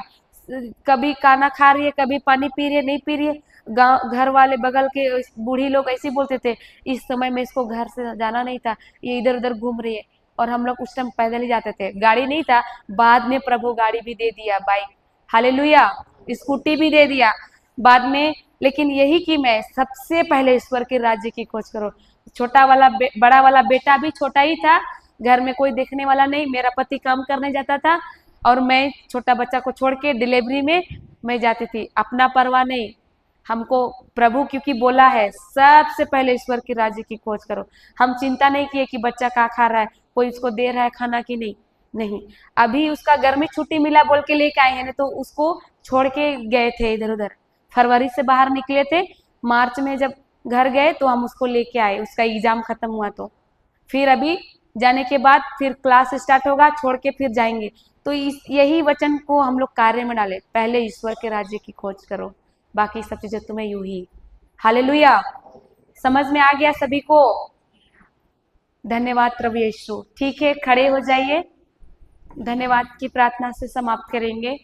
कभी खाना खा रही है, कभी पानी पी रही है, नहीं पी रही है। गाँव घर वाले बगल के बूढ़ी लोग ऐसे बोलते थे, इस समय में इसको घर से जाना नहीं था, ये इधर उधर घूम रही है। और हम लोग उस टाइम पैदल ही जाते थे, गाड़ी नहीं था। बाद में प्रभु गाड़ी भी दे दिया, बाइक, हालेलुया, स्कूटी भी दे दिया बाद में। लेकिन यही कि मैं सबसे पहले ईश्वर के राज्य की खोज करो। छोटा वाला बड़ा वाला बेटा भी छोटा ही था, घर में कोई देखने वाला नहीं, मेरा पति काम करने जाता था और मैं छोटा बच्चा को छोड़ के डिलीवरी में मैं जाती थी, अपना परवाह नहीं। हमको प्रभु क्योंकि बोला है सबसे पहले ईश्वर के राज्य की खोज करो। हम चिंता नहीं किए कि बच्चा क्या खा रहा है, कोई उसको दे रहा है खाना कि नहीं, नहीं। अभी उसका गर्मी छुट्टी मिला बोल के लेके आए हैं, नहीं तो उसको छोड़ के गए थे इधर उधर। फरवरी से बाहर निकले थे, मार्च में जब घर गए तो हम उसको लेके आए, उसका एग्जाम खत्म हुआ तो। फिर अभी जाने के बाद फिर क्लास स्टार्ट होगा, छोड़ के फिर जाएंगे। तो यही वचन को हम लोग कार्य में डाले, पहले ईश्वर के राज्य की खोज करो, बाकी सब चीजें तुम्हें यूं ही। हालेलुया, समझ में आ गया सभी को? धन्यवाद प्रभु यीशु। ठीक है, खड़े हो जाइए, धन्यवाद की प्रार्थना से समाप्त करेंगे।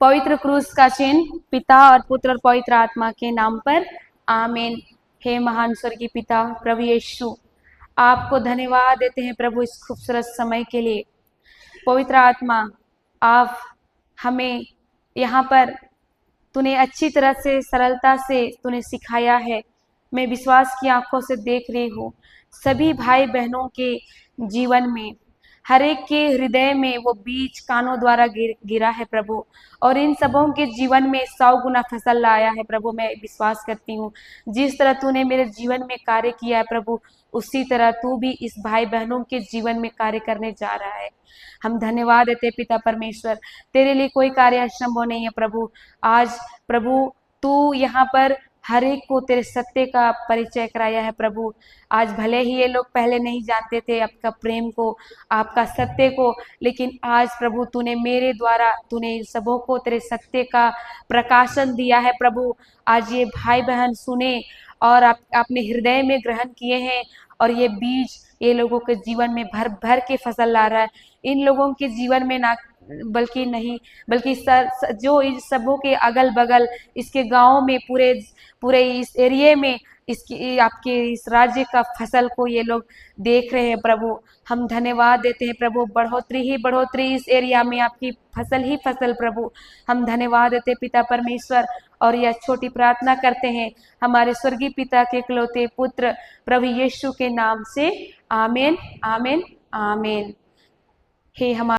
पवित्र क्रूस का चिन्ह पिता और पुत्र और पवित्र आत्मा के नाम पर, आमीन। हे महान स्वर्गीय पिता प्रभु यीशु, आपको धन्यवाद देते हैं प्रभु इस खूबसूरत समय के लिए। पवित्र आत्मा, आप हमें यहाँ पर तूने अच्छी तरह से, सरलता से तूने सिखाया है। मैं विश्वास की आंखों से देख रही हूँ सभी भाई बहनों के जीवन में, हर एक के हृदय में वो बीज कानों द्वारा गिरा है प्रभु, और इन सबों के जीवन में 100 गुना फसल लाया है प्रभु। मैं विश्वास करती हूँ जिस तरह तूने मेरे जीवन में कार्य किया है प्रभु, उसी तरह तू भी इस भाई बहनों के जीवन में कार्य करने जा रहा है। हम धन्यवाद देते पिता परमेश्वर, तेरे लिए कोई कार्य असंभव नहीं है प्रभु। आज प्रभु तू यहाँ पर हर एक को तेरे सत्य का परिचय कराया है प्रभु। आज भले ही ये लोग पहले नहीं जानते थे आपका प्रेम को, आपका सत्य को, लेकिन आज प्रभु तूने मेरे द्वारा तूने इन सबों को तेरे सत्य का प्रकाशन दिया है प्रभु। आज ये भाई बहन सुने और आप अपने हृदय में ग्रहण किए हैं और ये बीज ये लोगों के जीवन में भर भर के फसल ला रहा है। इन लोगों के जीवन में ना बल्कि नहीं बल्कि जो इस सबों के अगल बगल इसके गाँव में पूरे पूरे इस एरिए में इसकी आपके इस राज्य का फसल को ये लोग देख रहे हैं प्रभु। हम धन्यवाद देते हैं प्रभु, बढ़ोतरी ही बढ़ोतरी इस एरिया में आपकी फसल ही फसल प्रभु। हम धन्यवाद देते हैं पिता परमेश्वर और यह छोटी प्रार्थना करते हैं हमारे स्वर्गीय पिता के इकलौते पुत्र प्रभु यीशु के नाम से, आमीन आमीन आमीन। हे हमारे